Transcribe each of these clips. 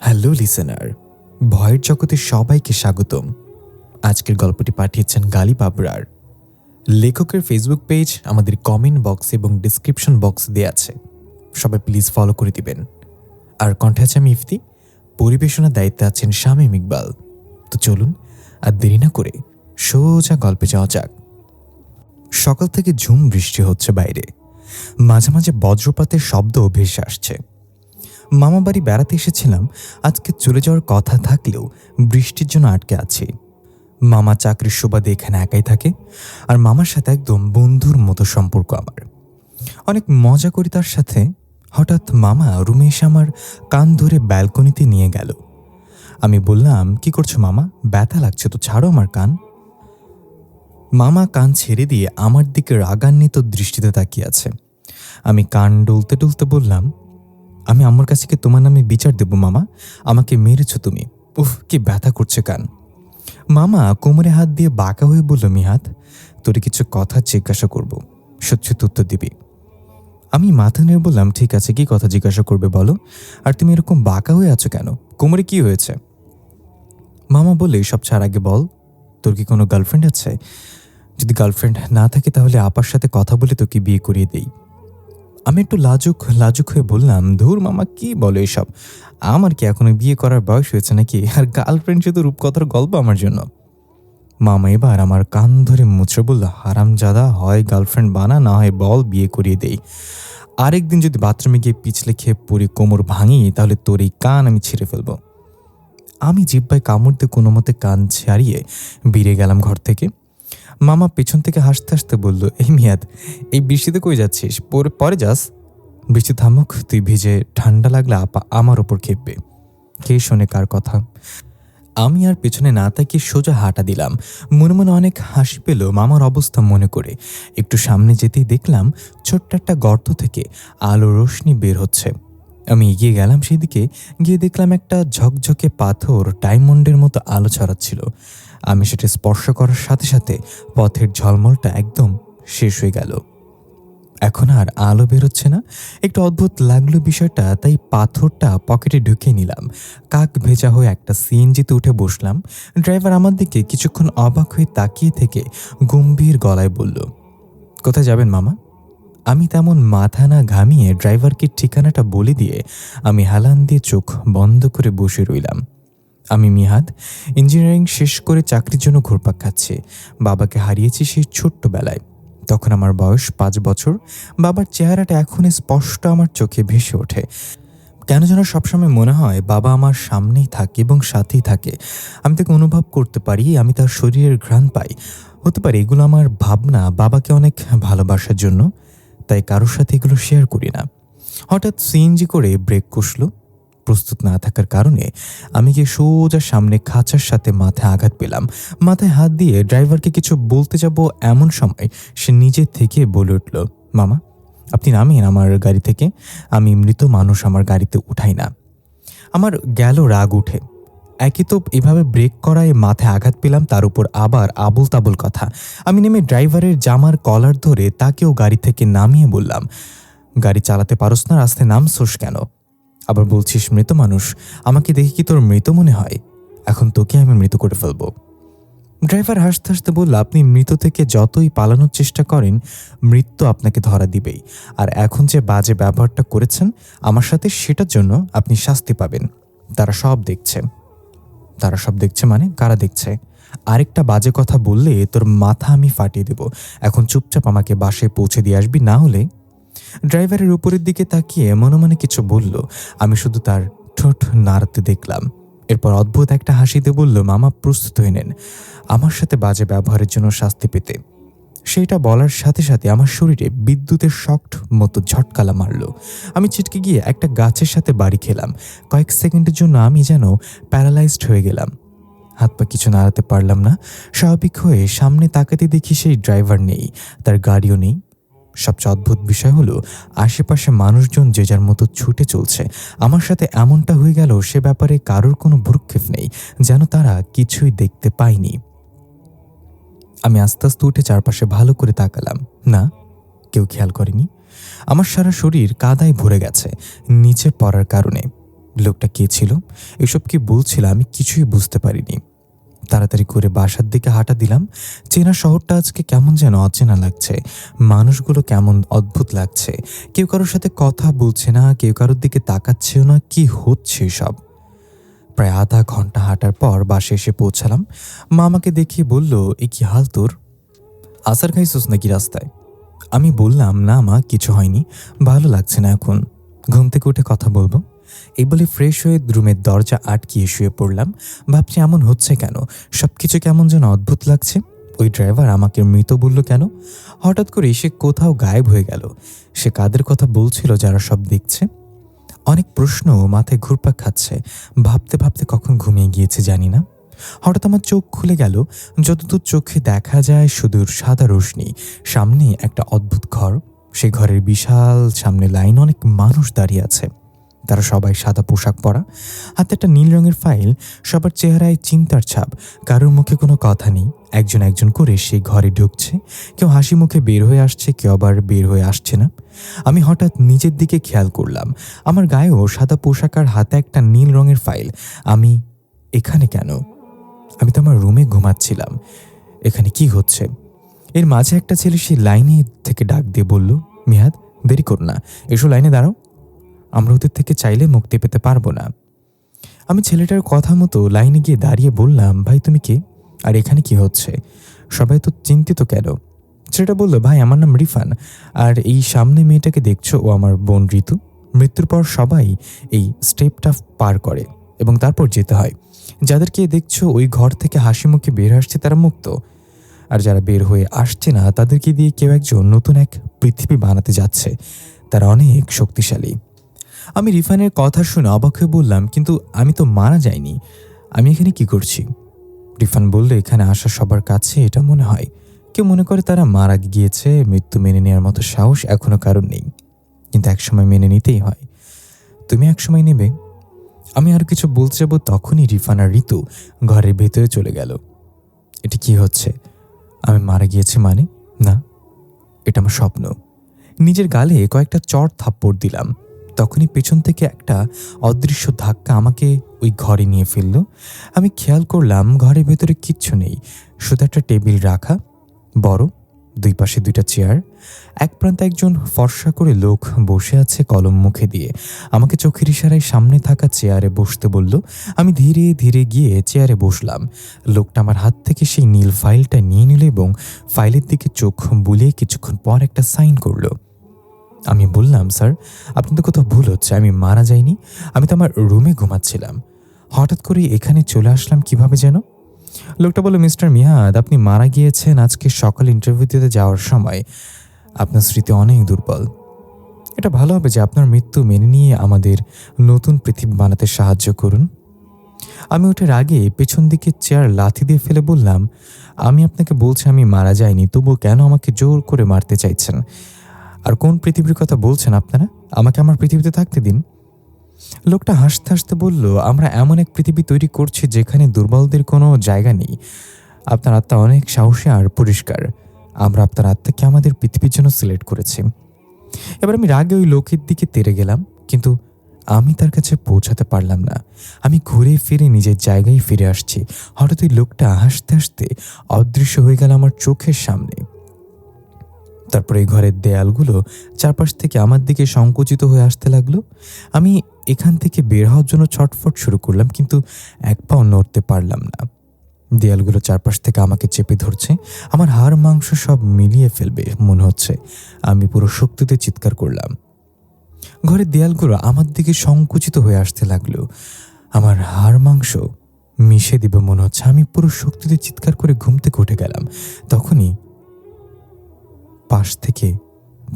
Hello listener, ভয়ের জগতে সবাইকে স্বাগতম। আজকের গল্পটি পাঠিয়েছেন গালিব আবরার। লেখকের ফেসবুক পেজ আমাদের কমেন্ট বক্স এবং ডিসক্রিপশন বক্স দেওয়া আছে, সবাই প্লিজ ফলো করে দিবেন। আর কণ্ঠে আছে আমি ইফতি, পরিবেশনার দায়িত্বে আছেন শামীম ইকবাল। তো চলুন আর দেরি না করে সোজা গল্পে যাওয়া যাক। সকাল থেকে ঝুম বৃষ্টি হচ্ছে বাইরে, মাঝে মাঝে বজ্রপাতের শব্দ ভেসে আসছে। মামা বাড়ি বেড়াতে এসেছিলাম, আজকে চলে যাওয়ার কথা থাকলেও বৃষ্টির জন্য আটকে আছি। মামা চাকরির সুবাদে এখানে একাই থাকে, আর মামার সাথে একদম বন্ধুর মতো সম্পর্ক আমার। অনেক মজা করি তার সাথে। হঠাৎ মামা রুমে এসে আমার কান ধরে ব্যালকনিতে নিয়ে গেল। আমি বললাম, কি করছো মামা? ব্যথা লাগছে তো, ছাড়ো আমার কান। মামা কান ছেড়ে দিয়ে আমার দিকে রাগান্বিত দৃষ্টিতে তাকিয়ে আছে। আমি কান ডলতে ডলতে বললাম, আমি আমার কাছে কি তোমার নামে বিচার দেব মামা? আমাকে মেরেছ তুমি। উফ, কি ব্যথা করছে কান। মামা কোমরে হাত দিয়ে বাঁকা হয়ে বলল, মিহাত, তোরে কিছু কথা জিজ্ঞাসা করব, সত্যি উত্তর দিবি। আমি মাথা নিয়ে বললাম, ঠিক আছে, কি কথা জিজ্ঞাসা করবে বলো। আর তুমি এরকম বাঁকা হয়ে আছো কেন? কোমরে কি হয়েছে? মামা বললে, সব ছাড়, আগে বল, তোর কি কোনো গার্লফ্রেন্ড আছে? যদি গার্লফ্রেন্ড না থাকে তাহলে আপার সাথে কথা বলে তোকে বিয়ে করিয়ে দেই। আমি একটু লাজুক হয়ে বললাম, ধুর মামা, কি বলো এসব? আমার কি এখনো বিয়ে করার বয়স হয়েছে নাকি? আর গার্লফ্রেন্ড শুধু রূপকথার গল্প আমার জন্য। মামা এবার আমার কান ধরে মুচড়ে বলল, হারামজাদা, হয় গার্লফ্রেন্ড বানা, না হয় বল, বিয়ে করিয়ে দেই। আরেকদিন যদি বাথরুমে গিয়ে পিছলে খেয়ে পড়ে কোমর ভাঙি তাহলে তোর এই কান আমি ছিঁড়ে ফেলবো। আমি জিব্বায় কামড় দিয়ে কোনো মতে কান ছাড়িয়ে বেরিয়ে গেলাম ঘর থেকে। মামা পেছন থেকে হাসতে হাসতে বলল, এই মিয়াদ, এই বৃষ্টিতে কই যাচ্ছিস? পরে পরে যাস। বৃষ্টি থামুক, তুই ভিজে ঠান্ডা লাগলে আপা আমার ওপর খেপবে। কে শোনে কার কথা? আমি আর পেছনে না তাকিয়ে সোজা হাঁটা দিলাম। মনে মনে অনেক হাসি পেল মামার অবস্থা মনে করে। একটু সামনে যেতেই দেখলাম ছোট্ট একটা গর্ত থেকে আলো রোশনি বের হচ্ছে। আমি এগিয়ে গেলাম সেদিকে, গিয়ে দেখলাম একটা ঝকঝকে পাথর ডায়মন্ডের মতো আলো ছড়াচ্ছিল। আমি সেটা স্পর্শ করার সাথে সাথে পথের ঝলমলটা একদম শেষ হয়ে গেল। এখন আর আলো বেরোচ্ছে না। একটু অদ্ভুত লাগলো বিষয়টা, তাই পাথরটা পকেটে ঢুকিয়ে নিলাম। কাক ভেজা হয়ে একটা সিএনজিতে উঠে বসলাম। ড্রাইভার আমার দিকে কিছুক্ষণ অবাক হয়ে তাকিয়ে থেকে গম্ভীর গলায় বলল, কোথায় যাবেন মামা? আমি তেমন মাথা না ঘামিয়ে ড্রাইভারকে ঠিকানাটা বলে দিয়ে আমি হেলান দিয়ে চোখ বন্ধ করে বসে রইলাম। আমি মিহাদ, ইঞ্জিনিয়ারিং শেষ করে চাকরির জন্য ঘুরপাক খাচ্ছি। বাবাকে হারিয়েছি সেই ছোট্টবেলায়, তখন আমার বয়স 5 বছর। বাবার চেহারাটা এখন স্পষ্ট আমার চোখে ভেসে ওঠে। কেন যেন সবসময় মনে হয় বাবা আমার সামনেই থাকে এবং সাথেই থাকে। আমি তাকে অনুভব করতে পারি, আমি তার শরীরের ঘ্রাণ পাই। হতে পারে এগুলো আমার ভাবনা বাবাকে অনেক ভালোবাসার জন্য, তাই কারোর সাথে এগুলো শেয়ার করি না। হঠাৎ সিএনজি করে ব্রেক কষল। প্রস্তুত না থাকার কারণে আমি গিয়ে সোজা সামনে খাঁচার সাথে মাথায় আঘাত পেলাম। মাথায় হাত দিয়ে ড্রাইভারকে কিছু বলতে যাব এমন সময় সে নিজে থেকে বলে উঠল, মামা, আপনি নামেন আমার গাড়ি থেকে। আমি মৃত মানুষ আমার গাড়িতে উঠাই না। আমার গেল রাগ উঠে। একই তো এভাবে ব্রেক করায় মাথায় আঘাত পেলাম, তার উপর আবার আবল তাবল কথা। আমি নেমে ড্রাইভারের জামার কলার ধরে তাকেও গাড়ি থেকে নামিয়ে বললাম, গাড়ি চালাতে পারোস না, রাস্তায় নামছোস কেন? আবার বলছিস মৃত মানুষ। আমাকে দেখে কি তোর মৃত মনে হয়? এখন তোকে আমি মৃত করে ফেলবো। ড্রাইভার হাসতে হাসতে বলল, আপনি মৃত থেকে যতই পালানোর চেষ্টা করেন, মৃত্যু আপনাকে ধরা দিবেই। আর এখন যে বাজে ব্যবহারটা করেছেন আমার সাথে, সেটার জন্য আপনি শাস্তি পাবেন। তারা সব দেখছে। তারা সব দেখছে মানে? কারা দেখছে? আরেকটা বাজে কথা বললে তোর মাথা আমি ফাটিয়ে দেব। এখন চুপচাপ আমাকে বাসায় পৌঁছে দিয়ে আসবি, না হলে। ড্রাইভারের উপরের দিকে তাকিয়ে মনে মনে কিছু বলল। আমি শুধু তার ঠোঁট নাড়তে দেখলাম। এরপর অদ্ভুত একটা হাসিতে বলল, মামা, প্রস্তুত হয়ে নেন আমার সাথে বাজে ব্যবহারের জন্য শাস্তি পেতে। সেইটা বলার সাথে সাথে আমার শরীরে বিদ্যুতের শক্ট মতো ঝটকালা মারল। আমি ছিটকে গিয়ে একটা গাছের সাথে বাড়ি খেলাম। কয়েক সেকেন্ডের জন্য আমি যেন প্যারালাইজড হয়ে গেলাম। হাত পা কিছু নাড়াতে পারলাম না। স্বাভাবিক হয়ে সামনে তাকাতে দেখি সেই ড্রাইভার নেই, তার গাড়িও নেই। সবচেয়ে অদ্ভুত বিষয় হলো, আশেপাশে মানুষজন যে যার মতো ছুটে চলছে। আমার সাথে এমনটা হয়ে গেল সে ব্যাপারে কারোর কোনো ভ্রুক্ষেপ নেই, যেন তারা কিছুই দেখতে পায়নি। আমি আস্তে আস্তে উঠে চারপাশে ভালো করে তাকালাম। না, কেউ খেয়াল করেনি। আমার সারা শরীর কাদায় ভরে গেছে নিচে পড়ার কারণে। লোকটা কে ছিল, এসব কি বলছিল আমি কিছুই বুঝতে পারিনি। তাড়াতাড়ি করে বাসার দিকে হাঁটা দিলাম। চেনা শহরটা আজকে কেমন যেন অচেনা লাগছে। মানুষগুলো কেমন অদ্ভুত লাগছে। কেউ কারোর সাথে কথা বলছে না, কেউ কারোর দিকে তাকাচ্ছেও না। কি হচ্ছে সব? প্রায় আধা ঘন্টা হাঁটার পর বাসে এসে পৌঁছালাম। মা আমাকে দেখিয়ে বলল, এ কি হাল তোর? আসার খাইছোস নাকি রাস্তায়? আমি বললাম, না মা, কিছু হয়নি, ভালো লাগছে না এখন, ঘুম থেকে উঠে কথা বলবো। এই বলে ফ্রেশ হয়ে রুমের দরজা আটকিয়ে শুয়ে পড়লাম। ভাবছি এমন হচ্ছে কেন, সবকিছু কেমন যেন অদ্ভুত লাগছে। ওই ড্রাইভার আমাকে মৃত বলল কেন? হঠাৎ করে সে কোথাও গায়েব হয়ে গেল। সে কাদের কথা বলছিল যারা সব দেখছে? অনেক প্রশ্ন মাথায় ঘুরপাক খাচ্ছে। ভাবতে ভাবতে কখন ঘুমিয়ে গিয়েছে জানি না। হঠাৎ আমার চোখ খুলে গেল। যতদূর চোখে দেখা যায় সুদূর সাদা রোশনি। সামনে একটা অদ্ভুত ঘর। সেই ঘরের বিশাল সামনে লাইন অনেক মানুষ দাঁড়িয়ে আছে। তারা সবাই সাদা পোশাক পরা, হাতে একটা নীল রঙের ফাইল। সবার চেহারায় চিন্তার ছাপ, কারোর মুখে কোনো কথা নেই। একজন একজন করে সেই ঘরে ঢুকছে। কেউ হাসি মুখে বের হয়ে আসছে, কেউ আবার বের হয়ে আসছে না। আমি হঠাৎ নিজের দিকে খেয়াল করলাম, আমার গায়েও সাদা পোশাক আর হাতে একটা নীল রঙের ফাইল। আমি এখানে কেন? আমি তো আমার রুমে ঘুমাচ্ছিলাম। এখানে কি হচ্ছে? এর মাঝে একটা ছেলে সেই লাইনে থেকে ডাক দিয়ে বলল, মিহাদ, দেরি কর না, এসো লাইনে দাঁড়াও, আমরা ওদের থেকে চাইলে মুক্তি পেতে পারবো না। আমি ছেলেটার কথা মতো লাইনে গিয়ে দাঁড়িয়ে বললাম, ভাই তুমি কে, আর এখানে কি হচ্ছে? সবাই তো চিন্তিত কেন? ছেলেটা বলল, ভাই আমার নাম রিফান, আর এই সামনে মেয়েটাকে দেখছো, ও আমার বোন ঋতু। মৃত্যুর পর সবাই এই স্টেপটা পার করে এবং তারপর যেতে হয়। যাদেরকে দেখছো ওই ঘর থেকে হাসি মুখে বের আসছে তারা মুক্ত, আর যারা বের হয়ে আসছে না তাদেরকে দিয়ে কেউ একজন নতুন এক পৃথিবী বানাতে যাচ্ছে। তারা অনেক শক্তিশালী। আমি রিফানের কথা শুনে অবাক হয়ে বললাম, কিন্তু আমি তো মারা যাইনি, আমি এখানে কি করছি? রিফান বলল, এখানে আসা সবার কাছে এটা মনে হয়। কেউ মনে করে তারা মারা গিয়েছে, মৃত্যু মেনে নেওয়ার মতো সাহস এখনো কারণ নেই, কিন্তু একসময় মেনে নিতেই হয়। তুমি একসময় নেবে। আমি আর কিছু বলতে যাবো, তখনই রিফান আর ঋতু ঘরের ভেতরে চলে গেল। এটি কি হচ্ছে? আমি মারা গিয়েছি মানে? না, এটা আমার স্বপ্ন। নিজের গালে কয়েকটা চড় থাপ্পড় দিলাম। তখনই পেছন থেকে একটা অদৃশ্য ধাক্কা আমাকে ওই ঘরে নিয়ে ফেলল। আমি খেয়াল করলাম ঘরের ভেতরে কিচ্ছু নেই, শুধু একটা টেবিল রাখা, বড়, দুই পাশে দুইটা চেয়ার। এক প্রান্তে একজন ফর্সা করে লোক বসে আছে কলম মুখে দিয়ে। আমাকে চোখের ইশারায় সামনে থাকা চেয়ারে বসতে বলল। আমি ধীরে ধীরে গিয়ে চেয়ারে বসলাম। লোকটা আমার হাত থেকে সেই নীল ফাইলটা নিয়ে নিল এবং ফাইলের দিকে চোখ বুলিয়ে কিছুক্ষণ পর একটা সাইন করলো। আমি বললাম, স্যার, আপনাদের কোথাও ভুল হচ্ছে, আমি মারা যাইনি, আমি তো আমার রুমে ঘুমাচ্ছিলাম। হঠাৎ করে এখানে চলে আসলাম কিভাবে যেন। লোকটা বলল, মিস্টার মিহাদ, আপনি মারা গিয়েছেন আজকে সকাল ইন্টারভিউ দিতে যাওয়ার সময়। আপনার স্মৃতি অনেক দুর্বল। এটা ভালো হবে যে আপনার মৃত্যু মেনে নিয়ে আমাদের নতুন পৃথিবী বানাতে সাহায্য করুন। আমি ওঠার আগে পেছন দিকে চেয়ার লাথি দিয়ে ফেলে বললাম, আমি আপনাকে বলছি আমি মারা যাইনি, তবুও কেন আমাকে জোর করে মারতে চাইছেন? আর কোন পৃথিবীর কথা বলছেন আপনারা? আমাকে আমার পৃথিবীতে থাকতে দিন। লোকটা হাসতে হাসতে বলল, আমরা এমন এক পৃথিবী তৈরি করছি যেখানে দুর্বলদের কোনো জায়গা নেই। আপনার আত্মা অনেক সাহসী আর পরিষ্কার। আমরা আপনার আত্মাকে আমাদের পৃথিবীর জন্য সিলেক্ট করেছি। এবার আমি রাগে ওই লোকের দিকে তেড়ে গেলাম, কিন্তু আমি তার কাছে পৌঁছাতে পারলাম না। আমি ঘুরে ফিরে নিজের জায়গায় ফিরে আসছি। হঠাৎ ওই লোকটা হাসতে হাসতে অদৃশ্য হয়ে গেল আমার চোখের সামনে। তারপর এই ঘরের দেয়ালগুলো চারপাশ থেকে আমার দিকে সংকুচিত হয়ে আসতে লাগলো। আমি এখান থেকে বের হওয়ার জন্য ছটফট শুরু করলাম, কিন্তু এক পাও নড়তে পারলাম না। দেয়ালগুলো চারপাশ থেকে আমাকে চেপে ধরছে, আমার হাড় মাংস সব মিলিয়ে ফেলবে মনে হচ্ছে। আমি পুরো শক্তিতে চিৎকার করলাম। ঘরের দেয়ালগুলো আমার দিকে সংকুচিত হয়ে আসতে লাগলো, আমার হাড় মাংস মিশে দিবে মনে হচ্ছে। আমি পুরো শক্তিতে চিৎকার করে ঘুম থেকে উঠে গেলাম। তখনই পাশ থেকে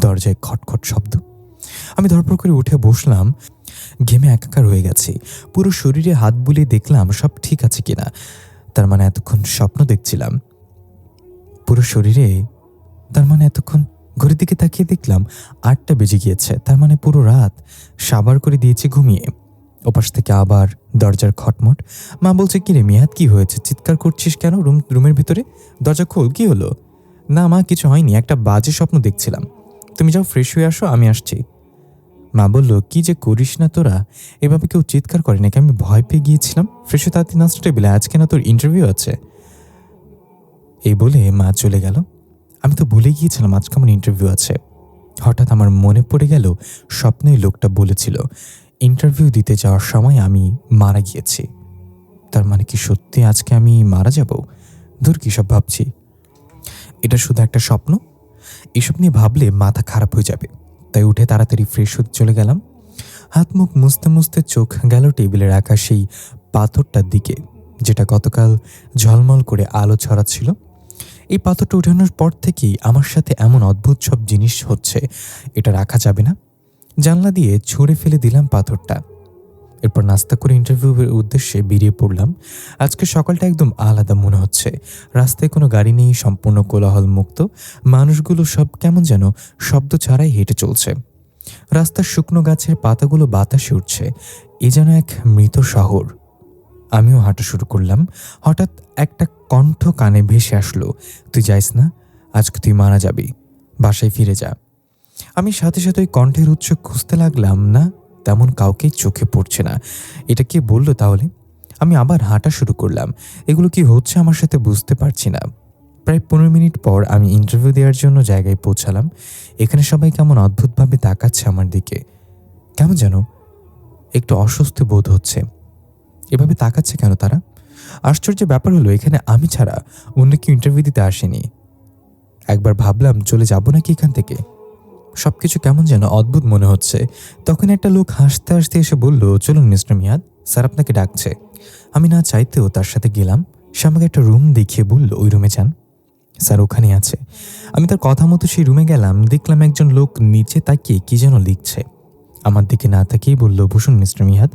দরজায় খটখট শব্দ। আমি ধরপড় করে উঠে বসলাম। ঘেমে একাকার হয়ে গেছি। পুরো শরীরে হাত বুলিয়ে দেখলাম সব ঠিক আছে কিনা। তার মানে এতক্ষণ স্বপ্ন দেখছিলাম পুরো শরীরে। তার মানে এতক্ষণ ঘড়ির দিকে তাকিয়ে দেখলাম 8টা বেজে গিয়েছে। তার মানে পুরো রাত সাবার করে দিয়েছি ঘুমিয়ে। ওপাশ থেকে আবার দরজার খটমট। মা বলছে, কি রে মিয়াদ, কি হয়েছে, চিৎকার করছিস কেন? রুমের ভিতরে দরজা খোল, কি হলো? না মা, কিছু হয়নি, একটা বাজে স্বপ্ন দেখছিলাম। তুমি যাও ফ্রেশ হয়ে আসো, আমি আসছি। মা বলল, কি যে করিস না তোরা, এভাবে কেউ চিৎকার করে নাকি? আমি ভয় পেয়ে গিয়েছিলাম। ফ্রেশ হয়ে তাড়াতাড়ি নাস্তা টেবিলে, আজকে না তোর ইন্টারভিউ আছে। এই বলে মা চলে গেল। আমি তো ভুলে গিয়েছিলাম আজকে আমার ইন্টারভিউ আছে। হঠাৎ আমার মনে পড়ে গেল স্বপ্নে লোকটা বলেছিল ইন্টারভিউ দিতে যাওয়ার সময় আমি মারা গিয়েছি। তার মানে কি সত্যি আজকে আমি মারা যাব? দূর, কী সব ভাবছি, এটা শুধু একটা স্বপ্ন। এসব নিয়ে ভাবলে মাথা খারাপ হয়ে যাবে। তাই উঠে তাড়াতাড়ি ফ্রেশ হতে চলে গেলাম। হাত মুখ মুছতে মুছতে চোখ গেল টেবিলে রাখা সেই পাথরটার দিকে, যেটা গতকাল ঝলমল করে আলো ছড়াচ্ছিল। এই পাথরটা উঠানোর পর থেকেই আমার সাথে এমন অদ্ভুত সব জিনিস হচ্ছে। এটা রাখা যাবে না। জানলা দিয়ে ছুঁড়ে ফেলে দিলাম পাথরটা। এরপর নাস্তা করে ইন্টারভিউয়ের উদ্দেশ্যে বেরিয়ে পড়লাম। আজকে সকালটা একদম আলাদা মনে হচ্ছে। রাস্তায় কোনো গাড়ি নেই, সম্পূর্ণ কোলাহল মুক্ত। মানুষগুলো সব কেমন যেন শব্দ ছাড়াই হেঁটে চলছে। রাস্তার শুকনো গাছের পাতাগুলো বাতাসে উঠছে। এ যেন এক মৃত শহর। আমিও হাঁটা শুরু করলাম। হঠাৎ একটা কণ্ঠ কানে ভেসে আসলো, তুই যাইস না, আজকে তুই মারা যাবি, বাসায় ফিরে যা। আমি সাথে সাথে ওই কণ্ঠের উৎস খুঁজতে লাগলাম। না, তেমন কাউকেই চোখে পড়ছে না। এটা কে বললো তাহলে? আমি আবার হাঁটা শুরু করলাম। এগুলো কি হচ্ছে আমার সাথে বুঝতে পারছি না। প্রায় 15 মিনিট পর আমি ইন্টারভিউ দেওয়ার জন্য জায়গায় পৌঁছালাম। এখানে সবাই কেমন অদ্ভুতভাবে তাকাচ্ছে আমার দিকে। কেমন যেন একটু অস্বস্তি বোধ হচ্ছে। এভাবে তাকাচ্ছে কেন তারা? আশ্চর্যের ব্যাপার হলো এখানে আমি ছাড়া অন্য কেউ ইন্টারভিউ দিতে আসেনি। একবার ভাবলাম চলে যাব নাকি এখান থেকে। সবকিছু কেমন যেন অদ্ভুত মনে হচ্ছে। তখন একটা লোক হাসতে হাসতে এসে বলল, চলুন মিস্টার মিয়াদ, স্যার আপনাকে ডাকছে। আমি না চাইতেও তার সাথে গেলাম। সে আমাকে একটা রুম দেখিয়ে বলল, ওই রুমে যান, স্যার ওখানে আছে। আমি তার কথা মতো সেই রুমে গেলাম। দেখলাম একজন লোক নিচে তাকিয়ে কি যেন লিখছে। আমার দিকে না তাকিয়েই বলল, বসুন মিস্টার মিয়াদ,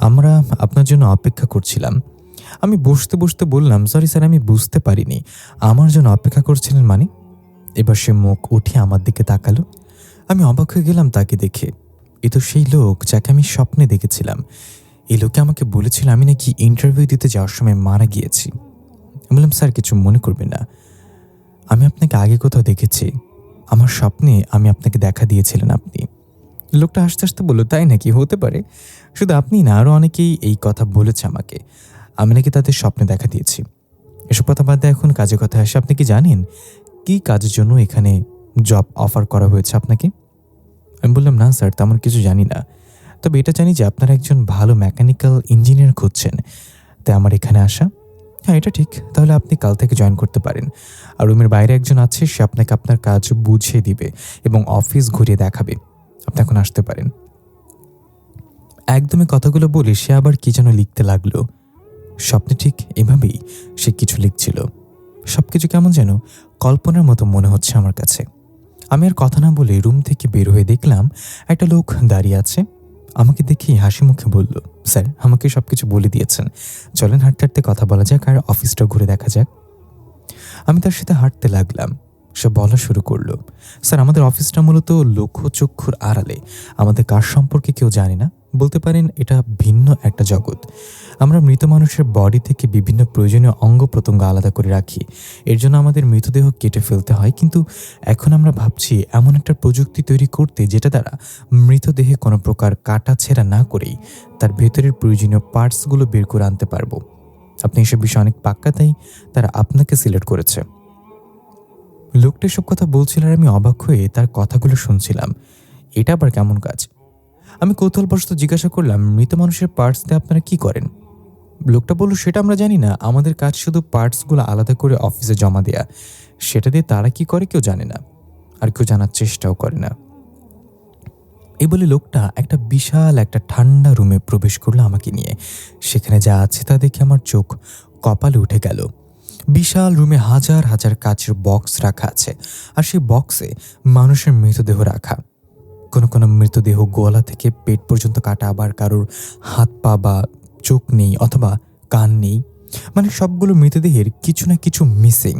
আমরা আপনার জন্য অপেক্ষা করছিলাম। আমি বসতে বসতে বললাম, সরি স্যার, আমি বুঝতে পারিনি আমার জন্য অপেক্ষা করছিলেন মানে। এবার সে মুখ উঠিয়ে আমার দিকে তাকালো। আমি অবাক হয়ে গেলাম তাকে দেখে। এ তো সেই লোক যাকে আমি স্বপ্নে দেখেছিলাম। এই লোকে আমাকে বলেছিল আমি নাকি ইন্টারভিউ দিতে যাওয়ার সময় মারা গিয়েছি। আমি বললাম, স্যার কিছু মনে করবেন না, আমি আপনাকে আগে কোথাও দেখেছি, আমার স্বপ্নে আমি আপনাকে দেখা দিয়েছিলেন আপনি। লোকটা হাসতে হাসতে বলল, তাই নাকি? হতে পারে, শুধু আপনি না, আরও অনেকেই এই কথা বলেছে আমাকে, আমি নাকি তাদের স্বপ্নে দেখা দিয়েছি। এসব কথা বাদ দিয়ে এখন কাজে কথা আসে। আপনি কি জানেন কি কাজের জন্য এখানে জব অফার করা হয়েছে আপনাকে? আমি বললাম, না স্যার, তেমন কিছু জানি না, তবে এটা জানি যে আপনারা একজন ভালো মেকানিক্যাল ইঞ্জিনিয়ার খুঁজছেন, তাই আমার এখানে আসা। হ্যাঁ, এটা ঠিক, তাহলে আপনি কাল থেকে জয়েন করতে পারেন। আর রুমের বাইরে একজন আছে, সে আপনাকে আপনার কাজ বুঝিয়ে দিবে এবং অফিস ঘুরিয়ে দেখাবে। আপনি এখন আসতে পারেন। একদমই কথাগুলো বলে সে আবার কি যেন লিখতে লাগলো। স্বপ্নে ঠিক এভাবেই সে কিছু লিখছিল। সবকিছু কেমন যেন কল্পনার মতো মনে হচ্ছে আমার কাছে। আমি আর কথা না বলে রুম থেকে বের হয়ে দেখলাম একটা লোক দাঁড়িয়ে আছে। আমাকে দেখেই হাসি মুখে বলল, স্যার আমাকে সবকিছু বলে দিয়েছেন, চলেন হাঁটতে হাঁটতে কথা বলা যাক আর অফিসটা ঘুরে দেখা যাক। আমি তার সাথে হাঁটতে লাগলাম। সে বলা শুরু করলো, স্যার আমাদের অফিসটা মূলত লক্ষ্যচক্ষুর আড়ালে, আমাদের কাজ সম্পর্কে কেউ জানে না, বলতে পারেন এটা ভিন্ন একটা জগৎ। আমরা মৃত মানুষের বডি থেকে বিভিন্ন প্রয়োজনীয় অঙ্গ প্রত্যঙ্গ আলাদা করে রাখি। এর জন্য আমাদের মৃতদেহ কেটে ফেলতে হয়, কিন্তু এখন আমরা ভাবছি এমন একটা প্রযুক্তি তৈরি করতে যেটা দ্বারা মৃতদেহে কোনো প্রকার কাটা ছেঁড়া না করেই তার ভেতরের প্রয়োজনীয় পার্টসগুলো বের করে আনতে পারবো। আপনি এসব বিষয়ে অনেক পাক্কা, তাই তারা আপনাকে সিলেক্ট করেছে। লোকটা এসব কথা বলছিল আর আমি অবাক হয়ে তার কথাগুলো শুনছিলাম। এটা আবার কেমন কাজ? আমি কৌতূহলবশত জিজ্ঞাসা করলাম, মৃত মানুষের পার্টস দিয়ে আপনারা কি করেন? লোকটা বলল, সেটা আমরা জানি না, আমাদের কাজ শুধু পার্টসগুলো আলাদা করে অফিসে জমা দেয়া। সেটা দিয়ে তারা কি করে কেউ জানে না, আর কেউ জানার চেষ্টাও করে না। এই বলে লোকটা একটা বিশাল একটা ঠান্ডা রুমে প্রবেশ করলো আমাকে নিয়ে। সেখানে যা আছে তা দেখে আমার চোখ কপালে উঠে গেল। বিশাল রুমে হাজার হাজার কাচের বক্স রাখা আছে, আর সেই বক্সে মানুষের মৃতদেহ রাখা। কোনো কোনো মৃতদেহ গলা থেকে পেট পর্যন্ত কাটা, আবার কারোর হাত পা বা চোখ নেই অথবা কান নেই, মানে সবগুলো মৃতদেহের কিছু না কিছু মিসিং।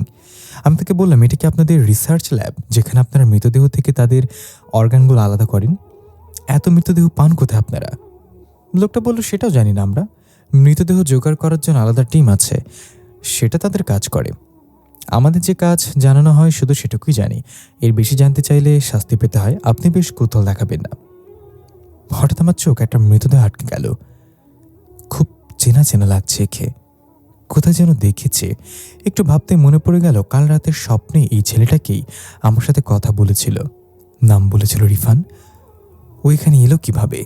আমি তাকে বললাম, এটা কি আপনাদের রিসার্চ ল্যাব যেখানে আপনারা মৃতদেহ থেকে তাদের অর্গানগুলো আলাদা করেন? এত মৃতদেহ পান কোথায় আপনারা? লোকটা বলল, সেটাও জানি না আমরা, মৃতদেহ জোগাড় করার জন্য আলাদা টিম আছে, সেটা তাদের কাজ করে। আমাদের যে কাজ জানানো হয় শুধু সেটুকুই জানি, এর বেশি জানতে চাইলে শাস্তি পেতে হয়। আপনি বেশ কৌতূহল দেখাবেন না। হঠাৎ আমার চোখ একটা মৃতদেহ আটকে গেল। খুব চেনা চেনা লাগছে একে, কোথায় যেন দেখেছে। একটু ভাবতে মনে পড়ে গেল কাল রাতের স্বপ্নে এই ছেলেটাকেই আমার সাথে কথা বলেছিল, নাম বলেছিল রিফান। ওইখানে এলো কিভাবে?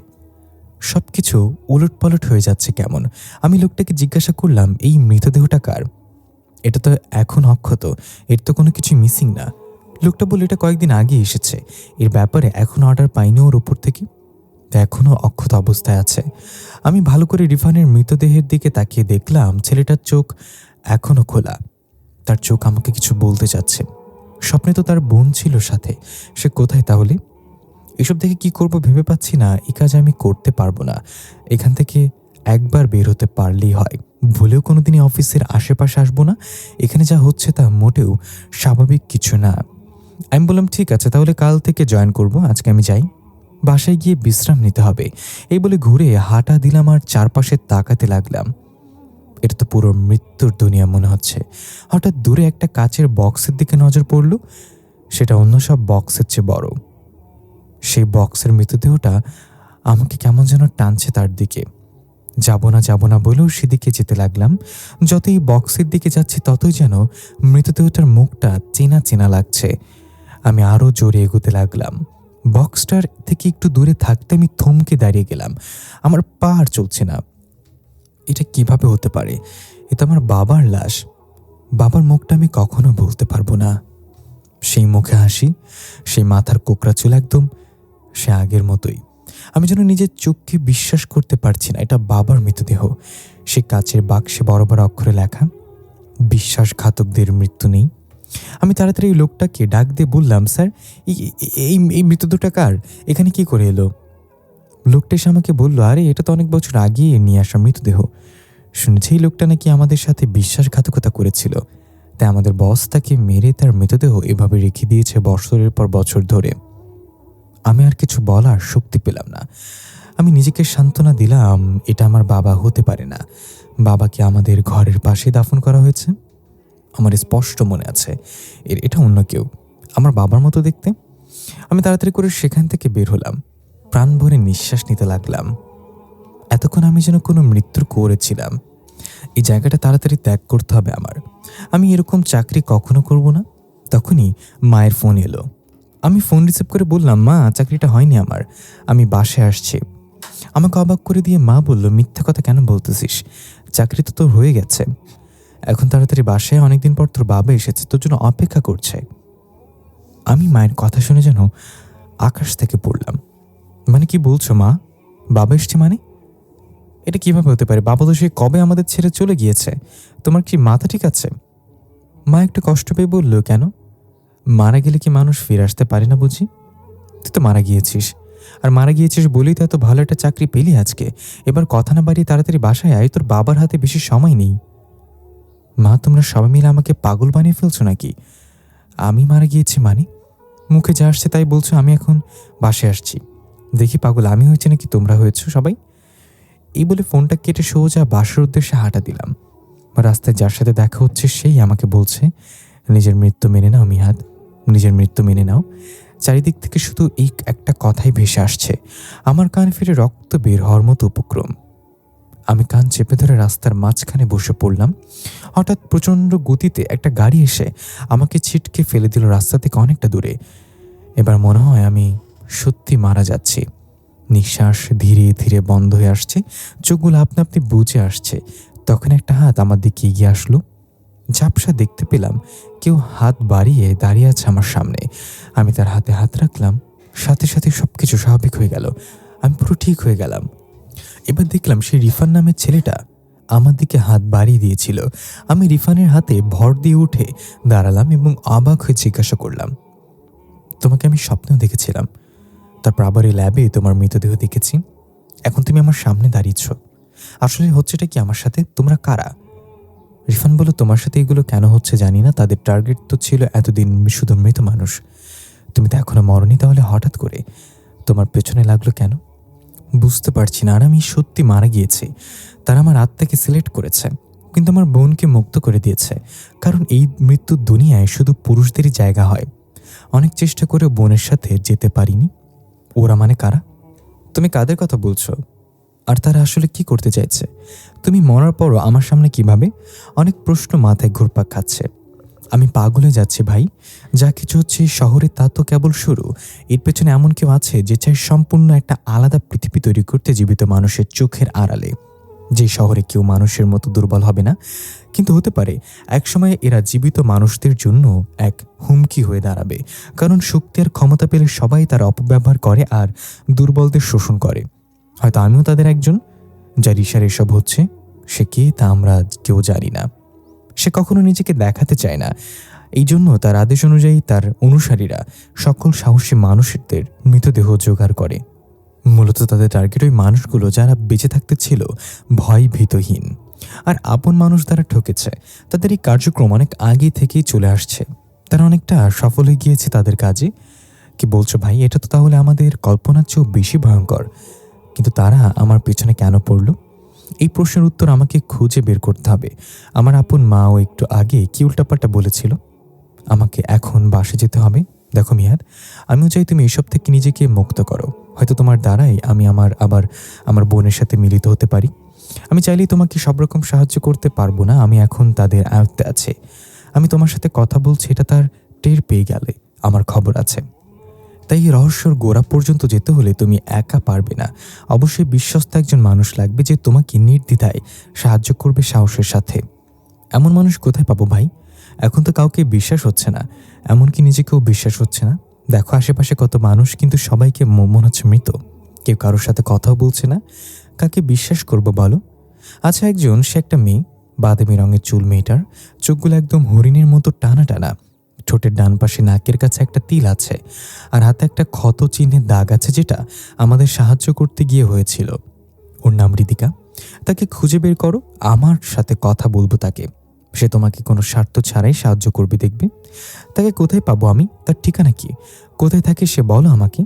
সবকিছু উলটপালট হয়ে যাচ্ছে কেমন। আমি লোকটাকে জিজ্ঞাসা করলাম, এই মৃতদেহটা কার? এটা তো এখন অক্ষত, এর তো কোনো কিছু মিসিং না। লোকটা বলল, এটা কয়েকদিন আগে এসেছে, এর ব্যাপারে এখনো অর্ডার পাইনি ওর উপর থেকে, এখনো অক্ষত অবস্থায় আছে। আমি ভালো করে রিফানের মৃতদেহের দিকে তাকিয়ে দেখলাম ছেলেটার চোখ এখনো খোলা। তার চোখ আমাকে কিছু বলতে চাচ্ছে। স্বপ্নে তো তার বোন ছিল সাথে, সে কোথায় তাহলে? এসব দেখে কি করব ভেবে পাচ্ছি না। এই কাজ আমি করতে পারবো না। এখান থেকে একবার বের হতে পারলেই হয়, ভুলেও কোনোদিনই অফিসের আশেপাশে আসবো না। এখানে যা হচ্ছে তা মোটেও স্বাভাবিক কিছু না। আমি বললাম, ঠিক আছে তাহলে কাল থেকে জয়েন করব, আজকে আমি যাই, বাসায় গিয়ে বিশ্রাম নিতে হবে। এই বলে ঘুরে হাঁটা দিলাম আর চারপাশে তাকাতে লাগলাম। এটা তো পুরো মৃত্যুর দুনিয়া মনে হচ্ছে। হঠাৎ দূরে একটা কাচের বক্সের দিকে নজর পড়ল। সেটা অন্য সব বক্সের চেয়ে বড়। সেই বক্সের মৃতদেহটা আমাকে কেমন যেন টানছে তার দিকে। যাব না বলেও সেদিকে যেতে লাগলাম। যতই বক্সের দিকে যাচ্ছি ততই যেন মৃতদেহটার মুখটা চেনা চেনা লাগছে। আমি আরও জোরে এগোতে লাগলাম। বক্সটার থেকে একটু দূরে থাকতে আমি থমকে দাঁড়িয়ে গেলাম। আমার পা আর চলছে না। এটা কিভাবে হতে পারে? এ তো আমার বাবার লাশ। বাবার মুখটা আমি কখনো ভুলতে পারবো না। সেই মুখে হাসি, সেই মাথার কোকড়া চুল, একদম সে আগের মতোই। আমি যেন নিজের চোখকে বিশ্বাস করতে পারছি না, এটা বাবার মৃতদেহ। সে কাচের বাক্সে বড় বড় অক্ষরে লেখা, বিশ্বাসঘাতকদের মৃত্যু নেই। আমি তাড়াতাড়ি এই লোকটাকে ডাক দিয়ে বললাম, স্যার এই মৃতদেহটা কার? এখানে কি করে এলো? লোকটা এসে আমাকে বলল, আরে এটা তো অনেক বছর আগে নিয়ে আসা মৃতদেহ। শুনেছি এই লোকটা নাকি আমাদের সাথে বিশ্বাসঘাতকতা করেছিল, তাই আমাদের বস তাকে মেরে তার মৃতদেহ এভাবে রেখে দিয়েছে বছরের পর বছর ধরে। আমি আর কিছু বলার শক্তি পেলাম না। আমি নিজেকে সান্ত্বনা দিলাম, এটা আমার বাবা হতে পারে না। বাবাকে আমাদের ঘরের পাশে দাফন করা হয়েছে। আমার স্পষ্ট মনে আছে এটা অন্য কেউ, আমার বাবার মতো দেখতে। আমি তাড়াতাড়ি করে সেখান থেকে বের হলাম, প্রাণ ভরে নিঃশ্বাস নিতে লাগলাম। এতক্ষণ আমি যেন কোনো মৃত্যুর কোরে ছিলাম। এই জায়গাটা তাড়াতাড়ি ত্যাগ করতে হবে আমার। আমি এরকম চাকরি কখনো করব না। তখনই মায়ের ফোন এলো। আমি ফোন রিসিভ করে বললাম, মা, চাকরিটা হয়নি আমার, আমি বাসায় আসছি। আমাকে অবাক করে দিয়ে মা বলল, মিথ্যা কথা কেন বলতেছিস? চাকরি তো তোর হয়ে গেছে, এখন তাড়াতাড়ি বাসায়, অনেকদিন পর তোর বাবা এসেছে, তোর জন্য অপেক্ষা করছে। আমি মায়ের কথা শুনে যেন আকাশ থেকে পড়লাম। মানে কি বলছো মা? বাবা এসছে মানে? এটা কিভাবে হতে পারে? বাবা তো সে কবে আমাদের ছেড়ে চলে গিয়েছে। তোমার কি মাথা ঠিক আছে? মা একটু কষ্ট পেয়ে বলল, কেন? মারা গেলে কি মানুষ ফিরে আসতে পারে না বুঝি? তুই তো মারা গিয়েছিস, আর মারা গিয়েছিস বলেই তো এত ভালো একটা চাকরি পেলি আজকে। এবার কথা না বাড়িয়ে তাড়াতাড়ি বাসায় আয়, তোর বাবার হাতে বেশি সময় নেই। মা, তোমরা সবাই মিলে আমাকে পাগল বানিয়ে ফেলছো নাকি? আমি মারা গিয়েছি মানে? মুখে যা আসছে তাই বলছো। আমি এখন বাসায় আসছি, দেখি পাগল আমি হয়েছে নাকি তোমরা হয়েছো সবাই। এই বলে ফোনটা কেটে সোজা বাসার উদ্দেশ্যে হাঁটা দিলাম। রাস্তায় যার সাথে দেখা হচ্ছে সেই আমাকে বলছে, নিজের মৃত্যু মেনে নাও মিহাদ, নিজের মৃত্যু মেনে নাও। চারিদিক থেকে শুধু এই একটা কথাই ভেসে আসছে। আমার কান ফিরে রক্ত বের হওয়ার মতো উপক্রম। আমি কান চেপে ধরে রাস্তার মাঝখানে বসে পড়লাম। হঠাৎ প্রচণ্ড গতিতে একটা গাড়ি এসে আমাকে ছিটকে ফেলে দিল রাস্তা থেকে অনেকটা দূরে। এবার মনে হয় আমি সত্যি মারা যাচ্ছি। নিঃশ্বাস ধীরে ধীরে বন্ধ হয়ে আসছে, চোখগুলো আপনা আপনি বুজে আসছে। তখন একটা হাত আমার দিকে এগিয়ে আসলো। ঝাপসা দেখতে পেলাম কেউ হাত বাড়িয়ে দাঁড়িয়ে আছে আমার সামনে। আমি তার হাতে হাত রাখলাম, সাথে সাথে সবকিছু স্বাভাবিক হয়ে গেল। আমি পুরো ঠিক হয়ে গেলাম। এবার দেখলাম সেই রিফান নামের ছেলেটা আমার দিকে হাত বাড়িয়ে দিয়েছিল। আমি রিফানের হাতে ভর দিয়ে উঠে দাঁড়ালাম এবং অবাক হয়ে জিজ্ঞাসা করলাম, তোমাকে আমি স্বপ্নেও দেখেছিলাম, তারপর আবার এই ল্যাবে তোমার মৃতদেহ দেখেছি, এখন তুমি আমার সামনে দাঁড়িয়েছ। আসলে হচ্ছেটা কি আমার সাথে? তোমরা কারা? রিফান বলল, তোমার সাথে এগুলো কেন হচ্ছে জানি না, তাদের টার্গেট তো ছিল এতদিন শুধু মৃত মানুষ। তুমি তো এখনো মরনি, তাহলে হঠাৎ করে তোমার পেছনে লাগলো কেন? বুঝতে পারছি না। আর আমি সত্যি মারা গিয়েছি, তারা আমার আত্মাকে সিলেক্ট করেছে, কিন্তু আমার বোনকে মুক্ত করে দিয়েছে। কারণ এই মৃত্যুর দুনিয়ায় শুধু পুরুষদেরই জায়গা হয়। অনেক চেষ্টা করে বোনের সাথে যেতে পারিনি। ওরা মানে কারা? তুমি কাদের কথা বলছো? আর তারা আসলে কি করতে চাইছে? তুমি মরার পরও আমার সামনে কিভাবে? অনেক প্রশ্ন মাথায় ঘুরপাক খাচ্ছে। আমি পাগল হয়ে যাচ্ছি ভাই। যা কিছু হচ্ছে এই শহরে তা তো কেবল শুরু। এর পেছনে এমন কেউ আছে যে চায় সম্পূর্ণ একটা আলাদা পৃথিবী তৈরি করতে জীবিত মানুষের চোখের আড়ালে। যে শহরে কেউ মানুষের মতো দুর্বল হবে না, কিন্তু হতে পারে একসময় এরা জীবিত মানুষদের জন্য এক হুমকি হয়ে দাঁড়াবে। কারণ শক্তি আর ক্ষমতা পেলে সবাই তার অপব্যবহার করে আর দুর্বলদের শোষণ করে। হয়তো আমিও তাদের একজন। যার ইশারা এসব হচ্ছে, সে কে তা আমরা কেউ জানি না। সে কখনো নিজেকে দেখাতে চায় না। এই জন্য তার আদেশ অনুযায়ী তার অনুসারীরা সকল সাহসী মানুষদের মৃতদেহ জোগাড় করে। মূলত তাদের টার্গেট ওই মানুষগুলো যারা বেঁচে থাকতে ছিল ভয় ভীতহীন আর আপন মানুষ দ্বারা ঠকেছে। তাদের এই কার্যক্রম অনেক আগে থেকেই চলে আসছে। তারা অনেকটা সফল হয়ে গিয়েছে তাদের কাজে। কি বলছো ভাই? এটা তো তাহলে আমাদের কল্পনার চেয়েও বেশি ভয়ঙ্কর। কিন্তু তারা আমার পেছনে কেন পড়লো? এই প্রশ্নের উত্তর আমাকে খুঁজে বের করতে হবে। আমার আপন মাও একটু আগে কি উল্টাপাল্টা বলেছিল। আমাকে এখন বাসে যেতে হবে। দেখো মিহাদ, আমিও চাই তুমি এসব থেকে নিজেকে মুক্ত করো। হয়তো তোমার দ্বারাই আমি আবার আমার বোনের সাথে মিলিত হতে পারি। আমি চাইলেই তোমাকে সব রকম সাহায্য করতে পারবো না। আমি এখন তাদের আয়ত্তে আছে। আমি তোমার সাথে কথা বলছি, এটা তার টের পেয়ে গেলে আমার খবর আছে। তাই এই রহস্যর গোড়া পর্যন্ত যেতে হলে তুমি একা পারবে না। অবশ্যই বিশ্বস্ত একজন মানুষ লাগবে যে তোমাকে নির্দ্বিধায় সাহায্য করবে সাহসের সাথে। এমন মানুষ কোথায় পাবো ভাই? এখন তো কাউকে বিশ্বাস হচ্ছে না, এমনকি নিজেকেও বিশ্বাস হচ্ছে না। দেখো আশেপাশে কত মানুষ, কিন্তু সবাইকে মনে হচ্ছে মৃত। কেউ কারোর সাথে কথাও বলছে না। কাকে বিশ্বাস করব বলো? আচ্ছা, একজন, সে একটা মেয়ে, বাদামি রঙের চুল মেয়েটার, চোখগুলো একদম হরিণের মতো টানা টানা, ঠোঁটের ডান পাশে নাকের কাছে একটা তিল আছে আর হাতে একটা ক্ষত চিহ্নের দাগ আছে, যেটা আমাদের সাহায্য করতে গিয়ে হয়েছিল। ওর নাম রিদিকা। তাকে খুঁজে বের করো, আমার সাথে কথা বলবো তাকে। সে তোমাকে কোনো স্বার্থ ছাড়াই সাহায্য করবে, দেখবে। তাকে কোথায় পাবো আমি? তার ঠিকানা কি? কোথায় থাকে সে বলো আমাকে।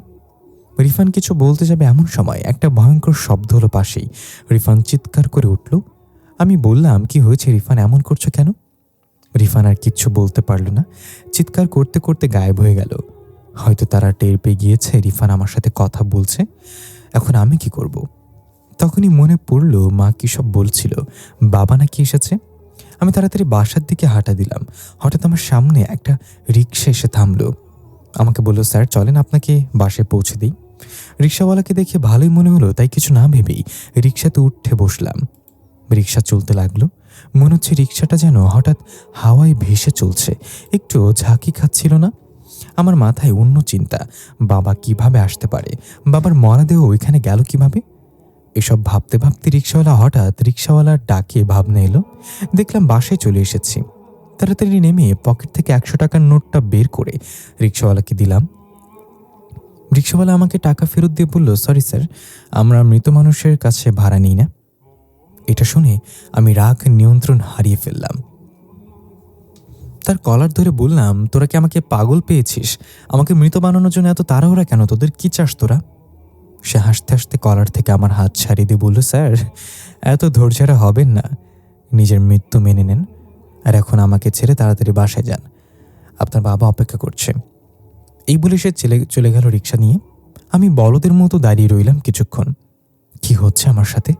রিফান কিছু বলতে যাবে এমন সময় একটা ভয়ঙ্কর শব্দ হলো পাশেই। রিফান চিৎকার করে উঠল। আমি বললাম, কি হয়েছে রিফান, এমন করছো কেন? রিফান আর কিচ্ছু বলতে পারল না। চিৎকার করতে করতে গায়েব হয়ে গেল। হয়তো তারা টের পেয়ে গিয়েছে রিফান আমার সাথে কথা বলছে। এখন আমি কি করব? তখনই মনে পড়ল মা কি সব বলছিল, বাবা নাকি এসেছে। আমি তাড়াতাড়ি বাসার দিকে হাঁটা দিলাম। হঠাৎ আমার সামনে একটা রিক্সা এসে থামলো। আমাকে বলল, স্যার চলেন আপনাকে বাসায় পৌঁছে দিই। রিক্সাওয়ালাকে দেখে ভালোই মনে হলো, তাই কিছু না ভেবেই রিক্সাতে উঠে বসলাম। রিক্সা চলতে লাগলো। মনে হচ্ছে রিক্সাটা যেন হঠাৎ হাওয়ায় ভেসে চলছে, একটু ঝাঁকি খাচ্ছিল না। আমার মাথায় অন্য চিন্তা, বাবা কিভাবে আসতে পারে, বাবার মরাদেহ ওইখানে গেল কিভাবে। এসব ভাবতে ভাবতে হঠাৎ রিক্সাওয়ালার ডাকে ভাবনা এলো। দেখলাম বাসায় চলে এসেছি। তাড়াতাড়ি নেমে পকেট থেকে 100 টাকার নোটটা বের করে রিক্সাওয়ালাকে দিলাম। রিক্সাওয়ালা আমাকে টাকা ফেরত দিয়ে বলল, সরি স্যার, আমরা মৃত মানুষের কাছে ভাড়া নিই না। এটা শুনে আমি রাগ নিয়ন্ত্রণ হারিয়ে ফেললাম। তার কলার ধরে বললাম, তোরা কি আমাকে পাগল পেয়েছিস? আমাকে মৃত বানানোর জন্য এত তাড়াহুড়া কেন? তোদের কি চাস তোরা? সে হাসতে হাসতে কলার থেকে আমার হাত ছাড়িয়ে দিয়ে বলল, স্যার এত ধৈর্যেরা হবেন না, নিজের মৃত্যু মেনে নেন আর এখন আমাকে ছেড়ে তাড়াতাড়ি বাসায় যান, আপনার বাবা অপেক্ষা করছে। এই বলে সে চলে গেল রিক্সা নিয়ে। আমি বলদের মতো দাঁড়িয়ে রইলাম কিছুক্ষণ। কি হচ্ছে আমার সাথে?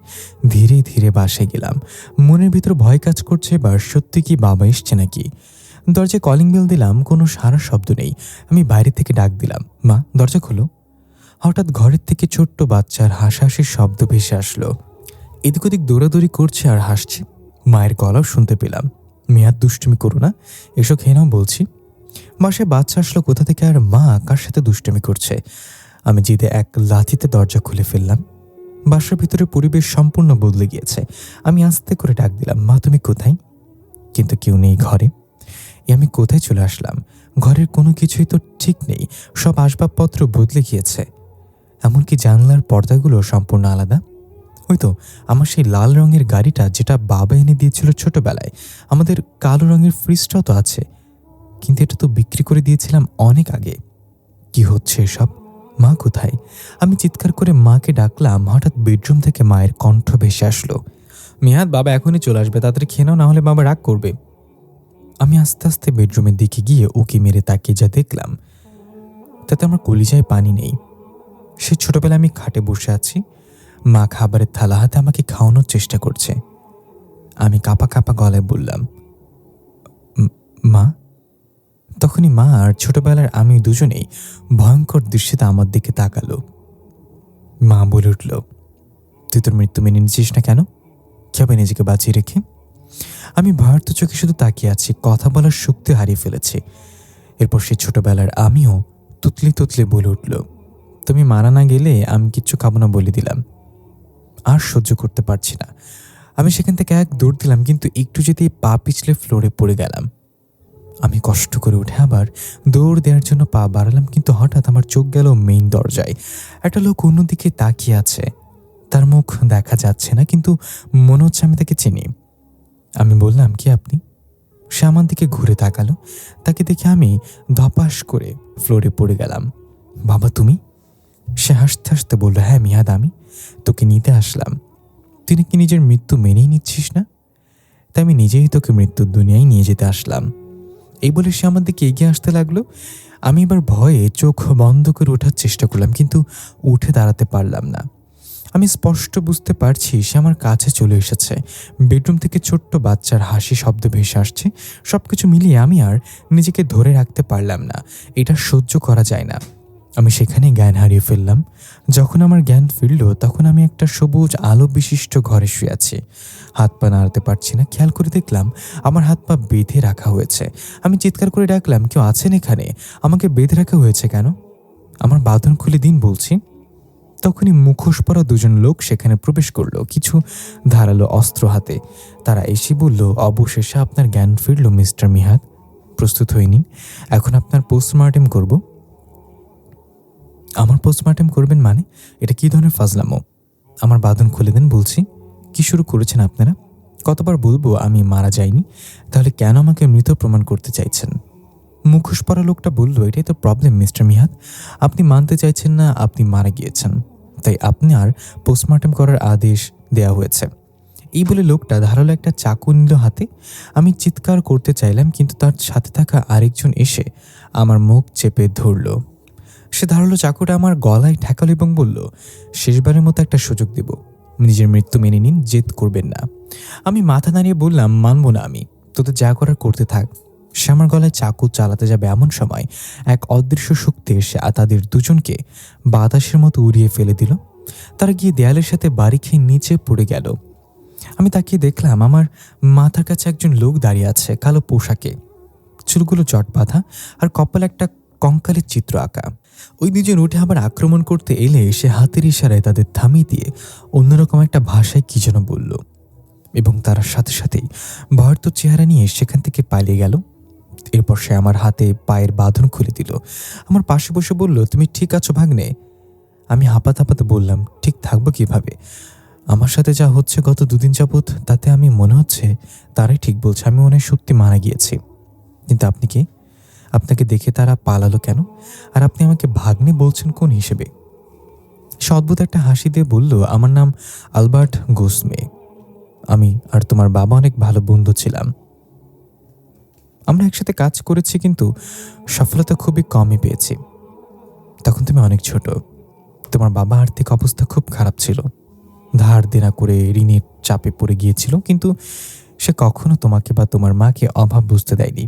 ধীরে ধীরে বাসায় গেলাম। মনের ভিতর ভয় কাজ করছে, এবার সত্যি কি বাবা এসছে নাকি। দরজায় কলিং বেল দিলাম, কোনো সারা শব্দ নেই। আমি বাইরে থেকে ডাক দিলাম, মা দরজা খোলো। হঠাৎ ঘরের থেকে ছোট্ট বাচ্চার হাসাহাসির শব্দ ভেসে আসলো। এদিক ওদিক দৌড়াদৌড়ি করছে আর হাসছে। মায়ের গলাও শুনতে পেলাম, মেয়াদ দুষ্টুমি করো না, এসো খেয়ে নাও বলছি। বাসায় বাচ্চা আসলো কোথা থেকে, আর মা কার সাথে দুষ্টুমি করছে। আমি জিদে এক লাথিতে দরজা খুলে ফেললাম। বাসার ভিতরে পরিবেশ সম্পূর্ণ বদলে গিয়েছে। আমি আস্তে করে ডাক দিলাম, মা তুমি কোথায়? কিন্তু কেউ নেই ঘরে। আমি কোথায় চলে আসলাম? ঘরের কোনো কিছুই তো ঠিক নেই, সব আসবাবপত্র বদলে গিয়েছে। এমনকি জানলার পর্দাগুলো সম্পূর্ণ আলাদা। ওই তো আমার সেই লাল রঙের গাড়িটা, যেটা বাবা এনে দিয়েছিল ছোটবেলায়। আমাদের কালো রঙের ফ্রিজটাও তো আছে, কিন্তু এটা তো বিক্রি করে দিয়েছিলাম অনেক আগে। কি হচ্ছে এসব? মা কোথায়? আমি চিৎকার করে মাকে ডাকলাম। হঠাৎ বেডরুম থেকে মায়ের কণ্ঠ ভেসে আসলো, মিহাদ বাবা এখনই চলে আসবে, তাড়াতাড়ি খেয়ে নাও, না হলে বাবা রাগ করবে। আমি আস্তে আস্তে বেডরুমের দিকে গিয়ে উকি মেরে তাকিয়ে যা দেখলাম, তাতে আমার কলিজায় পানি নেই। সে ছোটবেলায় আমি খাটে বসে আছি, মা খাবারের থালা হাতে আমাকে খাওয়ানোর চেষ্টা করছে। আমি কাঁপা কাঁপা গলায় বললাম, মা। তখনই মা আর ছোটবেলার আমি দুজনেই ভয়ঙ্কর দৃশ্যতে আমার দিকে তাকালো। মা বলে উঠল, তুই তোর মৃত্যু মেনে নিচ্ছিস না কেন? কি হবে নিজেকে বাঁচিয়ে রেখে? আমি ভয়ার্থ চোখে শুধু তাকিয়ে আছি, কথা বলার শক্তি হারিয়ে ফেলেছি। এরপর সেই ছোটবেলার আমিও তুতলে তুতলে বলে উঠল, তুমি মারা না গেলে আমি কিচ্ছু খাবো না বলে দিলাম। আর সহ্য করতে পারছি না। আমি সেখান থেকে এক দৌড় দিলাম, কিন্তু একটু যেতেই পা পিছলে ফ্লোরে পড়ে গেলাম। আমি কষ্ট করে উঠে আবার দৌড় দেওয়ার জন্য পা বাড়ালাম, কিন্তু হঠাৎ আমার চোখ গেল মেইন দরজায়। একটা লোক অন্যদিকে তাকিয়ে আছে। তার মুখ দেখা যাচ্ছে না, কিন্তু মনে হচ্ছে আমি তাকে চিনি। আমি বললাম, কি আপনি? সে আমার দিকে ঘুরে তাকালো। তাকে দেখে আমি ধপাস করে ফ্লোরে পড়ে গেলাম। বাবা তুমি? সে হাসতে হাসতে বলল, হ্যাঁ মিয়াদ, আমি তোকে নিতে আসলাম। তুই নাকি নিজের মৃত্যু মেনেই নিচ্ছিস না? তাই আমি নিজেই তোকে মৃত্যুর দুনিয়ায় নিয়ে যেতে আসলাম। এই বলে সে আমার দিকে এগিয়ে আসতে লাগলো। আমি এবার ভয়ে চোখ বন্ধ করে ওঠার চেষ্টা করলাম, কিন্তু উঠে দাঁড়াতে পারলাম না। আমি স্পষ্ট বুঝতে পারছি সে আমার কাছে চলে এসেছে। বেডরুম থেকে ছোট্ট বাচ্চার হাসি শব্দ ভেসে আসছে। সবকিছু মিলিয়ে আমি আর নিজেকে ধরে রাখতে পারলাম না। এটা সহ্য করা যায় না। আমি সেখানে জ্ঞান হারিয়ে ফেললাম। যখন আমার জ্ঞান ফিরল, তখন আমি একটা সবুজ আলো বিশিষ্ট ঘরে শুয়ে আছি। হাত পা নাড়াতে পারছি না। খেয়াল করে দেখলাম আমার হাত পা বেঁধে রাখা হয়েছে। আমি চিৎকার করে ডাকলাম, কেউ আছেন এখানে? আমাকে বেঁধে রাখা হয়েছে কেন? আমার বাঁধন খুলে দিন বলছি। তখনই মুখোশ পরা দুজন লোক সেখানে প্রবেশ করলো, কিছু ধারালো অস্ত্র হাতে। তারা এসে বলল, অবশেষে আপনার জ্ঞান ফিরল মিস্টার মিহাদ। প্রস্তুত হয়ে নিন, এখন আপনার পোস্টমর্টেম করব। আমার পোস্টমর্টেম করবেন মানে? এটা কি ধরনের ফাজলামো? আমার বাঁধন খুলে দেন বলছি। কি শুরু করেছেন আপনারা? কতবার বলবো আমি মারা যাইনি? তাহলে কেন আমাকে মৃত প্রমাণ করতে চাইছেন? মুখোশ পরা লোকটা বলল, এটাই তো প্রবলেম মিস্টার মিহাদ। আপনি মানতে চাইছেন না আপনি মারা গিয়েছেন, তাই আপনার পোস্টমর্টেম করার আদেশ দেয়া হয়েছে। এই বলে লোকটা ধারালো একটা চাকু নিল হাতে। আমি চিৎকার করতে চাইলাম, কিন্তু তার সাথে থাকা আরেকজন এসে আমার মুখ চেপে ধরল। সে ধারালো চাকুটা আমার গলায় ঠেকালো এবং বলল, শেষবারের মতো একটা সুযোগ দেব, নিজের মৃত্যু মেনে নিন, জেদ করবেন না। আমি মাথা নাড়িয়ে বললাম, মানব না আমি, তোদের যা করার করতে থাক। সে আমার গলায় চাকু চালাতে যাবে এমন সময় এক অদৃশ্য শক্তি এসে তাদের দুজনকে বাতাসের মতো উড়িয়ে ফেলে দিল। তারা গিয়ে দেয়ালের সাথে বাড়ি খেয়ে নিচে পড়ে গেল। আমি তাকিয়ে দেখলাম আমার মাথার কাছে একজন লোক দাঁড়িয়ে আছে, কালো পোশাকে, চুলগুলো জট বাঁধা আর কপালে একটা কঙ্কালের চিত্র আঁকা। ওই দুজন উঠে আবার আক্রমণ করতে এলে সে হাতের ইশারায় তাদের থামিয়ে দিয়ে অন্যরকম একটা ভাষায় কি যেন বলল, এবং তার সাথে সাথেই ভয়ার্ত চেহারা নিয়ে সেখান থেকে পালিয়ে গেল। এরপর সে আমার হাতে পায়ের বাঁধন খুলে দিল। আমার পাশে বসে বলল, তুমি ঠিক আছো ভাগ্নে? আমি হাঁপাতে হাঁপাতে বললাম, ঠিক থাকবো কিভাবে? আমার সাথে যা হচ্ছে গত দুদিন যাবৎ, তাতে আমি মনে হচ্ছে তারাই ঠিক বলছে, আমি মনে হয় সত্যি মারা গিয়েছি। কিন্তু আপনি কে? আপনাকে দেখে তারা পালালো কেন? আর আপনি আমাকে ভাগ্নে বলছেন কোন হিসেবে? সে অদ্ভুত একটা হাসি দিয়ে বলল, আমার নাম আলবার্ট গোসমে। আমি আর তোমার বাবা অনেক ভালো বন্ধু ছিলাম। আমরা একসাথে কাজ করেছি, কিন্তু সফলতা খুবই কমই পেয়েছি। তখন তুমি অনেক ছোট। তোমার বাবা আর্থিক অবস্থা খুব খারাপ ছিল, ধার দেনা করে ঋণের চাপে পড়ে গিয়েছিল, কিন্তু সে কখনো তোমাকে বা তোমার মাকে অভাব বুঝতে দেয়নি।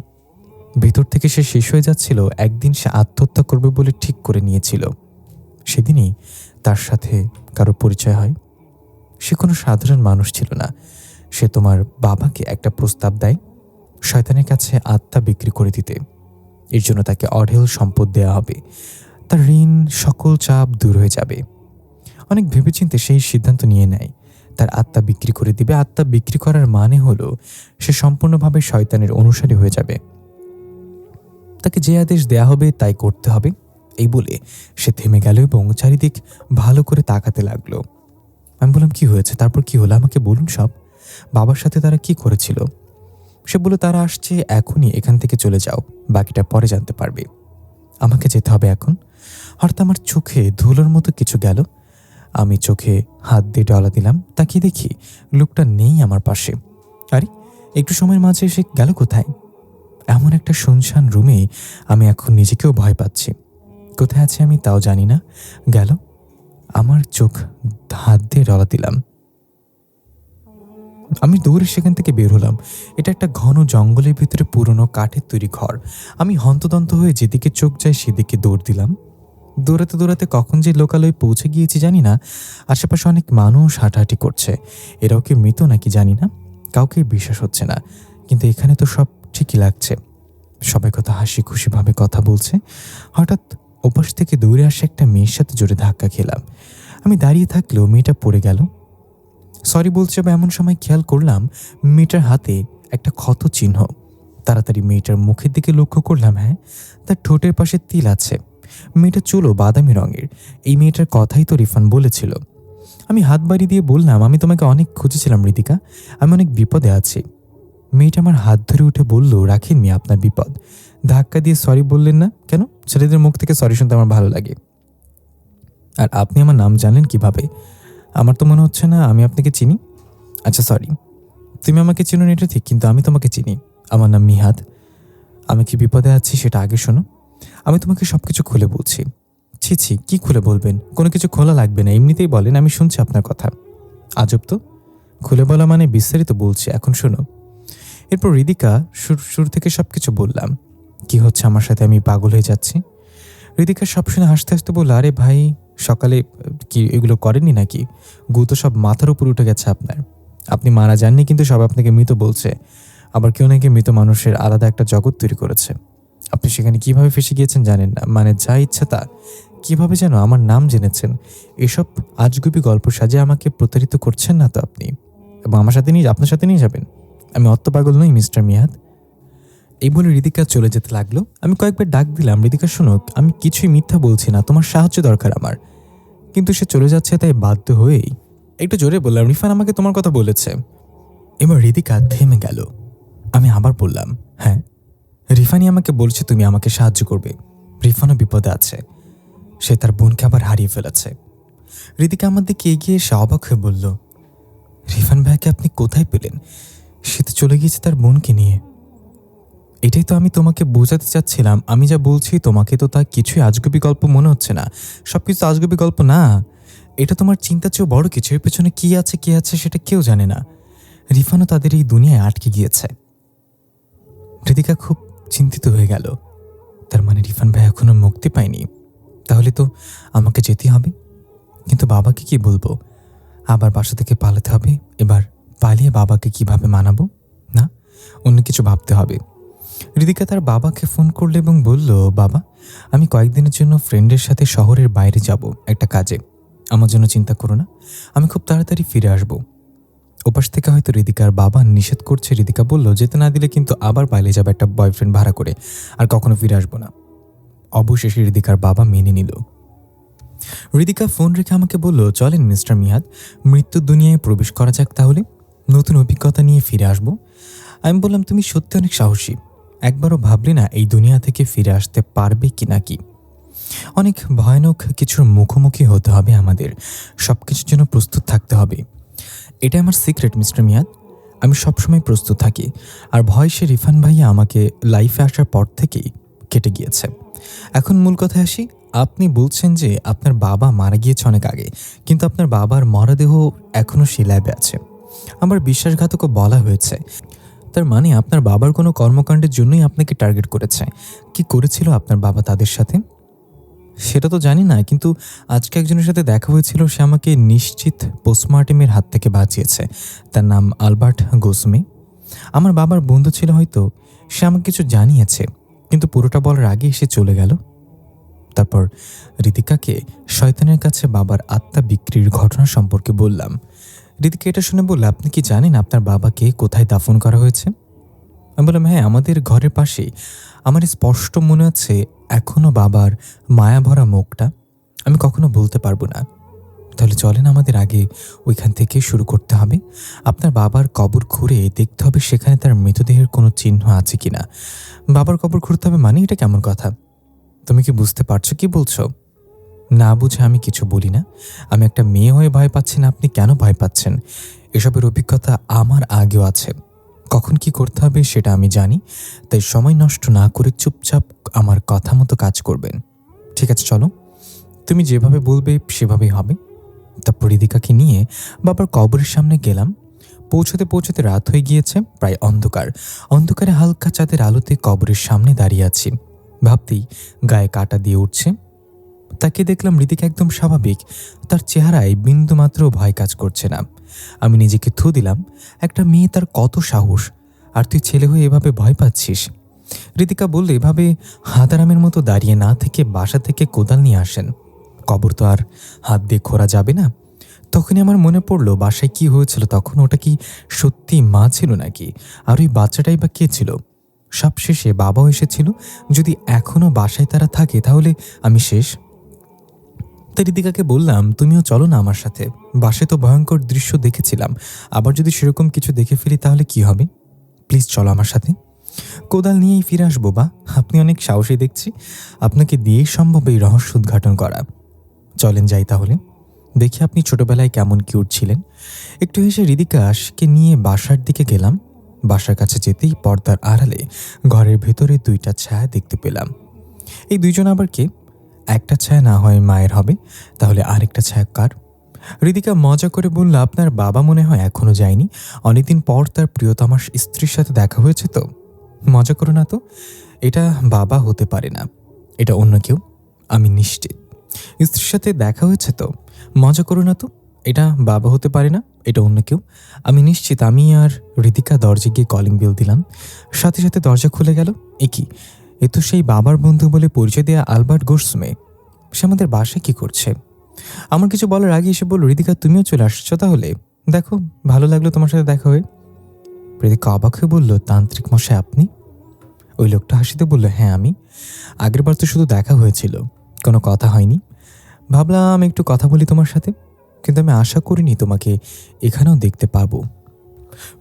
ভেতর থেকে সে শেষ হয়ে যাচ্ছিল। একদিন সে আত্মহত্যা করবে বলে ঠিক করে নিয়েছিল। সেদিনই তার সাথে কারো পরিচয় হয়। সে কোনো সাধারণ মানুষ ছিল না। সে তোমার বাবাকে একটা প্রস্তাব দেয়, শয়তানের কাছে আত্মা বিক্রি করে দিতে। এর জন্য তাকে অঢেল সম্পদ দেয়া হবে, তার ঋণ সকল চাপ দূর হয়ে যাবে। অনেক ভেবেচিন্তে সেই সিদ্ধান্ত নিয়ে নেয়, তার আত্মা বিক্রি করে দিবে। আত্মা বিক্রি করার মানে হলো সে সম্পূর্ণভাবে শয়তানের অনুসারী হয়ে যাবে। তাকে যে আদেশ দেয়া হবে তাই করতে হবে। এই বলে সে থেমে গেল এবং চারিদিক ভালো করে তাকাতে লাগলো। আমি বললাম, কি হয়েছে? তারপর কি হলো? আমাকে বলুন সব। বাবার সাথে তারা কি করেছিল? সে বলল, তারা আসছে, এখনই এখান থেকে চলে যাও, বাকিটা পরে জানতে পারবে। আমাকে যেতে হবে এখন। হঠাৎ আমার চোখে ধুলোর মতো কিছু গেল। আমি চোখে হাত দিয়ে ডলা দিলাম, তাকিয়ে দেখি লোকটা নেই আমার পাশে। আরে, একটু সময়ের মাঝে এসে গেল কোথায়? এমন একটা শুনশান রুমে আমি এখন নিজেকেও ভয় পাচ্ছি। কোথায় আছি আমি তাও জানি না। গেল আমার চোখ হাত দিয়ে ডলা দিলাম। আমি দৌড়ে সেখান থেকে বের হলাম। এটা একটা ঘন জঙ্গলের ভিতরে পুরনো কাঠের তৈরি ঘর। আমি হন্তদন্ত হয়ে যেদিকে চোখ যায় সেদিকে দৌড় দিলাম। দৌড়াতে দৌড়াতে কখন যে লোকালয়ে পৌঁছে গিয়েছি জানি না। আশেপাশে অনেক মানুষ হাঁটাহাঁটি করছে। এরাও কি মৃত নাকি জানি না, কাউকে বিশ্বাস হচ্ছে না। কিন্তু এখানে তো সব ঠিকই লাগছে। সবাই কথা হাসি খুশিভাবে কথা বলছে। হঠাৎ ওপাশ থেকে দৌড়ে আসে একটা মেয়ের সাথে জোরে ধাক্কা খেলাম। আমি দাঁড়িয়ে থাকলেও মেয়েটা পড়ে গেল। সরি বলছে বা এমন সময় খেয়াল করলাম মেয়েটার হাতে একটা ক্ষত চিহ্ন। তাড়াতাড়ি মেয়েটার মুখের দিকে লক্ষ্য করলাম, হ্যাঁ, তার ঠোঁটের পাশে তিল আছে। মেয়েটার চুলও বাদামি রঙের। এই মেয়েটার কথাই তো রিফান বলেছিল। আমি হাত বাড়ি দিয়ে বললাম, আমি তোমাকে অনেক খুঁজেছিলাম ঋতিকা, আমি অনেক বিপদে আছি। মেয়েটা আমার হাত ধরে উঠে বলল, রাখেন মি আপনার বিপদ। ধাক্কা দিয়ে সরি বললেন না কেন? ছেলেদের মুখ থেকে সরি শুনতে আমার ভালো লাগে। আর আপনি আমার নাম জানলেন কিভাবে? আমার তো মনে হচ্ছে না আমি আপনাকে চিনি। আচ্ছা সরি, তুমি আমাকে চিনো না এটা ঠিক, কিন্তু আমি তোমাকে চিনি। আমার নাম মিহাদ। আমি কি বিপদে আছি সেটা আগে শোনো। আমি তোমাকে সবকিছু খুলে বলছি। ছি ছি, কি খুলে বলবেন? কোনো কিছু খোলা লাগবে না, এমনিতেই বলেন, আমি শুনছি আপনার কথা। আজব তো, খুলে বলা মানে বিস্তারিত বলছি, এখন শোনো। এরপর ঋতিকা শুরু থেকে সবকিছু বললাম। কি হচ্ছে আমার সাথে, আমি পাগল হয়ে যাচ্ছি। ঋতিকা সব শুনে হাসতে হাসতে বলল, আরে ভাই, সকালে কি এগুলো করেননি নাকি? গু তো সব মাথার উপর উঠে গেছে আপনার। আপনি মারা যাননি, কিন্তু সব আপনাকে মৃত বলছে। আবার কেউ নাকি মৃত মানুষের আলাদা একটা জগৎ তৈরি করেছে। আপনি সেখানে কিভাবে ফেসে গিয়েছেন জানেন না, মানে যা ইচ্ছা তা। কিভাবে যেন আমার নাম জেনেছেন। এসব আজগুবি গল্প সাজিয়ে আমাকে প্রতারিত করছেন না তো আপনি? এবং আমার সাথে নিয়ে আপনার সাথে নিয়ে যাবেন? আমি অত পাগল নই মিস্টার মিয়াদ। এই বলে ঋতিকা চলে যেতে লাগলো। আমি কয়েকবার ডাক দিলাম, ঋতিকা শোনো, আমি কিছুই মিথ্যা বলছি না, তোমার সাহায্য দরকার আমার। কিন্তু সে চলে যাচ্ছে, তাই বাধ্য হয়েই একটু জোরে বললাম, রিফান আমাকে তোমার কথা বলেছে। এবার ঋতিকা থেমে গেল। আমি আবার বললাম, হ্যাঁ, রিফানই আমাকে বলছে তুমি আমাকে সাহায্য করবে। রিফানও বিপদে আছে, সে তার বোনকে আবার হারিয়ে ফেলেছে। ঋতিকা আমার দিকে এগিয়ে এসে অবাক হয়ে বলল, রিফান ভাইকে আপনি কোথায় পেলেন? সে তো চলে গিয়েছে তার বোনকে নিয়ে। এটাই তো আমি তোমাকে বোঝাতে চাচ্ছিলাম। আমি যা বলছি তোমাকে তো তা কিছুই আজগুবি গল্প মনে হচ্ছে না। সবকিছু আজগুবি গল্প না, এটা তোমার চিন্তার চেয়েও বড় কিছু। এর পেছনে কি আছে সেটা কেউ জানে না। রিফানও তাদের এই দুনিয়ায় আটকে গিয়েছে। ঋতিকা খুব চিন্তিত হয়ে গেল। তার মানে রিফান ভাই এখনো মুক্তি পায়নি? তাহলে তো আমাকে যেতে হবে। কিন্তু বাবাকে কি বলবো? আবার বাসা থেকে পালাতে হবে। এবার পালিয়ে বাবাকে কিভাবে মানাবো? না, অন্য কিছু ভাবতে হবে। ঋতিকা তার বাবাকে ফোন করলো এবং বলল, বাবা, আমি কয়েকদিনের জন্য ফ্রেন্ডের সাথে শহরের বাইরে যাব একটা কাজে। আমার জন্য চিন্তা করো না, আমি খুব তাড়াতাড়ি ফিরে আসব। ওপাশ থেকে হয়তো ঋতিকার বাবা নিষেধ করছে। ঋতিকা বলল, যেতে না দিলে কিন্তু আবার পালিয়ে যাবে একটা বয়ফ্রেন্ড ভাড়া করে, আর কখনো ফিরে আসবো না। অবশেষে ঋতিকার বাবা মেনে নিল। ঋতিকা ফোন রেখে আমাকে বলল, চলেন মিস্টার মিহাদ, মৃত্যুর দুনিয়ায় প্রবেশ করা যাক তাহলে। নতুন অভিজ্ঞতা নিয়ে ফিরে আসব। আমি বললাম, তুমি সত্যি অনেক সাহসী। একবারও ভাবলে না এই দুনিয়া থেকে ফিরে আসতে পারবে কি নাকি? অনেক ভয়ানক কিছুর মুখোমুখি হতে হবে আমাদের। সব কিছুর জন্য প্রস্তুত থাকতে হবে। এটা আমার সিক্রেট মিস্টার মিয়াদ। আমি সবসময় প্রস্তুত থাকি। আর ভয় সে রিফান ভাইয়া আমাকে লাইফে আসার পর থেকেই কেটে গিয়েছে। এখন মূল কথায় আসি। আপনি বলছেন যে আপনার বাবা মারা গিয়েছে অনেক আগে, কিন্তু আপনার বাবার মরদেহ এখনও সেই ল্যাবে আছে। আমার বিশ্বাসঘাতকও বলা হয়েছে। তার মানে আপনার বাবার কোনো কর্মকাণ্ডের জন্যই আপনাকে টার্গেট করেছে। কি করেছিল আপনার বাবা তাদের সাথে? সেটা তো জানি না, কিন্তু আজকে একজনের সাথে দেখা হয়েছিল, সে আমাকে নিশ্চিত পোস্টমর্টেমের হাত থেকে বাঁচিয়েছে। তার নাম আলবার্ট গোসমি। আমার বাবার বন্ধু ছিল হয়তো। সে আমাকে কিছু জানিয়েছে, কিন্তু পুরোটা বলার আগেই সে চলে গেল। তারপর ঋতিকাকে শয়তানের কাছে বাবার আত্মা বিক্রির ঘটনা সম্পর্কে বললাম। ঋতিকা এটা শুনে বলল, আপনি কি জানেন আপনার বাবাকে কোথায় দাফন করা হয়েছে? আমি বললাম, হ্যাঁ, আমাদের ঘরের পাশেই। আমার স্পষ্ট মনে আছে এখনো বাবার মায়াভরা মুখটা। আমি কখনো বলতে পারবো না। তাহলে চলেন, আমাদের আগে ওইখান থেকে শুরু করতে হবে। আপনার বাবার কবর খুঁড়ে দেখতে হবে সেখানে তার মৃতদেহের কোনো চিহ্ন আছে কিনা। বাবার কবর খুঁড়তে হবে মানে এটা কেমন কথা? তুমি কি বুঝতে পারছো কি বলছো? না বুঝে আমি কিছু বলি না। আমি একটা মেয়ে হয়ে ভয় পাচ্ছি না, আপনি কেন ভয় পাচ্ছেন? এসবের অভিজ্ঞতা আমার আগেও আছে। কখন কি করতে হবে সেটা আমি জানি। তাই সময় নষ্ট না করে চুপচাপ আমার কথা মতো কাজ করবেন। ঠিক আছে, চলো। তুমি যেভাবে বলবে সেভাবেই হবে। তারপর রিদিকাকে নিয়ে বাবার কবরের সামনে গেলাম। পৌঁছতে পৌঁছতে রাত হয়ে গিয়েছে, প্রায় অন্ধকার। অন্ধকারে হালকা চাঁদের আলোতে কবরের সামনে দাঁড়িয়ে আছি। ভাবতেই গায়ে কাঁটা দিয়ে উঠছে। তাকে দেখলাম রিদিকা একদম স্বাভাবিক, তার চেহারায় বিন্দুমাত্র ভয় কাজ করছে না। আমি নিজেকে থু দিলাম, একটা মেয়ে, তার কত সাহস, আর তুই ছেলে হয়ে এভাবে ভয় পাচ্ছিস? রিদিকা বললে, এভাবে হাতারামের মতো দাঁড়িয়ে না থেকে বাসা থেকে কোদাল নিয়ে আসেন, কবর তো আর হাত দিয়ে খোঁড়া যাবে না। তখনই আমার মনে পড়লো বাসায় কি হয়েছিল তখন। ওটা কি সত্যি মা ছিল নাকি? আর ওই বাচ্চাটাই বা কে ছিল? সবশেষে বাবাও এসেছিল। যদি এখনো বাসায় তারা থাকে তাহলে আমি শেষ। তাই রিদিকাকে বললাম, তুমিও চলো না আমার সাথে, বাসায় তো ভয়ঙ্কর দৃশ্য দেখেছিলাম, আবার যদি সেরকম কিছু দেখে ফেলি তাহলে কি হবে? প্লিজ চলো আমার সাথে, কোদাল নিয়েই ফিরে আসবো। বা আপনি অনেক সাহসী দেখছি, আপনাকে দিয়েই সম্ভব এই রহস্য উদ্ঘাটন করা। চলেন যাই তাহলে, দেখি আপনি ছোটবেলায় কেমন কিউট ছিলেন। একটু হেসে রিদিকাকে নিয়ে বাসার দিকে গেলাম। বাসার কাছে যেতেই পর্দার আড়ালে ঘরের ভেতরে দুইটা ছায়া দেখতে পেলাম। এই দুইজন আবার কে? একটা ছায়া না হয় মায়ের হবে, তাহলে আরেকটা ছায়া কার? রিদিকা মজা করে বলল, আপনার বাবা মনে হয় এখনো যায়নি, অনেকদিন পর তার প্রিয়তমার স্ত্রীর সাথে দেখা হয়েছে তো। মজা করো না তো, এটা বাবা হতে পারে না, এটা অন্য কেউ, আমি নিশ্চিত। স্ত্রীর সাথে দেখা হয়েছে তো, মজা করো না তো, এটা বাবা হতে পারে না, এটা অন্য কেউ, আমি নিশ্চিত। আমি আর রিদিকা দরজা গিয়ে কলিং বেল দিলাম, সাথে সাথে দরজা খুলে গেল। এ কি, এ তো সেই বাবার বন্ধু বলে পরিচয় দেয়া আলবার্ট গোর্সমে। সে আমাদের বাসায় কি করছে? আমার কিছু বলার আগে এসে বলল, রিদিকা তুমিও চলে আসছো তাহলে, দেখো ভালো লাগলো তোমার সাথে দেখা হয়ে। রিদিকা অবাক হয়ে বলল, তান্ত্রিক মশাই আপনি? ওই লোকটা হাসিতে বলল, হ্যাঁ আমি। আগেরবার তো শুধু দেখা হয়েছিল, কোনো কথা হয়নি। ভাবলাম একটু কথা বলি তোমার সাথে, কিন্তু আমি আশা করিনি তোমাকে এখানেও দেখতে পাবো।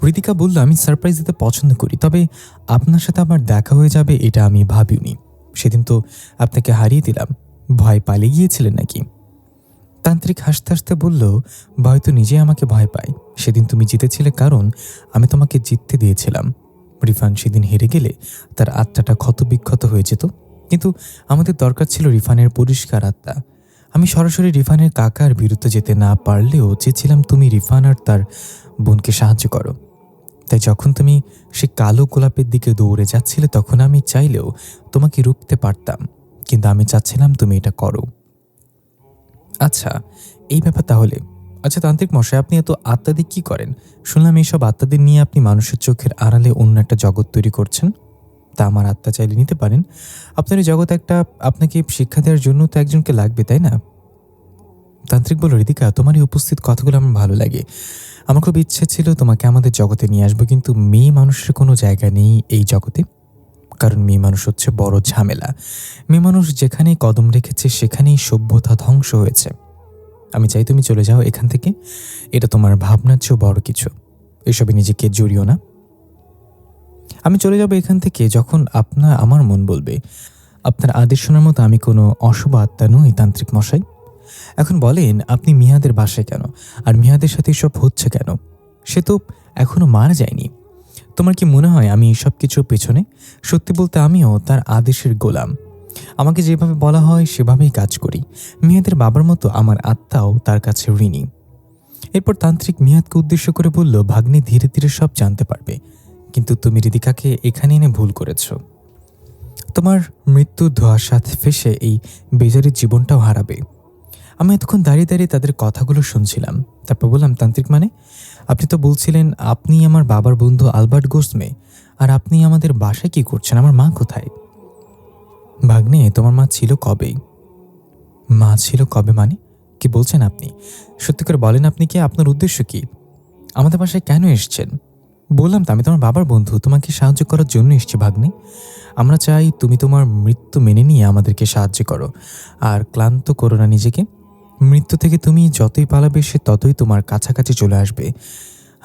রিদিকা বলল, আমি সারপ্রাইজ দিতে পছন্দ করি, তবে আপনার সাথে আমার দেখা হয়ে যাবে এটা আমি ভাবিনি। সেদিন তো আপনাকে হারিয়ে দিলাম, ভয় পালিয়ে গিয়েছিলেন নাকি? তান্ত্রিক হাসতে হাসতে বলল, ভয় তো নিজে আমাকে ভয় পায়। সেদিন তুমি জিতেছিলে কারণ আমি তোমাকে জিততে দিয়েছিলাম। রিফান সেদিন হেরে গেলে তার আত্মাটা ক্ষতবিক্ষত হয়ে যেত, কিন্তু আমাদের দরকার ছিল রিফানের পরিষ্কার আত্মা। আমি সরাসরি রিফানের কাকার বিরুদ্ধে যেতে না পারলেও চেয়েছিলাম তুমি রিফান আর তার বোনকে সাহায্য করো। তাই যখন তুমি সে কালো গোলাপের দিকে দৌড়ে যাচ্ছিলে তখন আমি চাইলেও তোমাকে রুখতে পারতাম, কিন্তু আমি চাচ্ছিলাম তুমি এটা করো। আচ্ছা, এই ব্যাপার তাহলে। আচ্ছা তান্ত্রিক মশাই, আপনি এত আত্মাদের কি করেন? শুনলাম এইসব আত্মাদের নিয়ে আপনি মানুষের চোখের আড়ালে অন্য একটা জগৎ তৈরি করছেন। তা আমার আত্মা চাইলে নিতে পারেন। আপনার এই জগৎ একটা, আপনাকে শিক্ষা দেওয়ার জন্য তো একজনকে লাগবে, তাই না? তান্ত্রিক বলল, রিদিকা তোমার এই উপস্থিত কথাগুলো আমার ভালো লাগে। আমার খুব ইচ্ছে ছিল তোমাকে আমাদের জগতে নিয়ে আসবো, কিন্তু মেয়ে মানুষের কোনো জায়গা নেই এই জগতে, কারণ মেয়ে মানুষ হচ্ছে বড় ঝামেলা। মেয়ে মানুষ যেখানেই কদম রেখেছে সেখানেই সভ্যতা ধ্বংস হয়েছে। আমি চাই তুমি চলে যাও এখান থেকে, এটা তোমার ভাবনার চেয়েও বড় কিছু। এসবে নিজেকে জড়িও না। আমি চলে যাব এখান থেকে যখন আমার মন বলবে। আপনার আদেশ শোনার মতো আমি কোনো অশুভ আত্মা নই তান্ত্রিক মশাই। এখন বলেন, আপনি মিহাদের বাসায় কেন, আর মিহাদের সাথে এসব হচ্ছে কেন? সে তো এখনো মারা যায়নি। তোমার কি মনে হয় আমি সব কিছুর পেছনে? সত্যি বলতে আমিও তার আদেশের গোলাম। আমাকে যেভাবে বলা হয় সেভাবেই কাজ করি। মিহাদের বাবার মতো আমার আত্মাও তার কাছে ঋণী। এরপর তান্ত্রিক মিহাদকে উদ্দেশ্য করে বলল, ভাগ্নে ধীরে ধীরে সব জানতে পারবে, কিন্তু তুমি রিদিকাকে এখানে এনে ভুল করেছ। তোমার মৃত্যুর ধোঁয়াশাত ফেসে এই বেজারির জীবনটাও হারাবে। আমি এতক্ষণ দাঁড়িয়ে দাঁড়িয়ে তাদের কথাগুলো শুনছিলাম। তারপর বললাম, তান্ত্রিক মানে? আপনি তো বলছিলেন আপনি আমার বাবার বন্ধু আলবার্ট গোর্সমে, আর আপনি আমাদের বাসায় কি করছেন? আমার মা কোথায়? ভাগ্নে, তোমার মা ছিল কবেই। মা ছিল কবে মানে? কি বলছেন আপনি? সত্যি করে বলেন, আপনি কি, আপনার উদ্দেশ্য কি? আমাদের বাসায় কেন এসছেন? বললাম তো আমি তোমার বাবার বন্ধু, তোমাকে সাহায্য করার জন্য এসছি ভাগ্নে। আমরা চাই তুমি তোমার মৃত্যু মেনে নিয়ে আমাদেরকে সাহায্য করো, আর ক্লান্ত করো না নিজেকে। মৃত্যু থেকে তুমি যতই পালাবে সে ততই তোমার কাছাকাছি চলে আসবে।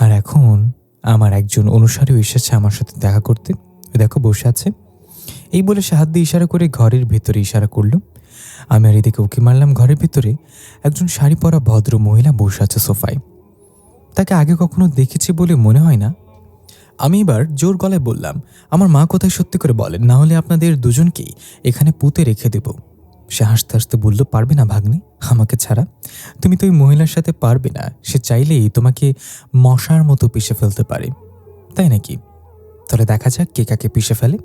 আর এখন আমার একজন অনুসারীও এসেছে আমার সাথে দেখা করতে, দেখো বসে আছে। এই বলে সে হাত দিয়ে ইশারা করে ঘরের ভেতরে ইশারা করল। আমি আর এদিকে উঁকি মারলাম, ঘরের ভেতরে একজন শাড়ি পরা ভদ্র মহিলা বসে আছে সোফায়। তাকে আগে কখনো দেখেছি বলে মনে হয় না। আমি এবার জোর গলায় বললাম, আমার মা কোথায় সত্যি করে বলেন, না হলে আপনাদের দুজনকেই এখানে পুঁতে রেখে দেব। সে হাসতে হাসতে বলল, পারবে না ভাগ্নে, আমাকে ছাড়া তুমি তো ওই মহিলার সাথে পারবে না। সে চাইলেই তোমাকে মশার মতো পিষে ফেলতে পারে। তাই নাকি? তাহলে দেখা যাক কে কাকে পিষে ফেলে।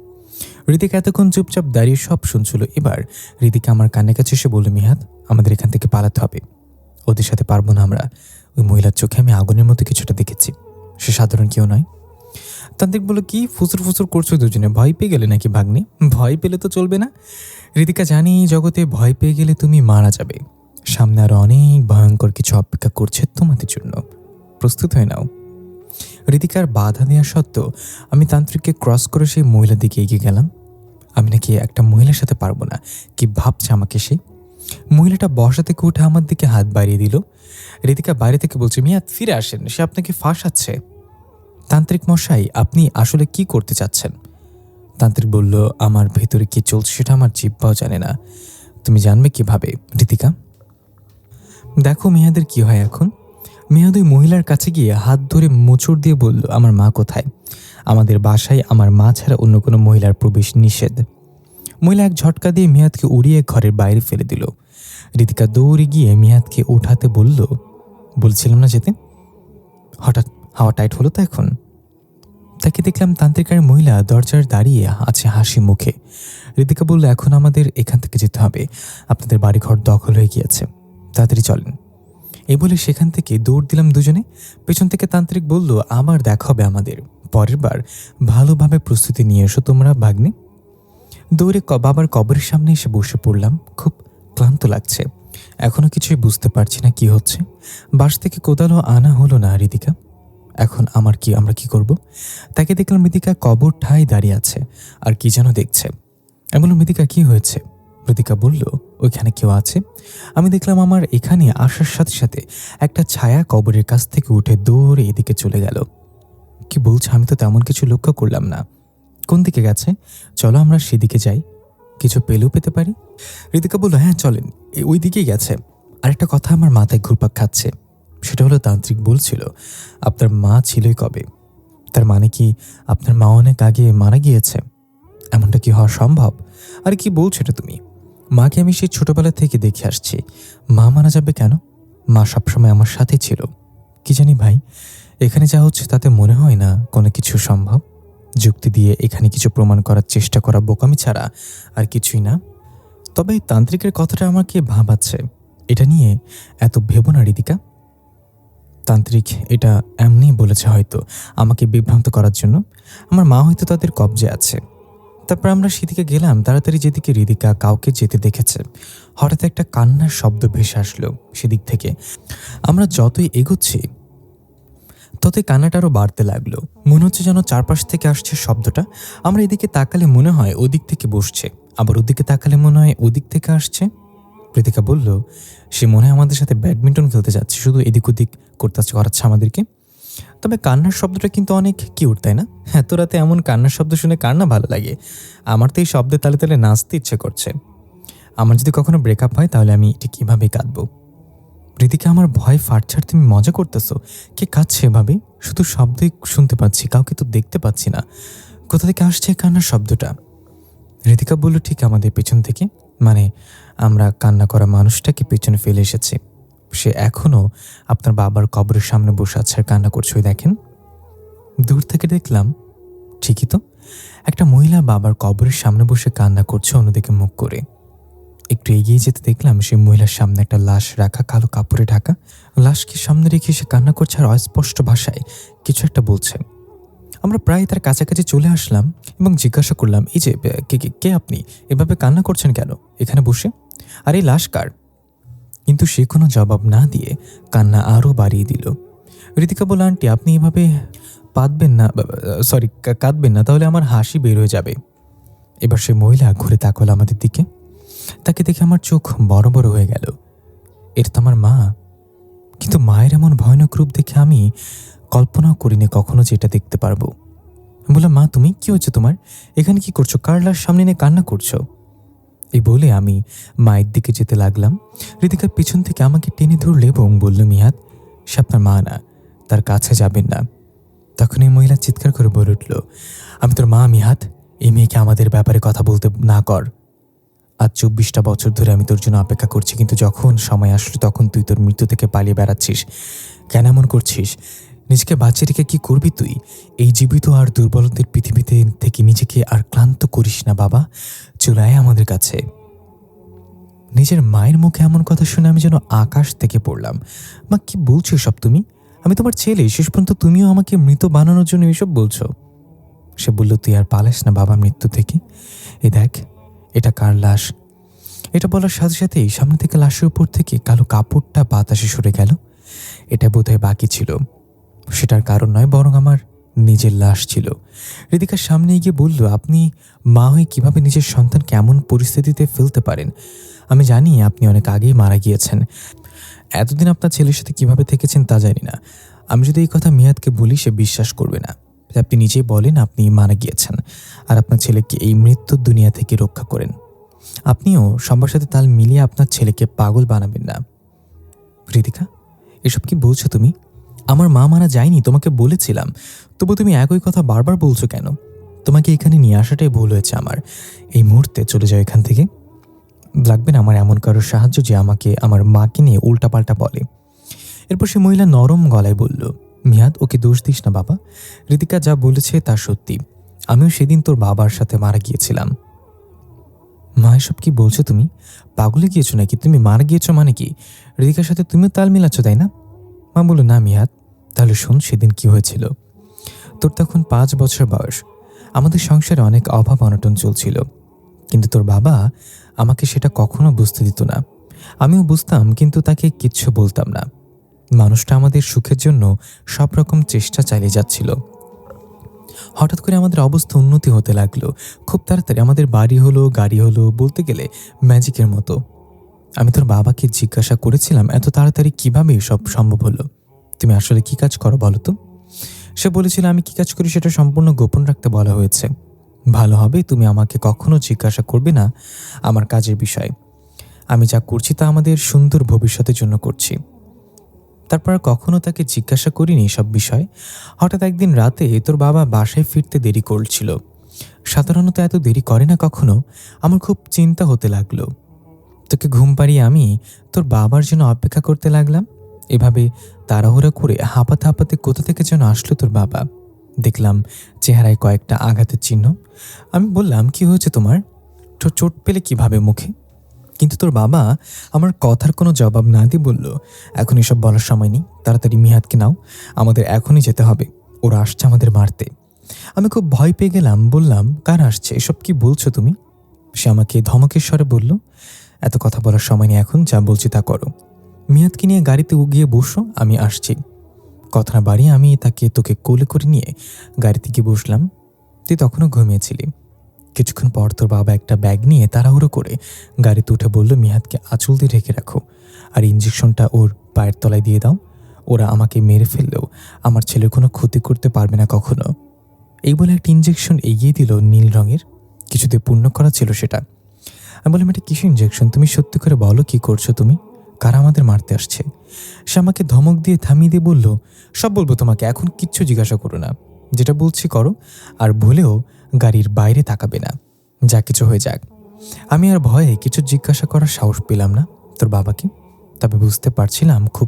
ঋতিকা এতক্ষণ চুপচাপ দাঁড়িয়ে সব শুনছিল। এবার ঋতিকা আমার কানের কাছে এসে বলল, মিহাদ, আমাদের এখান থেকে পালাতে হবে। ওদের সাথে পারবো না আমরা। ওই মহিলার চোখে আমি আগুনের মতো কিছুটা দেখেছি। সে সাধারণ কেউ নয়। তান্ত্রিক বলল, কি ফুসুর ফুসুর করছো দুজনে? ভয় পেয়ে গেলে নাকি ভাগ্নে? ভয় পেলে তো চলবে না। ঋতিকা, জানি এই জগতে ভয় পেয়ে গেলে তুমি মারা যাবে। সামনে আরো অনেক ভয়ঙ্কর কিছু অপেক্ষা করছে তোমাদের জন্য। প্রস্তুত হয়ে নাও। ঋতিকার বাধা দেওয়া সত্ত্বেও আমি তান্ত্রিককে ক্রস করে সেই মহিলার দিকে এগিয়ে গেলাম। আমি নাকি একটা মহিলার সাথে পারবো না, কি ভাবছে আমাকে সে? মহিলাটা বসা থেকে উঠে আমার দিকে হাত বাড়িয়ে দিল। ঋতিকা বাইরে থেকে বলছে, মিয়াদ ফিরে আসেন, সে আপনাকে ফাঁসাচ্ছে। তান্ত্রিক মশাই, আপনি আসলে কি করতে চাচ্ছেন? তান্ত্রিক বলল, আমার ভেতরে কি চলছে সেটা আমার জিহ্বাও জানে না। তুমি জানবে কিভাবে ঋতিকা? দেখো মেয়াদের কি হয় এখন। মেয়াদ ওই মহিলার কাছে গিয়ে হাত ধরে মোচড় দিয়ে বলল, আমার মা কোথায়? আমাদের বাসায় আমার মা ছাড়া অন্য কোনো মহিলার প্রবেশ নিষেধ। মহিলা এক ঝটকা দিয়ে মেয়াদকে উড়িয়ে ঘরের বাইরে ফেলে দিল। ঋতিকা দৌড়ে গিয়ে মেয়াদকে উঠাতে বলল, বলছিলাম না যেতে? হঠাৎ হাওয়া টাইট হলো তো এখন। তাকে দেখলাম তান্ত্রিকার মহিলা দরজার দাঁড়িয়ে আছে হাসি মুখে। ঋতিকা বলল, এখন আমাদের এখান থেকে যেতে হবে, আপনাদের বাড়িঘর দখল হয়ে গিয়েছে, তাড়াতাড়ি চলেন। এই বলে সেখান থেকে দৌড় দিলাম দুজনে। পেছন থেকে তান্ত্রিক বলল, আবার দেখা হবে আমাদের, পরের বার ভালোভাবে প্রস্তুতি নিয়ে এসো তোমরা ভাগ্নে। দৌড়ে বাবার কবরের সামনে এসে বসে পড়লাম। খুব ক্লান্ত লাগছে, এখনো কিছুই বুঝতে পারছি না কি হচ্ছে। বাস থেকে কোদালও আনা হলো না। ঋতিকা, এখন আমরা কি করব? তাকে দেখলাম ঋতিকা কবর ঠাই দাঁড়িয়ে আছে আর কি যেন দেখছে। আমি বললাম, ঋতিকা কি হয়েছে? ঋতিকা বলল, ওইখানে কেউ আছে। আমি দেখলাম আমার এখানে আসার সাথে সাথে একটা ছায়া কবরের কাছ থেকে উঠে দৌড়ে এদিকে চলে গেল। কি বলছে? আমি তো তেমন কিছু লক্ষ্য করলাম না। কোন দিকে গেছে? চলো আমরা সেদিকে যাই, কিছু পেলেও পেতে পারি। ঋতিকা বলল, হ্যাঁ চলেন, ওই দিকেই গেছে। আরেকটা কথা আমার মাথায় ঘুরপাক খাচ্ছে, সেটা হলো তান্ত্রিক বলছিল আপনার মা ছিলই কবে। তার মানে কি আপনার মা অনেক আগে মারা গিয়েছে? এমনটা কি হওয়া সম্ভব? আরে কি বলছো এটা তুমি? মাকে আমি সেই ছোটবেলা থেকে দেখে আসছি, মা মারা যাবে কেন? মা সবসময় আমার সাথে ছিল। কি জানি ভাই, এখানে যা হচ্ছে তাতে মনে হয় না কোনো কিছু সম্ভব। যুক্তি দিয়ে এখানে কিছু প্রমাণ করার চেষ্টা করা বোকামি ছাড়া আর কিছুই না। তবে এই তান্ত্রিকের কথাটা আমাকে ভাবাচ্ছে। এটা নিয়ে এত ভেবো না ঋতিকা। তান্ত্রিক এটা এমনি বলেছে হয়তো আমাকে বিভ্রান্ত করার জন্য। আমার মা হয়তো তাদের কবজে আছে। তারপর আমরা সেদিকে গেলাম। তাড়াতাড়ি যেদিকে ঋতিকা কাউকে যেতে দেখেছে, হঠাৎ একটা কান্নার শব্দ ভেসে আসলো সেদিক থেকে। আমরা যতই এগোচ্ছি ততই কান্নাটা আরও বাড়তে লাগলো। মনে হচ্ছে যেন চারপাশ থেকে আসছে শব্দটা। আমরা এদিকে তাকালে মনে হয় ওদিক থেকে বসছে, আবার ওদিকে তাকালে মনে হয় ওদিক থেকে আসছে। ঋতিকা বলল, সে মনে হয় আমাদের সাথে ব্যাডমিন্টন খেলতে যাচ্ছে, শুধু এদিক ওদিক করাচ্ছে আমাদেরকে। তবে কান্নার শব্দটা কিন্তু অনেক কিউট, তাই না? এত রাতে এমন কান্নার শব্দ শুনে কার না ভালো লাগে? আমার তো এই শব্দে তালে তালে নাচতে ইচ্ছে করছে। আমার যদি কখনো ব্রেকআপ হয় তাহলে আমি ঠিক এভাবেই কাঁদবো। ঋতিকা, আমার ভয় ফাটছাড়, তুমি মজা করতেছো? কে কাঁদছে এভাবে? শুধু শব্দই শুনতে পাচ্ছি, কাউকে তো দেখতে পাচ্ছি না। কোথা থেকে আসছে কান্নার শব্দটা? ঋতিকা বলল, ঠিক আমাদের পেছন থেকে, মানে আমরা কান্না করা মানুষটাকে পেছনে ফেলে এসেছি। সে এখনো আপনার বাবার কবরের সামনে বসে আছে আর কান্না করছে। ওই দেখেন। দূর থেকে দেখলাম ঠিকই তো, একটা মহিলা বাবার কবরের সামনে বসে কান্না করছে অন্যদিকে মুখ করে। একটু এগিয়ে যেতে দেখলাম সেই মহিলার সামনে একটা লাশ রাখা, কালো কাপড়ে ঢাকা। লাশকে সামনে রেখে সে কান্না করছে আর অস্পষ্ট ভাষায় কিছু একটা বলছে। আমরা প্রায় তার কাছাকাছি চলে আসলাম এবং জিজ্ঞাসা করলাম, এই যে কে আপনি? এভাবে কান্না করছেন কেন এখানে বসে? আর এই লাশ কার? কিন্তু সে কোনো জবাব না দিয়ে কান্না আরও বাড়িয়ে দিল। ঋতিকা বলল, আন্টি আপনি এভাবে কাঁদবেন না, তাহলে আমার হাসি বের হয়ে যাবে। এবার সে মহিলা ঘুরে তাকালো আমাদের দিকে। তাকে দেখে আমার চোখ বড় বড় হয়ে গেল। এটা তো আমার মা। কিন্তু মায়ের এমন ভয়ানক রূপ দেখে আমি কল্পনাও করিনি কখনো যে এটা দেখতে পারবো। বললাম, মা তুমি কি হচ্ছে তোমার? এখানে কি করছো? কার লাশ সামনে নিয়ে কান্না করছো? এই বলে আমি মায়ের দিকে যেতে লাগলাম। ঋতিকা পিছন থেকে আমাকে টেনে ধরলে এবং বলল, মিহাদ, সে আপনার মা না, তার কাছে যাবেন না। তখন এই মহিলা চিৎকার করে বলে উঠল, আমি তোর মা মিহাদ, এই মেয়েকে আমাদের ব্যাপারে কথা বলতে না কর। আজ 24টা বছর ধরে আমি তোর জন্য অপেক্ষা করছি, কিন্তু যখন সময় আসলো তখন তুই তোর মৃত্যু থেকে পালিয়ে বেড়াচ্ছিস। কেন এমন করছিস? নিজেকে বাঁচিয়ে রেখে কি করবি তুই? এই জীবিত আর দুর্বলদের পৃথিবীতে থেকে নিজেকে আর ক্লান্ত করিস না বাবা, চলে আয় আমাদের কাছে। নিজের মায়ের মুখে এমন কথা শুনে আমি যেন আকাশ থেকে পড়লাম। মা, কি বলছো সব তুমি? আমি তোমার ছেলে, শেষ পর্যন্ত তুমিও আমাকে মৃত বানানোর জন্য এসব বলছো? সে বলল, তুই আর পালাস না বাবা মৃত্যু থেকে। এই দেখ, এটা কার লাশ? এটা বলার সাথে সাথেই সামনে থেকে লাশের উপর থেকে কালো কাপড়টা বাতাসে সরে গেল। এটা বোধহয় বাকি ছিল। সেটার কারণ নয়, বরং আমার নিজের লাশ ছিল। হৃদিকার সামনে গিয়ে বলল, আপনি মা হয়ে কিভাবে নিজের সন্তানকে এমন পরিস্থিতিতে ফেলতে পারেন? আমি জানি আপনি অনেক আগেই মারা গিয়েছেন। এতদিন আপনার ছেলের সাথে কিভাবে থেকেছেন তা জানি না। আমি যদি এই কথা মিয়াদকে বলি, সে বিশ্বাস করবে না। আপনি নিজেই বলেন আপনি মারা গিয়েছেন আর আপনার ছেলেকে এই মৃত্যুর দুনিয়া থেকে রক্ষা করেন। আপনিও সবার সাথে তাল মিলিয়ে আপনার ছেলেকে পাগল বানাবেন না। হৃদিকা, এসব কি বলছো তুমি? আমার মা মারা যায়নি, তোমাকে বলেছিলাম। তবু তুমি একই কথা বারবার বলছো কেন? তোমাকে এখানে নিয়ে আসাটাই ভুল হয়েছে আমার। এই মুহূর্তে চলে যাও এখান থেকে। লাগবে না আমার এমন কারোর সাহায্য যে আমাকে আমার মাকে নিয়ে উল্টাপাল্টা বলে। এরপর সে মহিলা নরম গলায় বলল, মিয়াদ, ওকে দোষ দিস না বাবা। হৃদিকা যা বলেছে তা সত্যি। আমিও সেদিন তোর বাবার সাথে মারা গিয়েছিলাম। মা, এসব কি বলছো তুমি? পাগলে গিয়েছো নাকি? তুমি মারা গিয়েছো মানে কি? হৃদিকার সাথে তুমিও তাল মিলাচ্ছ, তাই না? মা বলল, না মিয়াদ, তাহলে শোন সেদিন কি হয়েছিল। তোর তখন 5 বছর বয়স। আমাদের সংসারে অনেক অভাব অনটন চলছিল, কিন্তু তোর বাবা আমাকে সেটা কখনো বুঝতে দিত না। আমিও বুঝতাম, কিন্তু তাকে কিচ্ছু বলতাম না। মানুষটা আমাদের সুখের জন্য সব রকম চেষ্টা চালিয়ে যাচ্ছিল। হঠাৎ করে আমাদের অবস্থা উন্নতি হতে লাগলো। খুব তাড়াতাড়ি আমাদের বাড়ি হলো, গাড়ি হলো, বলতে গেলে ম্যাজিকের মতো। আমি তোর বাবাকে জিজ্ঞাসা করেছিলাম, এত তাড়াতাড়ি কিভাবে এসব সম্ভব হলো? তুমি আসলে কি কাজ করো বলো তো? সে বলেছিল, আমি কি কাজ করি সেটা সম্পূর্ণ গোপন রাখতে বলা হয়েছে। ভালো হবে তুমি আমাকে কখনো জিজ্ঞাসা করবে না আমার কাজের বিষয়ে। আমি যা করছি তা আমাদের সুন্দর ভবিষ্যতের জন্য করছি। তারপর আর কখনো তাকে জিজ্ঞাসা করিনি সব বিষয়। হঠাৎ একদিন রাতে তোর বাবা বাসায় ফিরতে দেরি করছিল। সাধারণত এত দেরি করে না কখনো। আমার খুব চিন্তা হতে লাগলো। তোকে ঘুম পাড়িয়ে আমি তোর বাবার জন্য অপেক্ষা করতে লাগলাম। এভাবে তাড়াহুড়া করে হাঁপাতে হাঁপাতে কোথা থেকে যেন আসলো তোর বাবা। দেখলাম চেহারায় কয়েকটা আঘাতের চিহ্ন। আমি বললাম, কি হয়েছে তোমার? চোট পেলে কিভাবে মুখে? কিন্তু তোর বাবা আমার কথার কোনো জবাব না দিয়ে বলল, এখন এসব বলার সময় নেই, তাড়াতাড়ি মিহাদকে নাও, আমাদের এখনই যেতে হবে, ওরা আসছে আমাদের মারতে। আমি খুব ভয় পেয়ে গেলাম। বললাম, কার আসছে? এসব কি বলছো তুমি? সে আমাকে ধমকের স্বরে বলল, এত কথা বলার সময় নেই, এখন যা বলছি তা করো। মিয়াদকে নিয়ে গাড়িতে গিয়ে বসো, আমি আসছি। কথা না বাড়িয়ে আমি তোকে কোলে করে নিয়ে গাড়িতে গিয়ে বসলাম। তুই তখনও ঘুমিয়েছিলি। কিছুক্ষণ পর তোর বাবা একটা ব্যাগ নিয়ে তাড়াহুড়ো করে গাড়িতে উঠে বলল, মিহাদকে আঁচল দিয়ে ঢেকে রাখো আর ইঞ্জেকশনটা ওর পায়ের তলায় দিয়ে দাও। ওরা আমাকে মেরে ফেললেও আমার ছেলের কোনো ক্ষতি করতে পারবে না কখনো। এই বলে একটা ইঞ্জেকশন এগিয়ে দিল, নীল রঙের। কিছুতে পূর্ণ করা ছিল সেটা। আমি বললাম, এটা কিসের ইঞ্জেকশন? তুমি সত্যি করে বলো, কি করছো তুমি? কারা আমাদের মারতে আসছে? সে আমাকে ধমক দিয়ে থামিয়ে দিয়ে বলল, সব বলবো তোমাকে, এখন কিচ্ছু জিজ্ঞাসা করো না, যেটা বলছি করো, আর ভুলেও গাড়ির বাইরে তাকাবে না, যা কিছু হয়ে যাক। আমি আর ভয়ে কিছু জিজ্ঞাসা করার সাহস পেলাম না তোর বাবাকে। তবে বুঝতে পারছিলাম খুব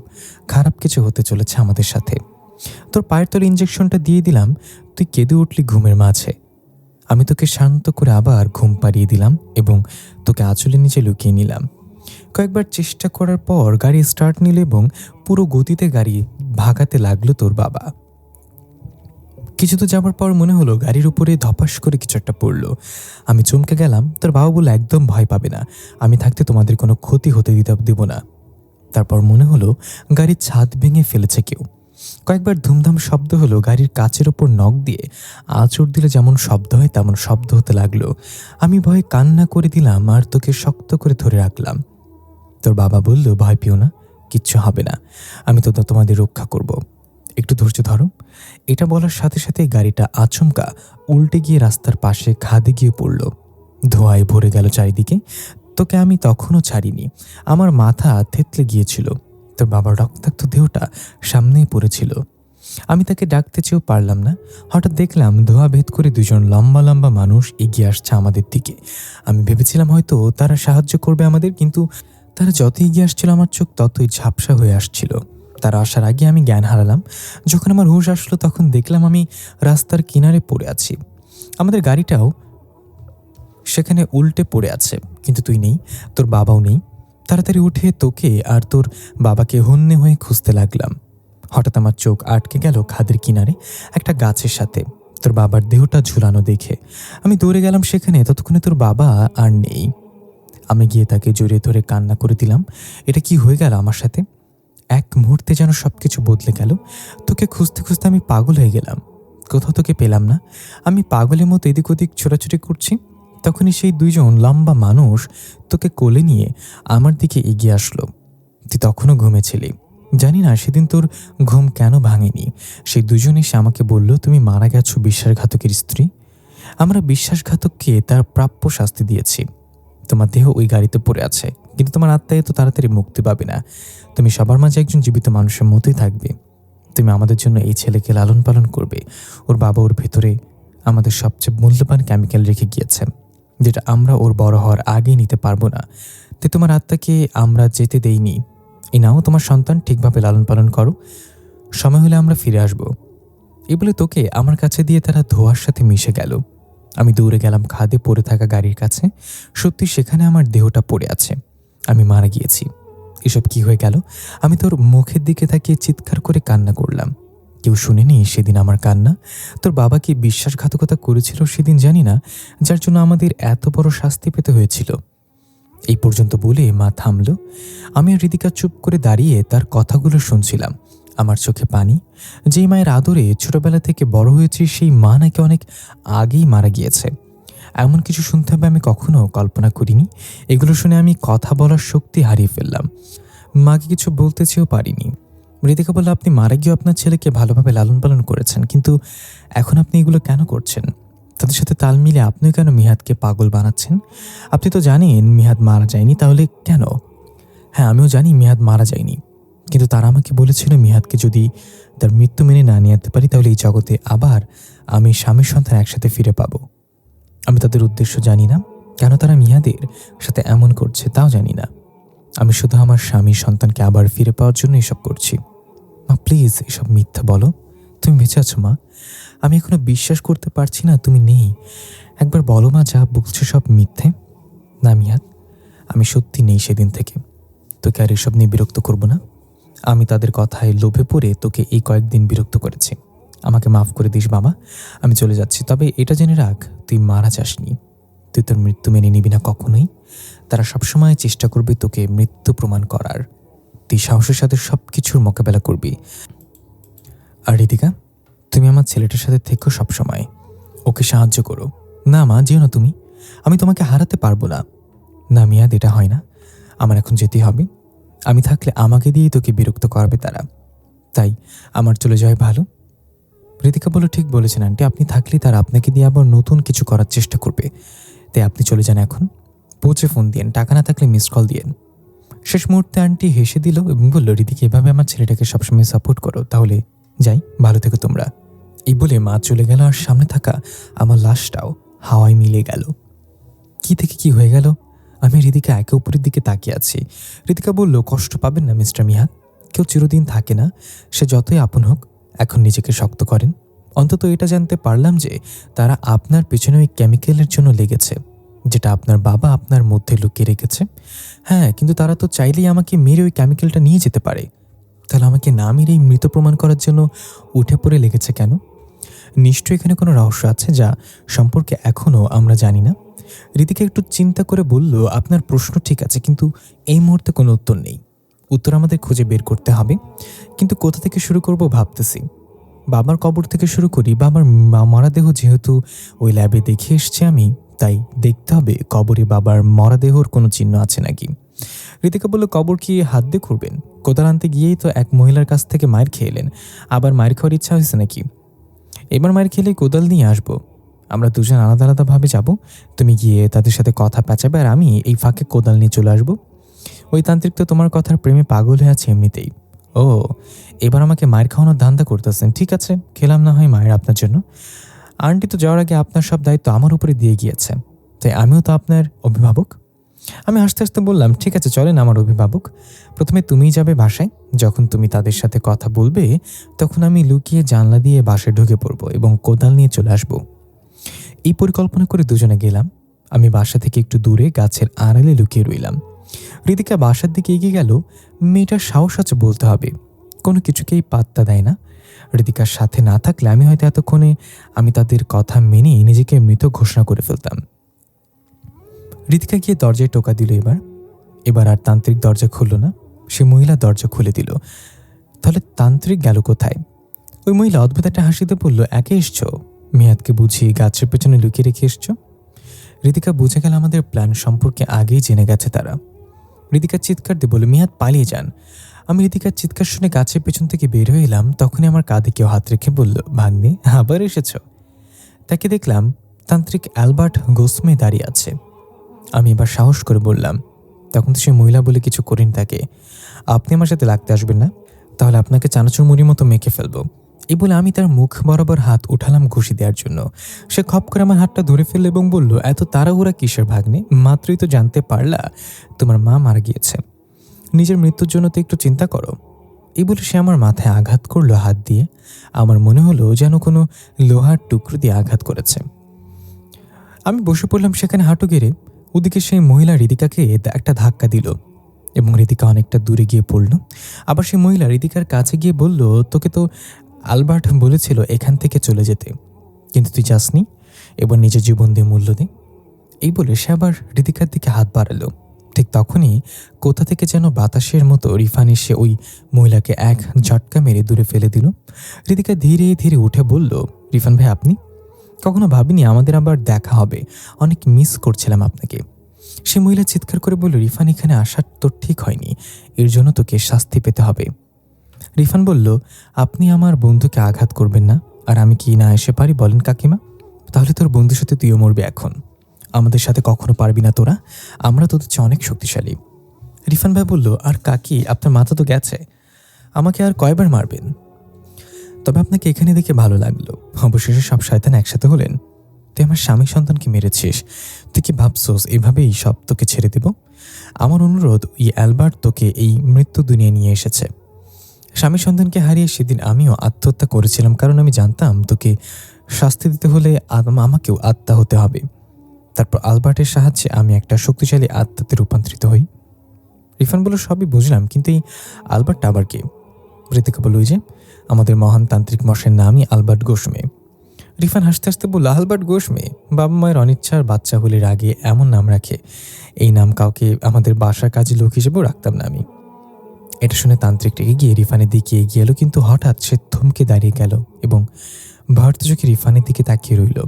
খারাপ কিছু হতে চলেছে আমাদের সাথে। তোর পায়ের তলে ইঞ্জেকশনটা দিয়ে দিলাম, তুই কেঁদে উঠলি ঘুমের মাঝে। আমি তোকে শান্ত করে আবার ঘুম পাড়িয়ে দিলাম এবং তোকে আঁচলের নিচে লুকিয়ে নিলাম। কয়েকবার চেষ্টা করার পর গাড়ি স্টার্ট নিল এবং পুরো গতিতে গাড়ি ভাগাতে লাগলো তোর বাবা। কিছু তো যাবার পর মনে হলো গাড়ির উপরে ধপাস করে কিছু একটা পড়লো। আমি চমকে গেলাম। তোর বাবা বলল, একদম ভয় পাবে না, আমি থাকতে তোমাদের কোনো ক্ষতি হতে দেব না। তারপর মনে হলো গাড়ির ছাদ ভেঙে ফেলেছে কেউ। কয়েকবার ধুমধাম শব্দ হলো। গাড়ির কাচের ওপর নখ দিয়ে আঁচড় দিলে যেমন শব্দ হয় তেমন শব্দ হতে লাগলো। আমি ভয়ে কান্না করে দিলাম আর তোকে শক্ত করে ধরে রাখলাম। তোর বাবা বলল, ভয় পেও না, কিচ্ছু হবে না, আমি তো তোমাদের রক্ষা করব, একটু ধৈর্য ধরো। এটা বলার সাথে সাথে গাড়িটা আচমকা উল্টে গিয়ে রাস্তার পাশে খাদে গিয়ে পড়ল। ধোঁয়ায় ভরে গেল চারিদিকে। তোকে আমি তখনও ছাড়িনি। আমার মাথা থেতলে গিয়েছিল। তোর বাবার রক্তাক্ত দেহটা সামনেই পড়েছিল। আমি তাকে ডাকতে চেয়েও পারলাম না। হঠাৎ দেখলাম ধোঁয়া ভেদ করে দুজন লম্বা লম্বা মানুষ এগিয়ে আসছে আমাদের দিকে। আমি ভেবেছিলাম হয়তো তারা সাহায্য করবে আমাদের, কিন্তু তারা যত এগিয়ে আসছিল আমার চোখ ততই ঝাপসা হয়ে আসছিল। তারা আসার আগে আমি জ্ঞান হারালাম। যখন আমার হুঁশ আসলো তখন দেখলাম আমি রাস্তার কিনারে পড়ে আছি। আমাদের গাড়িটাও সেখানে উল্টে পড়ে আছে, কিন্তু তুই নেই, তোর বাবাও নেই। তাড়াতাড়ি উঠে তোকে আর তোর বাবাকে হন্যে হয়ে খুঁজতে লাগলাম। হঠাৎ আমার চোখ আটকে গেল খাদের কিনারে একটা গাছের সাথে, তোর বাবার দেহটা ঝুলানো দেখে। আমি দৌড়ে গেলাম সেখানে, ততক্ষণে তোর বাবা আর নেই। আমি গিয়ে তাকে জড়িয়ে ধরে কান্না করে দিলাম। এটা কি হয়ে গেল আমার সাথে? এক মুহূর্তে যেন সবকিছু বদলে গেল। তোকে খুঁজতে খুঁজতে আমি পাগল হয়ে গেলাম। কোথাও তোকে পেলাম না। আমি পাগলের মতো এদিক ওদিক ছোটাছুটি করছি। তখনই সেই দুইজন লম্বা মানুষ তোকে কোলে নিয়ে আমার দিকে এগিয়ে আসলো। তুই তখনও ঘুমেছিলি। জানি না সেদিন তোর ঘুম কেন ভাঙেনি। সেই দুজন এসে আমাকে বলল, তুমি মারা গেছো বিশ্বাসঘাতকের স্ত্রী। আমরা বিশ্বাসঘাতককে তার প্রাপ্য শাস্তি দিয়েছি। তোমার দেহ ওই গাড়িতে পড়ে আছে, কিন্তু তোমার আত্মা এত তাড়াতাড়ি মুক্তি পাবে না। তুমি সবার মাঝে একজন জীবিত মানুষের মতোই থাকবে। তুমি আমাদের জন্য এই ছেলেকে লালন পালন করবে। ওর বাবা ওর ভেতরে আমাদের সবচেয়ে মূল্যবান কেমিক্যাল রেখে গিয়েছে, যেটা আমরা ওর বড় হওয়ার আগে নিতে পারবো না। তাই তোমার আত্মাকে আমরা যেতে দেইনি। এই নাও তোমার সন্তান, ঠিকভাবে লালন পালন করো। সময় হলে আমরা ফিরে আসব। এই বলে তোকে আমার কাছে দিয়ে তারা ধোঁয়ার সাথে মিশে গেল। আমি দৌড়ে গেলাম খাদে পড়ে থাকা গাড়ির কাছে। সত্যি সেখানে আমার দেহটা পড়ে আছে। আমি মারা গিয়েছি। এসব কি হয়ে গেল? আমি তোর মুখের দিকে তাকিয়ে চিৎকার করে কান্না করলাম। কেউ শুনেনি সেদিন আমার কান্না? তোর বাবা কি বিশ্বাসঘাতকতা করেছিল সেদিন জানি না, যার জন্য আমাদের এত বড় শাস্তি পেতে হয়েছিল। এই পর্যন্ত বলে মা থামল। আমি আর ঋতিকা চুপ করে দাঁড়িয়ে তার কথাগুলো শুনছিলাম। আমার চোখে পানি। যেই মায়ের আদরে ছোটবেলা থেকে বড় হয়েছি, সেই মা নাকি অনেক আগেই মারা গিয়েছে। এমন কিছু শুনতে হবে আমি কখনো কল্পনা করিনি। এগুলো শুনে আমি কথা বলার শক্তি হারিয়ে ফেললাম। মাকে কিছু বলতে চেয়েও পারিনি। ঋতিকা বলল, আপনি মারা গিয়েও আপনার ছেলেকে ভালোভাবে লালন পালন করেছেন, কিন্তু এখন আপনি এগুলো কেন করছেন? তাদের সাথে তাল মিলে আপনিও কেন মিহাদকে পাগল বানাচ্ছেন? আপনি তো জানেন মিহাদ মারা যায়নি, তাহলে কেন? হ্যাঁ, আমিও জানি মিহাদ মারা যায়নি, কিন্তু তারা আমাকে বলেছিল মিহাদকে যদি তার মৃত্যু মেনে না নিয়ে যেতে পারি, তাহলে এই জগতে আবার আমি স্বামীর সন্তান একসাথে ফিরে পাবো। আমি তাদের উদ্দেশ্য জানি না, কেন তারা মিহাদের সাথে এমন করছে তাও জানি না। আমি শুধু আমার স্বামীর সন্তানকে আবার ফিরে পাওয়ার জন্য এসব করছি। মা প্লিজ, এসব মিথ্যা বলো। তুমি বেঁচে আছো মা? আমি এখনো বিশ্বাস করতে পারছি না তুমি নেই। একবার বলো মা, যা বলছো সব মিথ্যে। না মিহাদ, আমি সত্যি নেই সেদিন থেকে। তোকে আর এসব নিয়ে বিরক্ত করব না। আমি তাদের কথায় লোভে পড়ে তোকে এই কয়েকদিন বিরক্ত করেছি। আমাকে মাফ করে দিস বাবা, আমি চলে যাচ্ছি। তবে এটা জেনে রাখ, তুই মারা যাসনি। তুই তোর মৃত্যু মেনে নিবি না কখনোই। তারা সবসময় চেষ্টা করবে তোকে মৃত্যু প্রমাণ করার। তুই সাহসের সাথে সব কিছুর মোকাবেলা করবি। আর ঋতিকা, তুমি আমার ছেলেটার সাথে থেকো সবসময়, ওকে সাহায্য করো। না মা, যেও না তুমি। আমি তোমাকে হারাতে পারবো না। না মিয়াদ, এটা হয় না। আমার এখন যেতেই হবে। আমি থাকলে আমাকে দিয়েই তোকে বিরক্ত করাবে তারা। তাই আমার চলে যাওয়াই ভালো। ঋতিকা বলল, ঠিক বলেছেন আন্টি, আপনি থাকলে তারা আপনাকে দিয়ে আবার নতুন কিছু করার চেষ্টা করবে। তাই আপনি চলে যান এখন। পৌঁছে ফোন দিয়েন, টাকা না থাকলে মিস কল দিয়েন। শেষ মুহূর্তে আন্টি হেসে দিল এবং বলল, ঋতিকা, এভাবে আমার ছেলেটাকে সবসময় সাপোর্ট করো। তাহলে যাই, ভালো থেকো তোমরা। এই বলে মা চলে গেল, আর সামনে থাকা আমার লাশটাও হাওয়ায় মিলে গেল। কি থেকে কি হয়ে গেল? আমি ঋতিকা একে অপরের দিকে তাকিয়ে আছি। ঋতিকা বলল, কষ্ট পাবেন না মিস্টার মিহাদ, কেউ চিরদিন থাকে না। সে যতই আপন হোক, এখন নিজেকে শক্ত করেন। অন্তত এটা জানতে পারলাম যে তারা আপনার পেছনে ওই কেমিক্যালের জন্য লেগেছে, যেটা আপনার বাবা আপনার মধ্যে লুকিয়ে রেখেছে। হ্যাঁ, কিন্তু তারা তো চাইলেই আমাকে মেরে ওই কেমিক্যালটা নিয়ে যেতে পারে। তাহলে আমাকে না মেরেই মৃত প্রমাণ করার জন্য উঠে পড়ে লেগেছে কেন? নিশ্চয়ই এখানে কোনো রহস্য আছে যা সম্পর্কে এখনও আমরা জানি না। ঋতিকা একটু চিন্তা করে বলল, আপনার প্রশ্ন ঠিক আছে, কিন্তু এই মুহূর্তে কোনো উত্তর নেই। উত্তর আমাদের খুঁজে বের করতে হবে, কিন্তু কোথা থেকে শুরু করব ভাবতেছি। বাবার কবর থেকে শুরু করি। বাবার মরাদেহ যেহেতু ওই ল্যাবে দেখে এসছি আমি, তাই দেখতে হবে কবরে বাবার মরাদেহর কোনো চিহ্ন আছে নাকি। ঋতিকা বলল, কবর কি হাত দিয়ে করবেন? কোদাল আনতে গিয়েই তো এক মহিলার কাছ থেকে মায়ের খেয়ে এলেন, আবার মায়ের খাওয়ার ইচ্ছা হয়েছে নাকি? এবার মায়ের খেলে কোদাল নিয়ে আসবো। আমরা দুজন আলাদা আলাদাভাবে যাব। তুমি গিয়ে তাদের সাথে কথা পেঁচাবে, আর আমি এই ফাঁকে কোদাল নিয়ে চলে আসবো। ওই তান্ত্রিক তো তোমার কথার প্রেমে পাগল হয়ে আছে এমনিতেই। ও ও, এবার আমাকে মায়ের খাওয়ানোর ধান্দা করতেছেন। ঠিক আছে, খেলাম না হয় মায়ের আপনার জন্য। আন্টি তো যাওয়ার আগে আপনার সব দায়িত্ব আমার উপরে দিয়ে গিয়েছে, তাই আমিও তো আপনার অভিভাবক। আমি হাসতে হাসতে বললাম, ঠিক আছে চলেন আমার অভিভাবক। প্রথমে তুমিই যাবে বাসায়, যখন তুমি তাদের সাথে কথা বলবে তখন আমি লুকিয়ে জানলা দিয়ে বাসায় ঢুকে পড়ব এবং কোদাল নিয়ে চলে আসব। এই পরিকল্পনা করে দুজনে গেলাম। আমি বাসা থেকে একটু দূরে গাছের আড়ালে লুকিয়ে রইলাম। হৃদিকা বাসার দিকে এগিয়ে গেল। মেয়েটার সাহস আছে বলতে হবে, কোনো কিছুকেই পাত্তা দেয় না। হৃদিকার সাথে না থাকলে আমি হয়তো এতক্ষণে তাদের কথা মেনে নিজেকে মৃত ঘোষণা করে ফেলতাম। হৃদিকা গিয়ে দরজায় টোকা দিল। এবার আর তান্ত্রিক দরজা খুলল না, সে মহিলা দরজা খুলে দিল। তাহলে তান্ত্রিক গেল কোথায়? ওই মহিলা অদ্ভুত একটা হাসিতে বলল, একে এসছো? মেয়াদকে বুঝিয়ে গাছের পেছনে লুকিয়ে রেখে এসছো? হৃদিকা বুঝে গেল আমাদের প্ল্যান সম্পর্কে আগেই জেনে গেছে তারা। হৃদিকা চিৎকার দিয়ে বলল, মেয়াদ পালিয়ে যান। আমি হৃদিকার চিৎকার শুনে গাছের পেছন থেকে বের হয়ে এলাম। তখনই আমার কাঁধে কেউ হাত রেখে বলল, ভাগ্নে আবার এসেছ? তাকে দেখলাম তান্ত্রিক অ্যালবার্ট গোসমে দাঁড়িয়ে আছে। আমি এবার সাহস করে বললাম, তখন তো সে মহিলা বলে কিছু করেন তাকে, আপনি আমার সাথে লাগতে আসবেন না, তাহলে আপনাকে চানাচুর মুড়ির মতো মেখে ফেলবো। এই বলে আমি তার মুখ বরাবর হাত উঠালাম ঘুষি দেওয়ার জন্য। সে খপ করে আমার হাতটা ধরে ফেলল এবং বলল, এত তাড়াহুড়া কিসের ভাগ্নে? মাত্রই তো জানতে পারলা তোমার মা মারা গিয়েছে, নিজের মৃত্যুর জন্য তো একটু চিন্তা করো। এই বলে সে আমার মাথায় আঘাত করলো হাত দিয়ে। আমার মনে হলো যেন কোনো লোহার টুকরো দিয়ে আঘাত করেছে। আমি বসে পড়লাম সেখানে হাঁটু গেড়ে। ওদিকে সেই মহিলা হৃদিকাকে একটা ধাক্কা দিল এবং হৃদিকা অনেকটা দূরে গিয়ে পড়ল। আবার সেই মহিলা হৃদিকার কাছে গিয়ে বলল, তোকে তো আলবার্ট বলেছিল এখান থেকে চলে যেতে, কিন্তু তুই যাসনি, এবার নিজের জীবন দিয়ে মূল্য দে। এই বলে সে আবার হৃদিকার দিকে হাত বাড়ালো। ঠিক তখনই কোথা থেকে যেন বাতাসের মতো রিফান এসে ওই মহিলাকে এক ঝটকা মেরে দূরে ফেলে দিল। হৃদিকা ধীরে ধীরে উঠে বলল, রিফান ভাই আপনি? কখনো ভাবিনি আমাদের আবার দেখা হবে, অনেক মিস করছিলাম আপনাকে। সে মহিলা চিৎকার করে বলল, রিফান এখানে আসার তো ঠিক হয়নি, এর জন্য তোকে শাস্তি পেতে হবে। রিফান বলল, আপনি আমার বন্ধুকে আঘাত করবেন না, আর আমি কি না এসে পারি বলেন কাকিমা? তাহলে তোর বন্ধুর সাথে তুইও মরবি এখন, আমাদের সাথে কখনো পারবি না তোরা, আমরা তোদের চেয়ে অনেক শক্তিশালী। রিফান ভাই বলল, আর কাকি আপনার মাথা তো গেছে, আমাকে আর কয়বার মারবেন? তবে আপনাকে এখানে দেখে ভালো লাগলো, অবশেষে সব শয়তান একসাথে হলেন। তুই আমার স্বামী সন্তানকে মেরেছিস, তুই কি ভাবছোস এভাবেই সব তোকে ছেড়ে দেব? আমার অনুরোধ, এই অ্যালবার্ট তোকে এই মৃত্যু দুনিয়া নিয়ে এসেছে। স্বামী সন্তানকে হারিয়ে সেদিন আমিও আত্মহত্যা করেছিলাম, কারণ আমি জানতাম তোকে শাস্তি দিতে হলে আমাকেও আত্মা হতে হবে। তারপর আলবার্টের সাহায্যে আমি একটা শক্তিশালী আত্মাতে রূপান্তরিত হই। রিফান বলল, সবই বুঝলাম, কিন্তু এই আলবার্টটা আবার কে? হৃতিকা বলল, ওই যে আমাদের মহান তান্ত্রিক মশাইয়ের নামই আলবার্ট গোসমে। রিফান হাসতে হাসতে বলল, আলবার্ট গোসমে? বাবা মায়ের অনিচ্ছার বাচ্চা হলে আগে এমন নাম রাখে, এই নাম কাউকে আমাদের বাসার কাজে লোক হিসেবেও রাখতাম না আমি। এটা শুনে তান্ত্রিকটা এগিয়ে রিফানের দিকে এগিয়ে এলো, কিন্তু হঠাৎ সে থমকে দাঁড়িয়ে গেল এবং ভয়ার্ত চোখে রিফানের দিকে তাকিয়ে রইল।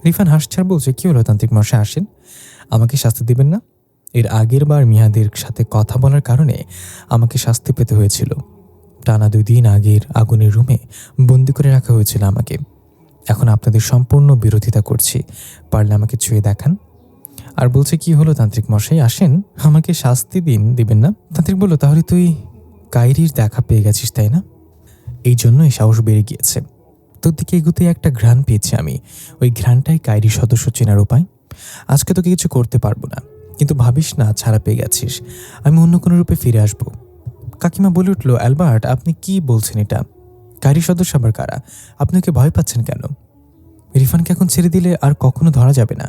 রিফান হাসছে আর বলছে, কি হলো তান্ত্রিক মশাই, আসেন, আমাকে শাস্তি দেবেন না? এর আগের বার মিয়াদের সাথে কথা বলার কারণে আমাকে শাস্তি পেতে হয়েছিল। টানা 2 দিন আগের আগুনের রুমে বন্দি করে রাখা হয়েছিল আমাকে। এখন আপনাদের সম্পূর্ণ বিরোধিতা করছি, পারলে আমাকে ছুঁয়ে দেখান। আর বলছে, কি হলো তান্ত্রিক মশাই, আসেন, আমাকে শাস্তি দিবেন না? তান্ত্রিক বলল, তাহলে তুই কাইরির দেখা পেয়ে গেছিস তাই না? এই জন্যই সাহস বেড়ে গিয়েছে। তোর দিকে এগুতে একটা ঘ্রাণ পেয়েছি আমি, ওই ঘ্রাণটাই কাইরির সদস্য চেনার উপায়। আজকে তোকে কিছু করতে পারবো না, কিন্তু ভাবিস না ছাড়া পেয়ে গেছিস, আমি অন্য কোনো রূপে ফিরে আসব। কাকিমা বলে উঠল, অ্যালবার্ট আপনি কি বলছেন এটা? কাইরির সদস্য আবার কারা? আপনি ওকে ভয় পাচ্ছেন কেন? রিফানকে এখন ছেড়ে দিলে আর কখনো ধরা যাবে না,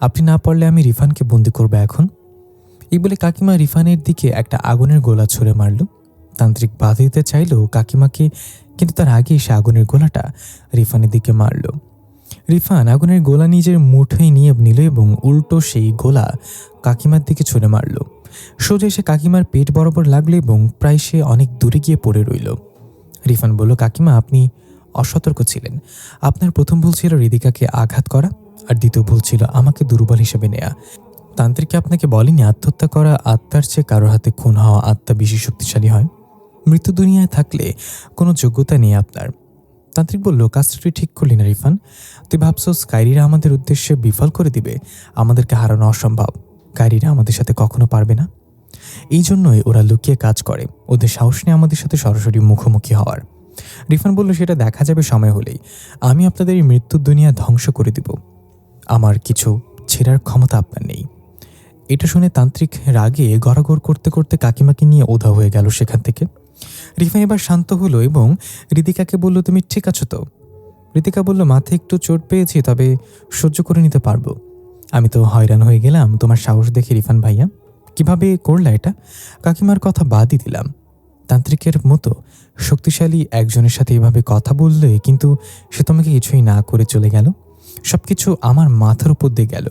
আপনি না পারলে আমি রিফানকে বন্দি করবো এখন। এই বলে কাকিমা রিফানের দিকে একটা আগুনের গোলা ছুঁড়ে মারল। তান্ত্রিক বাধা দিতে চাইল কাকিমাকে, কিন্তু তার আগেই সে আগুনের গোলাটা রিফানের দিকে মারল। রিফান আগুনের গোলা নিজের মুঠোয় নিয়ে নিল এবং উল্টো সেই গোলা কাকিমার দিকে ছুঁড়ে মারল। সোজা এসে কাকিমার পেট বরাবর লাগলো এবং প্রায় সে অনেক দূরে গিয়ে পড়ে রইল। রিফান বলল, কাকিমা আপনি অসতর্ক ছিলেন, আপনার প্রথম ভুল ছিল হৃদিকাকে আঘাত করা, আর দ্বিতীয় ভুল ছিল আমাকে দুর্বল হিসেবে নেয়া। তান্ত্রিককে আপনাকে বলেনি আত্মহত্যা করা আত্মার চেয়ে কারোর হাতে খুন হওয়া আত্মা বেশি শক্তিশালী হয়? মৃত্যু দুনিয়ায় থাকলে কোনো যোগ্যতা নেই আপনার। তান্ত্রিক বলল, কাজটা তুই ঠিক করলি না রিফান, তুই ভাবছোস কাইরিরা আমাদের উদ্দেশ্যে বিফল করে দিবে? আমাদেরকে হারানো অসম্ভব, কাইরিরা আমাদের সাথে কখনো পারবে না। এই জন্যই ওরা লুকিয়ে কাজ করে, ওদের সাহস নেই আমাদের সাথে সরাসরি মুখোমুখি হওয়ার। রিফান বলল, সেটা দেখা যাবে সময় হলেই। আমি আপনাদের এই মৃত্যুর দুনিয়া ধ্বংস করে দিব, আমার কিছু ছেড়ার ক্ষমতা আপনার নেই। এটা শুনে তান্ত্রিক রাগে গড়াগড় করতে করতে কাকিমাকে নিয়ে উধাও হয়ে গেল সেখান থেকে। রিফান এবার শান্ত হলো এবং ঋতিকাকে বলল, তুমি ঠিক আছো তো? ঋতিকা বলল, মাথায় একটু চোট পেয়েছি, তবে সহ্য করে নিতে পারবো। আমি তো হয়রান হয়ে গেলাম তোমার সাহস দেখে রিফান ভাইয়া, কিভাবে করলা এটা? কাকিমার কথা বাদই দিলাম, তান্ত্রিকের মতো শক্তিশালী একজনের সাথে এভাবে কথা বললে কিন্তু সে তোমাকে কিছুই না করে চলে গেল, সবকিছু আমার মাথার উপর দিয়ে গেল।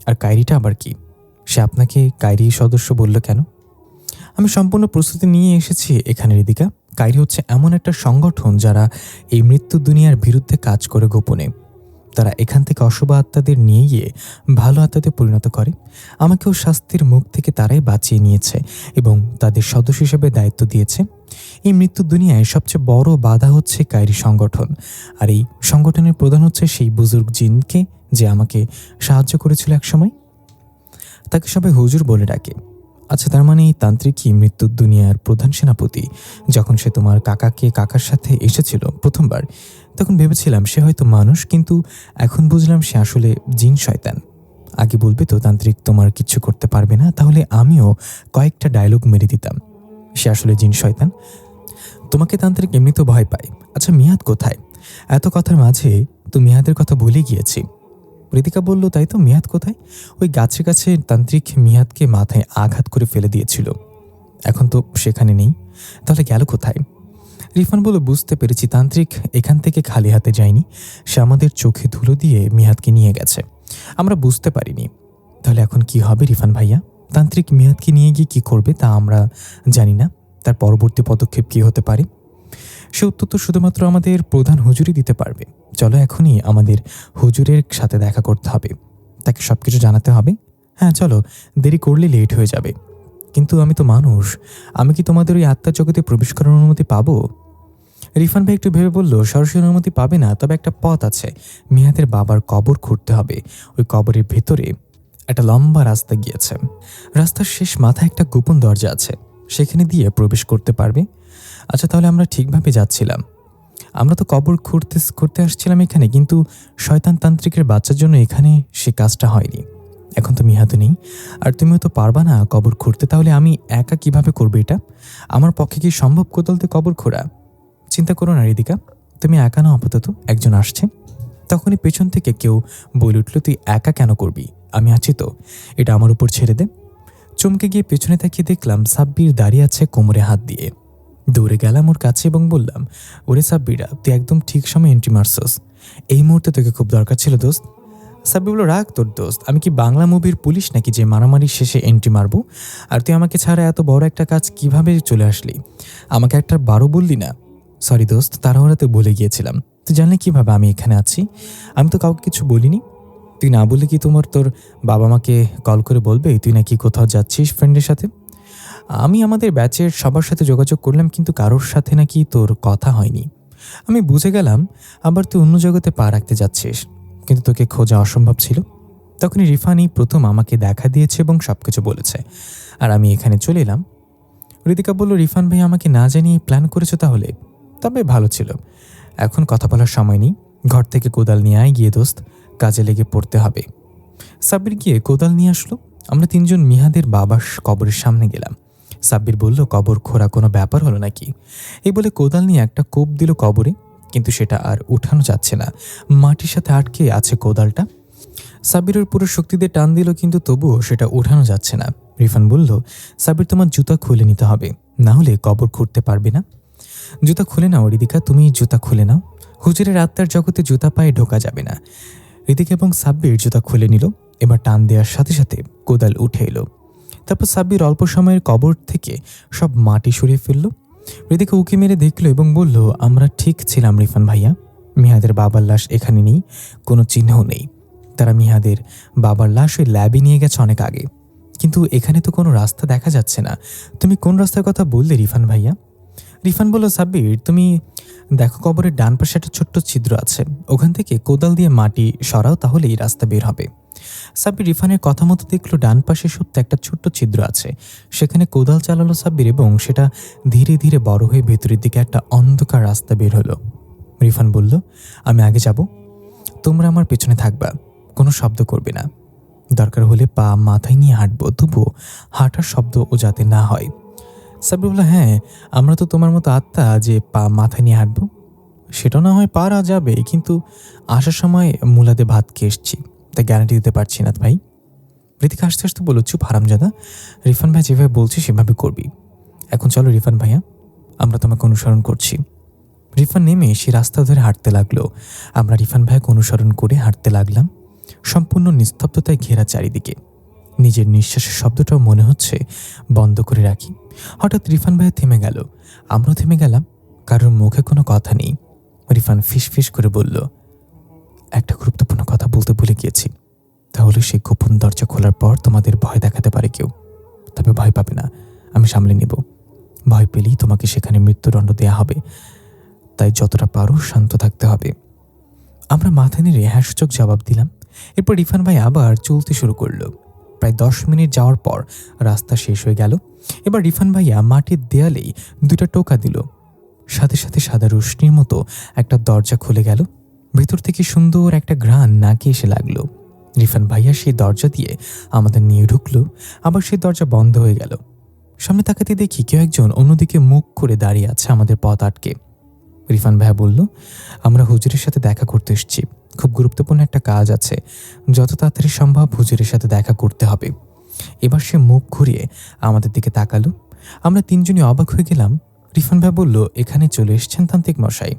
আর কায়রিটা আবার কি? সে আপনাকে কায়রি সদস্য বলল কেন? আমি সম্পূর্ণ প্রস্তুতি নিয়ে এসেছি এখানে ঋতিকা। কায়রি হচ্ছে এমন একটা সংগঠন যারা এই মৃত্যু দুনিয়ার বিরুদ্ধে কাজ করে গোপনে। তারা এখান থেকে অশুভ আত্মাদের নিয়ে গিয়ে ভালো আত্মাতে পরিণত করে। আমাকেও শাস্তির মুখ থেকে তারাই বাঁচিয়ে নিয়েছে এবং তাদের সদস্য হিসেবে দায়িত্ব দিয়েছে। এই মৃত্যু দুনিয়ায় সবচেয়ে বড় বাধা হচ্ছে কায়রি সংগঠন, আর এই সংগঠনের প্রধান হচ্ছে সেই বুজুর্গ জিনকে যে আমাকে সাহায্য করেছিল একসময়। তাকে সবাই হুজুর বলে ডাকে। আচ্ছা, তার মানে এই তান্ত্রিকই মৃত্যুর দুনিয়ার প্রধান সেনাপতি। যখন সে তোমার কাকার সাথে এসেছিল প্রথমবার, তখন ভেবেছিলাম সে হয়তো মানুষ, কিন্তু এখন বুঝলাম সে আসলে জিন শয়তান। আগে বলবে তো তান্ত্রিক তোমার কিচ্ছু করতে পারবে না, তাহলে আমিও কয়েকটা ডায়লগ মেরে দিতাম। সে আসলে জিন শয়তান। তোমাকে তান্ত্রিক এমনিতেও ভয় পায়। আচ্ছা, মিয়াদ কোথায়? এত কথার মাঝে তো মিয়াদের কথা ভুলে গিয়েছি। ঋতিকা বলল, তাই তো, মিয়াদ কোথায়? ওই গাছের কাছে তান্ত্রিক মিয়াদকে মাথায় আঘাত করে ফেলে দিয়েছিল, এখন তো সেখানে নেই। তাহলে গেল কোথায়? রিফান বলল, বুঝতে পেরেছি, তান্ত্রিক এখান থেকে খালি হাতে যায়নি, সে আমাদের চোখে ধুলো দিয়ে মিয়াদকে নিয়ে গেছে, আমরা বুঝতে পারিনি। তাহলে এখন কি হবে রিফান ভাইয়া? তান্ত্রিক মিয়াদকে নিয়ে গিয়ে কি করবে তা আমরা জানি না, তার পরবর্তী পদক্ষেপ কি হতে পারে সে উত্তর তো শুধুমাত্র আমাদের প্রধান হুজুরই দিতে পারবে। চলো এখনই আমাদের হুজুরের সাথে দেখা করতে হবে, তাকে সবকিছু জানাতে হবে। হ্যাঁ চলো, দেরি করলে লেট হয়ে যাবে। কিন্তু আমি তো মানুষ, আমি কি তোমাদের ওই আত্মার জগতে প্রবেশ করার অনুমতি পাবো? রিফান ভাই একটু ভেবে বলল, সরাসরি অনুমতি পাবে না, তবে একটা পথ আছে। মিয়াদের বাবার কবর খুঁড়তে হবে। ওই কবরের ভেতরে একটা লম্বা রাস্তা গিয়েছে, রাস্তার শেষ মাথায় একটা গোপন দরজা আছে, সেখানে দিয়ে প্রবেশ করতে পারবে। আচ্ছা, তাহলে আমরা ঠিকভাবে যাচ্ছিলাম। আমরা তো কবর করতে আসছিলাম এখানে, কিন্তু শয়তান তান্ত্রিকের বাচ্চার জন্য এখানে সে কাজটা হয়নি। এখন তো মিহাদও নেই, আর তুমিও তো পারবা না কবর খুঁড়তে, তাহলে আমি একা কিভাবে করবো এটা? আমার পক্ষে কি সম্ভব কোদালতে কবর খোঁড়া? চিন্তা করো না রিদিকা, তুমি একা নাও, আপাতত একজন আসছে। তখনই পেছন থেকে কেউ বলে উঠল, তুই একা কেন করবি, আমি আছি তো, এটা আমার উপর ছেড়ে দে। চমকে গিয়ে পেছনে তাকিয়ে দেখলাম সাব্বির দাঁড়িয়ে আছে কোমরে হাত দিয়ে। দৌড়ে গেলাম ওর কাছে এবং বললাম, ওরে সাব্বিরা, তুই একদম ঠিক সময় এন্ট্রি মারছস, এই মুহূর্তে তোকে খুব দরকার ছিল দোস্ত। সাব্বির বলল, রাখ তোর দোস্ত, আমি কি বাংলা মুভির পুলিশ নাকি যে মারামারি শেষে এন্ট্রি মারবো? আর তুই আমাকে ছাড়া এত বড় একটা কাজ কিভাবে চলে আসলি? আমাকে একটা বারো বললি না? সরি দোস্ত, তাড়াহুড়াতে বলে গিয়েছিলাম। তুই জানলি কিভাবে আমি এখানে আছি? আমি তো কাউকে কিছু বলিনি। তুই না বললে কি তোর বাবা মাকে কল করে বলবে তুই নাকি কোথাও যাচ্ছিস ফ্রেন্ডের সাথে? আমি আমাদের ব্যাচের সবার সাথে যোগাযোগ করলাম, কিন্তু কারোর সাথে নাকি তোর কথা হয়নি। আমি বুঝে গেলাম আবার তুই অন্য জগতে পা রাখতে যাচ্ছিস, কিন্তু তোকে খোঁজা অসম্ভব ছিল। তখনই রিফানি প্রথম আমাকে দেখা দিয়েছে এবং সবকিছু বলেছে, আর আমি এখানে চলে এলাম। ঋতিকা বলল, রিফান ভাই আমাকে না জানিয়ে প্ল্যান করেছো তাহলে? তবে ভালো ছিল। এখন কথা বলার সময় নেই, ঘর থেকে কোদাল নিয়ে আয় গিয়ে দোস্ত, কাজে লেগে পড়তে হবে। সাব্বির গিয়ে কোদাল নিয়ে আসলো। আমরা তিনজন মিহাদের বাবার কবরের সামনে গেলাম। সাব্বির বলল, কবর খোঁড়া কোনো ব্যাপার হলো নাকি? এই বলে কোদাল নিয়ে একটা কোপ দিল কবরে, কিন্তু সেটা আর উঠানো যাচ্ছে না, মাটির সাথে আটকে আছে কোদালটা। সাব্বিরের পুরো শক্তি দিয়ে টান দিল, কিন্তু তবুও সেটা উঠানো যাচ্ছে না। রিফান বলল, সাব্বির তোমার জুতা খুলে নিতে হবে, না হলে কবর খুঁড়তে পারবে না। জুতা খুলে নাও ঋতিকা, তুমি জুতা খুলে নাও, হুজুরের আত্মার জগতে জুতা পায়ে ঢোকা যাবে না। ঋতিকা এবং সাব্বির জুতা খুলে নিল। এবার টান দেওয়ার সাথে সাথে কোদাল উঠে এলো। তারপর সাব্বির অল্প সময়ের কবর থেকে সব মাটি সরিয়ে ফেলল। ঋতিকা উকি মেরে দেখল এবং বলল, আমরা ঠিক ছিলাম রিফান ভাইয়া, মিহাদের বাবার লাশ এখানে নেই, কোনো চিহ্নও নেই। তারা মিহাদের বাবার লাশ ওই ল্যাবে নিয়ে গেছে অনেক আগে, কিন্তু এখানে তো কোনো রাস্তা দেখা যাচ্ছে না। তুমি কোন রাস্তার কথা বললে রিফান ভাইয়া? রিফান বলল, সাব্বির তুমি দেখো, কবরের ডান পাশে একটা ছোট্ট ছিদ্র আছে, ওখান থেকে কোদাল দিয়ে মাটি সরাও, তাহলে এই রাস্তা বের হবে। সাব্বির রিফানের কথা মতো দেখলো ডান পাশে সত্যি একটা ছোট্ট ছিদ্র আছে। সেখানে কোদাল চালালো সাব্বির এবং সেটা ধীরে ধীরে বড় হয়ে ভেতরের দিকে একটা অন্ধকার রাস্তা বের হলো। রিফান বলল, আমি আগে যাব, তোমরা আমার পেছনে থাকবা, কোনো শব্দ করবে না, দরকার হলে পা মাথায় নিয়ে হাঁটবো, তবুও হাঁটার শব্দ ও যাতে না হয়। সাব্বির বলল, হ্যাঁ আমরা তো তোমার মতো আত্মা যে পা মাথায় নিয়ে হাঁটবো। সেটা না হয় পারা যাবে, কিন্তু আসার সময় মুলাদে ভাত খেয়ে এসছি, তাই গ্যারান্টি দিতে পারছি না ভাই। ঋতিকা আস্তে আস্তে বলল, চুপ হারামজাদা, রিফান ভাই যেভাবে বলছি সেভাবে করবি। এখন চলো রিফান ভাইয়া, আমরা তোমাকে অনুসরণ করছি। রিফান নেমে সে রাস্তা ধরে হাঁটতে লাগলো। আমরা রিফান ভাইকে অনুসরণ করে হাঁটতে লাগলাম। সম্পূর্ণ নিস্তব্ধতায় ঘেরা চারিদিকে। নিজের নিঃশ্বাসের শব্দটাও মনে হচ্ছে বন্ধ করে রাখি। হঠাৎ রিফান ভাই থেমে গেল, আমরাও থেমে গেলাম। কারোর মুখে কোনো কথা নেই। রিফান ফিস করে বলল, একটা গুরুত্বপূর্ণ কথা বলতে ভুলে গিয়েছি। তাহলে সেই গোপন দরজা খোলার পর তোমাদের ভয় দেখাতে পারে কেউ, তবে ভয় পাবে না, আমি সামলে নেব। ভয় পেলেই তোমাকে সেখানে মৃত্যুদণ্ড দেয়া হবে, তাই যতটা পারো শান্ত থাকতে হবে। আমরা মাথা নেড়ে হ্যাঁসূচক জবাব দিলাম। এরপর রিফান ভাই আবার চলতে শুরু করলো। প্রায় 10 মিনিট যাওয়ার পর রাস্তা শেষ হয়ে গেল। এবার রিফান ভাইয়া মাটির দেয়ালেই 2টা টোকা দিল। সাথে সাথে সাদা রোশনির মতো একটা দরজা খুলে গেল। ভেতর থেকে সুন্দর একটা ঘ্রাণ নাকে এসে লাগলো। রিফান ভাইয়া সেই দরজা দিয়ে আমাদের নিয়ে ঢুকলো, আবার সেই দরজা বন্ধ হয়ে গেল। সামনে তাকাতে দেখি কেউ একজন অন্যদিকে মুখ করে দাঁড়িয়ে আছে আমাদের পথ আটকে। রিফান ভাইয়া বলল, আমরা হুজুরের সাথে দেখা করতে এসেছি, খুব গুরুত্বপূর্ণ একটা কাজ আছে, যত তাড়াতাড়ি সম্ভব হুজুরের সাথে দেখা করতে হবে। এবার সে মুখ ঘুরিয়ে আমাদের দিকে তাকালো। আমরা তিনজনই অবাক হয়ে গেলাম। রিফান ভাই বলল, এখানে চলে এসেছেন তান্ত্রিক মশাই।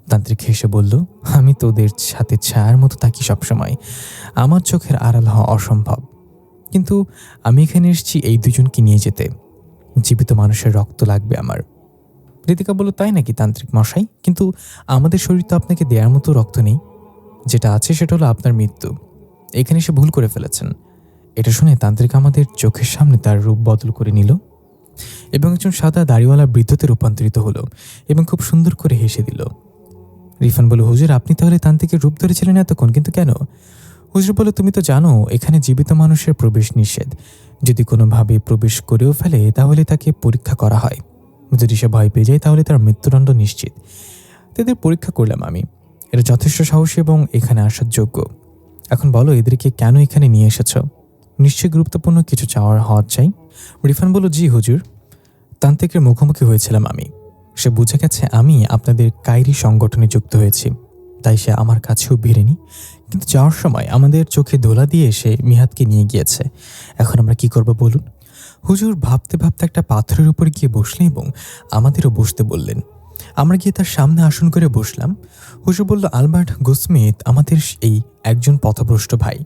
তান্ত্রিক হেসে বলল, আমি তোদের সাথে ছায়ার মতো থাকি সবসময়, আমার চোখের আড়াল হওয়া অসম্ভব, কিন্তু আমি এখানে এসেছি এই দুজনকে নিয়ে যেতে। জীবিত মানুষের রক্ত লাগবে আমার। ঋতিকা বলল, তাই নাকি তান্ত্রিক মশাই, কিন্তু আমাদের শরীর তো আপনাকে দেওয়ার মতো রক্ত নেই, যেটা আছে সেটা হলো আপনার মৃত্যু। এখানে সে ভুল করে ফেলেছেন। এটা শুনে তান্ত্রিক আমাদের চোখের সামনে তার রূপ বদল করে নিল এবং একজন সাদা দাড়িওয়ালা বৃদ্ধতে রূপান্তরিত হলো এবং খুব সুন্দর করে হেসে দিল। রিফান বলল, হুজুর আপনি তাহলে তান্ত্রিকের রূপ ধরেছিলেন এতক্ষণ, কিন্তু কেন? হুজুর বলল, তুমি তো জানো এখানে জীবিত মানুষের প্রবেশ নিষেধ, যদি কোনোভাবে প্রবেশ করেও ফেলে তাহলে তাকে পরীক্ষা করা হয়, যদি সে ভয় পেয়ে যায় তাহলে তার মৃত্যুদণ্ড নিশ্চিত। তাদের পরীক্ষা করলাম আমি, এরা যথেষ্ট সাহসী এবং এখানে আসার যোগ্য। এখন বলো এদেরকে কেন এখানে নিয়ে এসেছ? নিশ্চয়ই গুরুত্বপূর্ণ কিছু চাওয়ার হওয়ার চাই। রিফান বলল, জি হুজুর, তান্ত্রিকের মুখোমুখি হয়েছিলাম আমি, সে বুঝে গেছে আমি আপনাদের কায়রি সংগঠনে যুক্ত হয়েছি, তাই সে আমার কাছেও ভিড়েনি, কিন্তু যাওয়ার সময় আমাদের চোখে ধোলা দিয়ে সে মিহাদকে নিয়ে গিয়েছে। এখন আমরা কি করব বলুন? হুজুর ভাবতে ভাবতে একটা পাথরের উপর গিয়ে বসলেন এবং আমাদেরও বসতে বললেন। আমরা গিয়ে তার সামনে আসন করে বসলাম। হুজুর বলল, আলবার্ট গোস্মিথ আমাদের এই একজন পথভ্রষ্ট ভাই,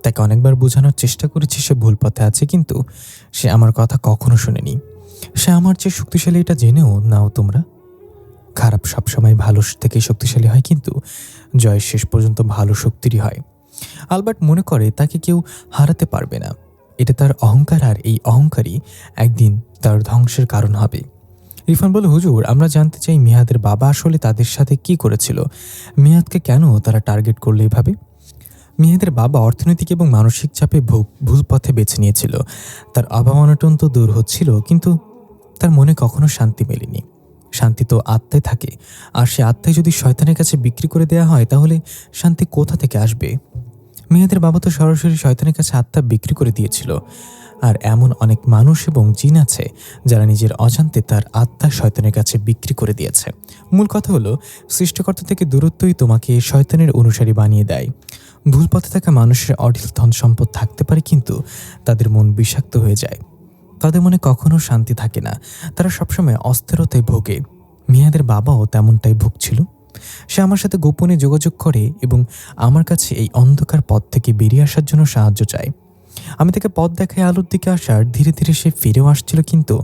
তাকে অনেকবার বোঝানোর চেষ্টা করেছি সে ভুল পথে আছে, কিন্তু সে আমার কথা কখনো শোনেনি। সে আমার চেয়ে শক্তিশালী এটা জেনেও নাও তোমরা। খারাপ সবসময় ভালো থেকে শক্তিশালী হয়, কিন্তু জয় শেষ পর্যন্ত ভালো শক্তিরই হয়। আলবার্ট মনে করে তাকে কেউ হারাতে পারবে না, এটা তার অহংকার, আর এই অহংকারই একদিন তার ধ্বংসের কারণ হবে। রিফান বলে, হুজুর আমরা জানতে চাই মিহাদের বাবা আসলে তাদের সাথে কি করেছিল, মিহাদকে কেন তারা টার্গেট করলো এভাবে? মিহাদের বাবা অর্থনৈতিক এবং মানসিক চাপে ভুল পথে বেছে নিয়েছিল। তার অভাব অনটন তো দূর হচ্ছিল, কিন্তু তার মনে কখনো শান্তি মেলেনি। শান্তি তো আত্মায় থাকে, আর সে আত্মায় যদি শয়তানের কাছে বিক্রি করে দেওয়া হয় তাহলে শান্তি কোথা থেকে আসবে? মিহাদের বাবা তো সরাসরি শয়তানের কাছে আত্মা বিক্রি করে দিয়েছিল। আর এমন অনেক মানুষ এবং জিন আছে যারা নিজের অজান্তে তার আত্মা শয়তানের কাছে বিক্রি করে দিয়েছে। মূল কথা হলো, সৃষ্টিকর্তা থেকে দূরত্বই তোমাকে শয়তানের অনুসারী বানিয়ে দেয়। ভুল পথে থাকা মানুষের অঢিল ধন সম্পদ থাকতে পারে, কিন্তু তাদের মন বিষাক্ত হয়ে যায়। তাদের মনে কখনো শান্তি থাকে না, তারা সবসময় অস্থিরতায় ভোগে। মিহাদের বাবাও তেমনটাই ভুগছিল। সে আমার সাথে গোপনে যোগাযোগ করে এবং আমার কাছে এই অন্ধকার পথ থেকে বেরিয়ে আসার জন্য সাহায্য চায়। আমি তাকে পথ দেখাই আলোর দিকে আসার, ধীরে ধীরে সে ফিরেও আসছিল, কিন্তু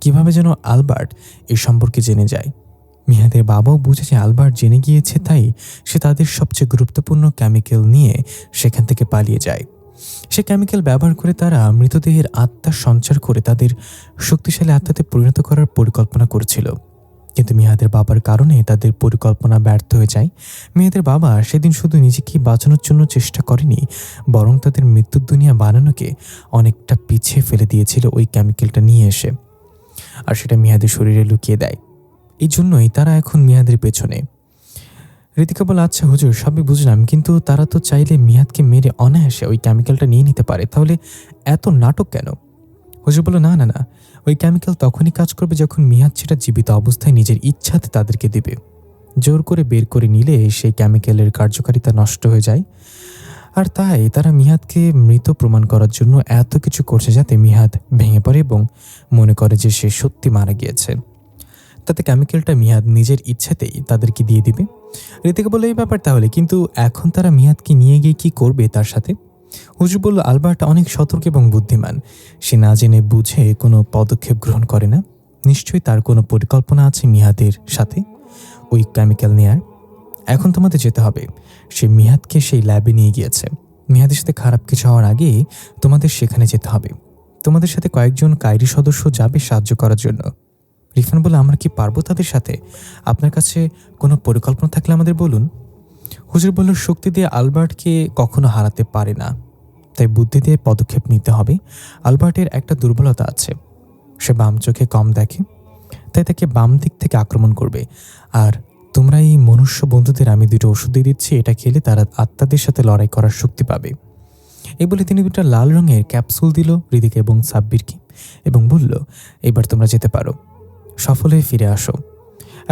কিভাবে যেন আলবার্ট এই সম্পর্কে জেনে যায়। মিহাদের বাবাও বুঝেছে আলবার্ট জেনে গিয়েছে, তাই সে তাদের সবচেয়ে গুরুত্বপূর্ণ কেমিক্যাল নিয়ে সেখান থেকে পালিয়ে যায়। সে কেমিক্যাল ব্যবহার করে তারা মৃতদেহের আত্মা সঞ্চার করে তাদের শক্তিশালী আত্মাতে পরিণত করার পরিকল্পনা করেছিল, কিন্তু মিহাদের বাবার কারণে তাদের পরিকল্পনা ব্যর্থ হয়ে যায়। মিহাদের বাবা সেদিন শুধু নিজেকে বাঁচানোর জন্য চেষ্টা করেনি, বরং তাদের মৃত্যুর দুনিয়া বানানোকে অনেকটা পিছিয়ে ফেলে দিয়েছিল ওই কেমিক্যালটা নিয়ে এসে, আর সেটা মিহাদের শরীরে লুকিয়ে দেয়। এই জন্যই তারা এখন মিহাদের পেছনে। ঋতিকা বলে, আচ্ছা হুজুর, সবই বুঝলাম, কিন্তু তারা তো চাইলে মিহাদকে মেরে অনায়াসে ওই কেমিক্যালটা নিয়ে নিতে পারে, তাহলে এত নাটক কেন? হুজুর বলল, না না না, ওই কেমিক্যাল তখনই কাজ করবে যখন মিহাদ সেটা জীবিত অবস্থায় নিজের ইচ্ছাতে তাদেরকে দেবে। জোর করে বের করে নিলে সেই কেমিক্যালের কার্যকারিতা নষ্ট হয়ে যায়, আর তাই তারা মিহাদকে মৃত প্রমাণ করার জন্য এত কিছু করছে, যাতে মিহাদ ভেঙে পড়ে এবং মনে করে যে সে সত্যি মারা গিয়েছে। তাতে কেমিক্যালটা মিহাদ নিজের ইচ্ছাতেই তাদেরকে দিয়ে দিবে। ঋতিকা বলে, এই ব্যাপার তাহলে, কিন্তু এখন তারা মিহাদকে নিয়ে গিয়ে কি করবে তার সাথে? হুজুর বলল, আলবার্ট অনেক সতর্ক এবং বুদ্ধিমান, সে না জেনে বুঝে কোনো পদক্ষেপ গ্রহণ করে না। নিশ্চয়ই তার কোনো পরিকল্পনা আছে মিহাদের সাথে ওই কেমিক্যাল নেয়ার। এখন তোমাদের যেতে হবে। সে মিহাদকে সেই ল্যাবে নিয়ে গিয়েছে। মিহাদের সাথে খারাপ কিছু হওয়ার আগে তোমাদের সেখানে যেতে হবে। তোমাদের সাথে কয়েকজন কায়রি সদস্য যাবে সাহায্য করার জন্য। রিফান বলে, আমরা কি পারবো তাদের সাথে? আপনার কাছে কোনো পরিকল্পনা থাকলে আমাদের বলুন। হুজুর বলল, শক্তি দিয়ে আলবার্টকে কখনো হারাতে পারে না, তাই বুদ্ধি দিয়ে পদক্ষেপ নিতে হবে। আলবার্টের একটা দুর্বলতা আছে, সে বাম চোখে কম দেখে, তাই তাকে বাম দিক থেকে আক্রমণ করবে। আর তোমরা এই মনুষ্য বন্ধুদের আমি 2টো ওষুধ দিয়ে দিচ্ছি, এটা খেলে তারা আত্মাদের সাথে লড়াই করার শক্তি পাবে। এই বলে তিনি 2টা লাল রঙের ক্যাপসুল দিল রিদিকা এবং সাব্বিরকে এবং বলল, এবার তোমরা যেতে পারো, সফল হয়ে ফিরে আসো।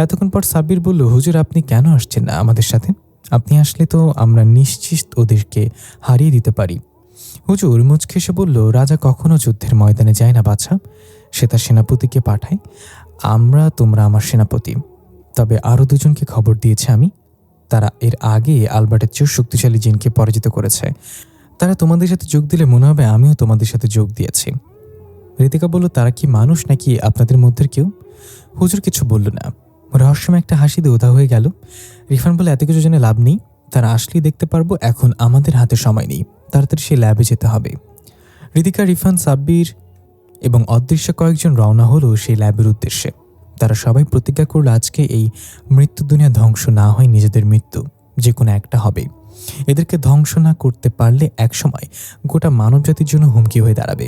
এতক্ষণ পর সাব্বির বলল, হুজুর আপনি কেন আসছেন না আমাদের সাথে? আপনি আসলে তো আমরা নিশ্চিত ওদেরকে হারিয়ে দিতে পারি। হুজুর মুচকি এসে বলল, রাজা কখনো যুদ্ধের ময়দানে যায় না বাছা, সে তার সেনাপতিকে পাঠায়। তোমরা আমার সেনাপতি। তবে আরও 2জনকে খবর দিয়েছে আমি, তারা এর আগে আলবার্টের চেয়ে শক্তিশালী জিনকে পরাজিত করেছে। তারা তোমাদের সাথে যোগ দিলে মনে হবে আমিও তোমাদের সাথে যোগ দিয়েছি। ঋতিকা বলল, তারা কি মানুষ নাকি আপনাদের মধ্যের কেউ? হুজুর কিছু বলল না, রহস্যময় একটা হাসি দিয়ে উদা হয়ে গেল। রিফান বলে, এত কিছু জেনে লাভ নেই, তারা আসলেই দেখতে পারবো। এখন আমাদের হাতে সময় নেই, তাড়াতাড়ি সেই ল্যাবে যেতে হবে। ঋতিকা, রিফান, সাব্বির এবং অদৃশ্য কয়েকজন রওনা হলো সেই ল্যাবের উদ্দেশ্যে। তারা সবাই প্রতিজ্ঞা করল আজকে এই মৃত্যু দুনিয়া ধ্বংস না হয় নিজেদের মৃত্যু যে কোনো একটা হবে। এদেরকে ধ্বংস না করতে পারলে একসময় গোটা মানবজাতির জন্য হুমকি হয়ে দাঁড়াবে।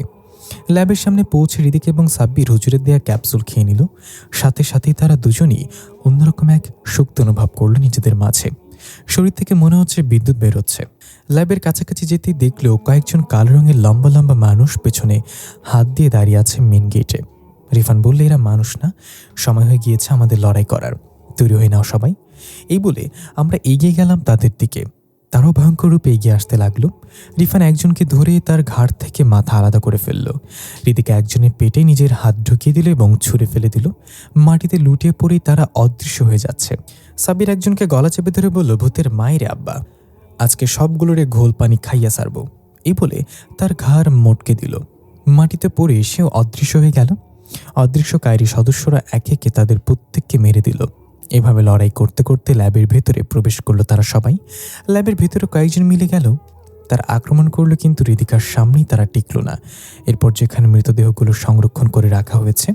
ল্যাবের সামনে পৌঁছে ঋতিকা এবং সাব্বির হুজুরের দেয়া ক্যাপসুল খেয়ে নিল। সাথে সাথেই তারা দুজনই অন্যরকম এক শক্তি অনুভব করল নিজেদের মাঝে। শরীর থেকে মনে হচ্ছে বিদ্যুৎ বের হচ্ছে। ল্যাবের কাছাকাছি যেতেই দেখলো কয়েকজন কালো রঙের লম্বা লম্বা মানুষ পেছনে হাত দিয়ে দাঁড়িয়ে আছে মেন গেটে। রিফান বললে, এরা মানুষ না, সময় হয়ে গিয়েছে আমাদের লড়াই করার, তৈরি হয়ে নাও সবাই। এই বলে আমরা এগিয়ে গেলাম তাদের দিকে। তারাও ভয়ঙ্কর রূপে এগিয়ে আসতে লাগলো। রিফান একজনকে ধরে তার ঘাড় থেকে মাথা আলাদা করে ফেলল। ঋতিকা একজনের পেটে নিজের হাত ঢুকিয়ে দিল এবং ছুঁড়ে ফেলে দিল। মাটিতে লুটিয়ে পড়েই তারা অদৃশ্য হয়ে যাচ্ছে। সাব্বির একজনকে গলা চেপে ধরে বলল, ভূতের মায়েরে আব্বা, আজকে সবগুলোরে ঘোল পানি খাইয়া সারব। এই বলে তার ঘাড় মোটকে দিল। মাটিতে পড়ে সেও অদৃশ্য হয়ে গেল। অদৃশ্য কায়রি সদস্যরা একে একে তাদের প্রত্যেককে মেরে দিল। এভাবে লড়াই করতে করতে ল্যাবের ভেতরে প্রবেশ করলো তারা সবাই। ল্যাবের ভেতরে কয়েকজন মিলে গেল, তারা আক্রমণ করলো, কিন্তু ঋতিকার সামনেই তারা টিকল না। এরপর যেখানে মৃতদেহগুলো সংরক্ষণ করে রাখা হয়েছে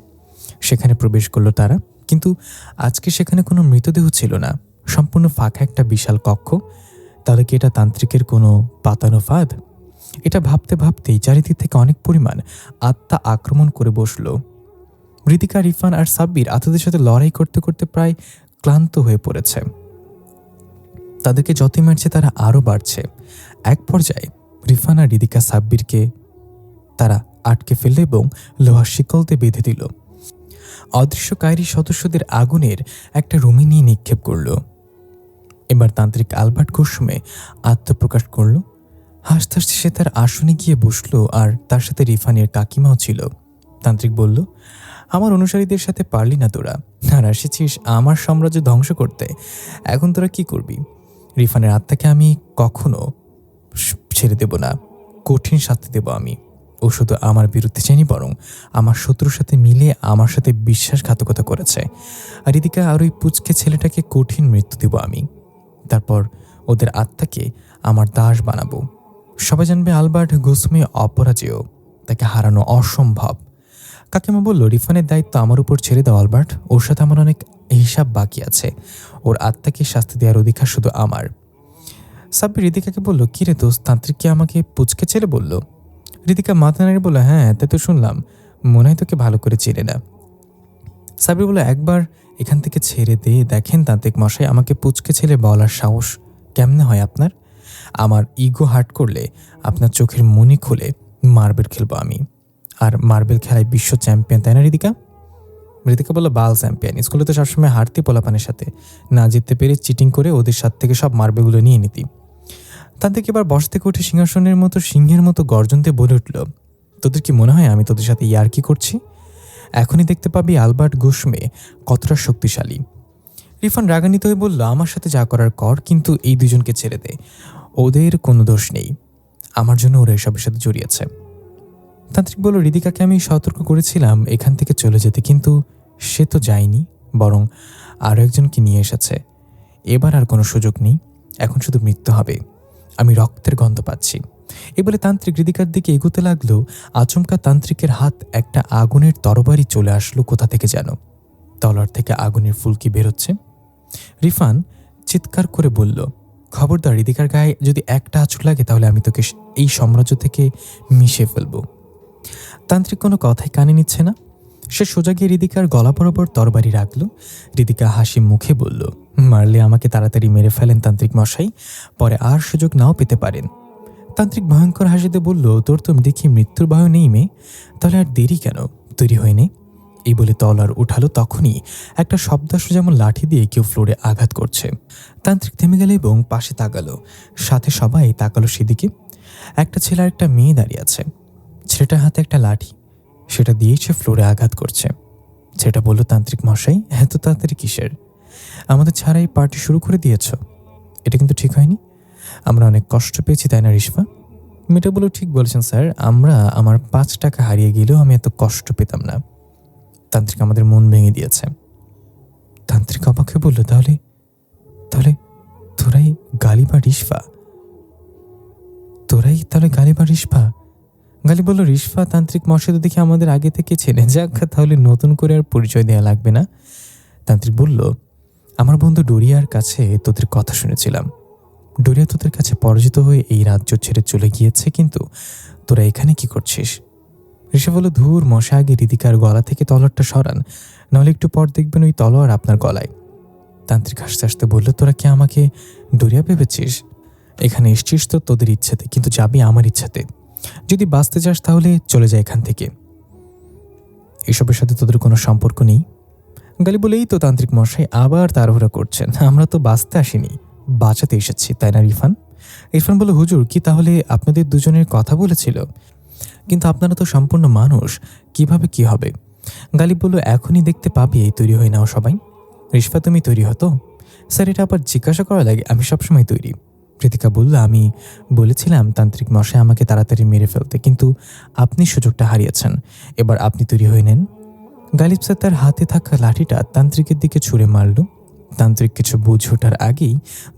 সেখানে প্রবেশ করলো তারা, কিন্তু আজকে সেখানে কোনো মৃতদেহ ছিল না, সম্পূর্ণ ফাঁকা একটা বিশাল কক্ষ। তাহলে কি এটা তান্ত্রিকের কোনো পাতানো ফাঁদ? এটা ভাবতে ভাবতেই চারিদিক থেকে অনেক পরিমাণ আত্মা আক্রমণ করে বসলো। ঋতিকা, রিফান আর সাব্বির আত্মাদের সাথে লড়াই করতে করতে প্রায় ক্লান্ত হয়ে পড়েছে। তাদেরকে যতই মারছে তারা আরও বাড়ছে। এক পর্যায়ে রিফান আর ঋতিকা সাব্বিরকে তারা আটকে ফেলল এবং লোহার শিকলতে বেঁধে দিল। অদৃশ্য কায়রি সদস্যদের আগুনের একটা রুমে নিয়ে নিক্ষেপ করল। এবার তান্ত্রিক আলবার্ট কুসুমে আত্মপ্রকাশ করল। হাসতে হাসতে সে তার আসনে গিয়ে বসলো, আর তার সাথে রিফানের কাকিমাও ছিল। তান্ত্রিক বলল, আমার অনুসারীদের সাথে পারলি না তোরা, আর এসেছিস আমার সাম্রাজ্য ধ্বংস করতে। এখন তোরা কি করবি? রিফানের আত্মাকে আমি কখনো ছেড়ে দেব না, কঠিন শাস্তি দেব আমি। ও শুধু আমার বিরুদ্ধে চাইনি, বরং আমার শত্রুর সাথে মিলে আমার সাথে বিশ্বাসঘাতকতা করেছে। আর এদিকে আর ওই পুচকে ছেলেটাকে কঠিন মৃত্যু দেব আমি। তারপর ওদের আত্মাকে আমার দাস বানাবো। সবাই জানবে আলবার্ট কুসুমে অপরাজেয়, তাকে হারানো অসম্ভব। কাকিমা বলল, রিফানের দায়িত্ব আমার উপর ছেড়ে দাও আলবার্ট, ওর সাথে আমার অনেক এই হিসাব বাকি আছে। ওর আত্মাকে শাস্তি দেওয়ার অধিকার শুধু আমার। সাব্বির রিদিকাকে বলল, কিরে দোস্ত, তান্ত্রিক কি আমাকে পুচকে ছেলে বলল? রিদিকা মাথা নাড়িয়ে বলল, হ্যাঁ তাই তো শুনলাম, মনে হয় তোকে ভালো করে চেনে না। সাব্বির বলল, একবার এখান থেকে ছেড়ে দিয়ে দেখেন তান্ত্রিক মশাই, আমাকে পুচকে ছেলে বলার সাহস কেমনে হয় আপনার? আমার ইগো হার্ট করলে আপনার চোখের মনি খুলে মার্বেল খেলবো আমি। আর মার্বেল খেলায় বিশ্ব চ্যাম্পিয়ন, তাই না রিদিকা? ঋতিকা বলল, বাল চ্যাম্পিয়ন, স্কুলে তো সবসময় হারতি পোলাপানের সাথে, না জিততে পেরে চিটিং করে ওদের সাথ থেকে সব মার্বেলগুলো নিয়ে নিতি। তাদের এবার বস থেকে উঠে সিংহাসনের মতো সিংহের মতো গর্জন দিয়ে বলে উঠল, তোদের কি মনে হয় আমি তোদের সাথে ইয়ার্কি করছি? এখনই দেখতে পাবি আলবার্ট গুশমে কতটা শক্তিশালী। রিফান রাগান্বিত হয়ে বলল, আমার সাথে যা করার কর, কিন্তু এই দুজনকে ছেড়ে দে, ওদের কোনো দোষ নেই, আমার জন্য ওরা এসবের সাথে জড়িয়েছে। তান্ত্রিক বলল, রিদিকাকে আমি সতর্ক করেছিলাম এখান থেকে চলে যেতে, কিন্তু সে তো যায়নি, বরং আরও একজনকে নিয়ে এসেছে। এবার আর কোনো সুযোগ নেই, এখন শুধু মৃত্যু হবে। আমি রক্তের গন্ধ পাচ্ছি। এ বলে তান্ত্রিক রিদিকার দিকে এগোতে লাগলো। আচমকা তান্ত্রিকের হাত একটা আগুনের তরবারি চলে আসলো কোথা থেকে যেন। তলোয়ার থেকে আগুনের ফুলকি বেরোচ্ছে। রিফান চিৎকার করে বলল, খবরদার, রিদিকার গায়ে যদি একটা আঁচড় লাগে তাহলে আমি তোকে এই সাম্রাজ্য থেকে মিশিয়ে ফেলবো। তান্ত্রিক কোনো কথাই কানে নিচ্ছে না। সে সোজা গিয়ে রিদিকার গলা বরাবর তরবারি রাখল। রিদিকা হাসি মুখে বলল, মারলে আমাকে তাড়াতাড়ি মেরে ফেলেন তান্ত্রিক মশাই, পরে আর সুযোগ নাও পেতে পারেন। তান্ত্রিক ভয়ঙ্কর হাসিতে বলল, তোর তো দেখি মৃত্যুর ভয় নেই মেয়ে, তাহলে আর দেরি কেন, তৈরি হয়ে নে। এই বলে তলোয়ার উঠালো। তখনই একটা শব্দ আসলো যেমন লাঠি দিয়ে কেউ ফ্লোরে আঘাত করছে। তান্ত্রিক থেমে গেল এবং পাশে তাকালো। সাথে সবাই তাকালো সেদিকে। একটা ছেলে আর একটা মেয়ে দাঁড়িয়ে আছে। ছেলেটার হাতে একটা লাঠি, সেটা দিয়েই সে ফ্লোরে আঘাত করছে। ছেলেটা বলল, তান্ত্রিক মশাই, এত তাড়াতাড়ি কিসের? আমাদের ছাড়াই পার্টি শুরু করে দিয়েছ, এটা কিন্তু ঠিক হয়নি। আমরা অনেক কষ্ট পেয়েছি, তাই না রিশফা? মেয়েটা বলল, ঠিক বলেছেন স্যার, আমার 5 টাকা হারিয়ে গেলেও আমি এত কষ্ট পেতাম না। তান্ত্রিক আমাদের মন ভেঙে দিয়েছে। তান্ত্রিক অবাক হয়ে বলল, তাহলে তাহলে তোরাই গালি বা রিশফা? গালি বলল, রিশফা তান্ত্রিক মশাই তো দেখি আমাদের আগে থেকে চেনে, যাক তাহলে নতুন করে আর পরিচয় দেওয়া লাগবে না। তান্ত্রিক বলল, আমার বন্ধু ডোরিয়ার কাছে তোদের কথা শুনেছিলাম। ডোরিয়া তোদের কাছে পরাজিত হয়ে এই রাজ্য ছেড়ে চলে গিয়েছে, কিন্তু তোরা এখানে কি করছিস? ঋষা বলল, ধুর মশা, আগে রিদিকার গলা থেকে তলোয়ারটা সরান, নাহলে একটু পর দেখবেন ওই তলোয়ার আপনার গলায়। তান্ত্রিক হাসতে হাসতে বলল, তোরা কি আমাকে ডোরিয়া ভেবেছিস? এখানে এসছিস তো তোদের ইচ্ছাতে, কিন্তু যাবি আমার ইচ্ছাতে। যদি বাঁচতে চাস তাহলে চলে যায় এখান থেকে, এসবের সাথে তোদের কোনো সম্পর্ক নেই। গালি বলে, এই তো তান্ত্রিক মশাই আবার তাড়াহুড়া করছেন, আমরা তো বাঁচতে আসিনি, বাঁচাতে এসেছি, তাই না ইরফান বলল, হুজুর কি তাহলে আপনাদের দুজনের কথা বলেছিল? কিন্তু আপনারা তো সম্পূর্ণ মানুষ, কিভাবে কি হবে? গালিব বলল, এখনই দেখতে পাবি, এই তৈরি হয়ে নাও সবাই। রিশফা, তুমি তৈরি হতো? স্যার, এটা আবার জিজ্ঞাসা করা লাগে, আমি সবসময় তৈরি। কৃতিকা বলল, আমি বলেছিলাম তান্ত্রিক মশাই আমাকে তাড়াতাড়ি মেরে ফেলতে, কিন্তু আপনি সুযোগটা হারিয়েছেন, এবার আপনি তৈরি হয়ে নেন। গালিব স্যার তার হাতে থাকা লাঠিটা তান্ত্রিকের দিকে ছুঁড়ে মারল। তান্ত্রিক কিছু বুঝে ওঠার আগেই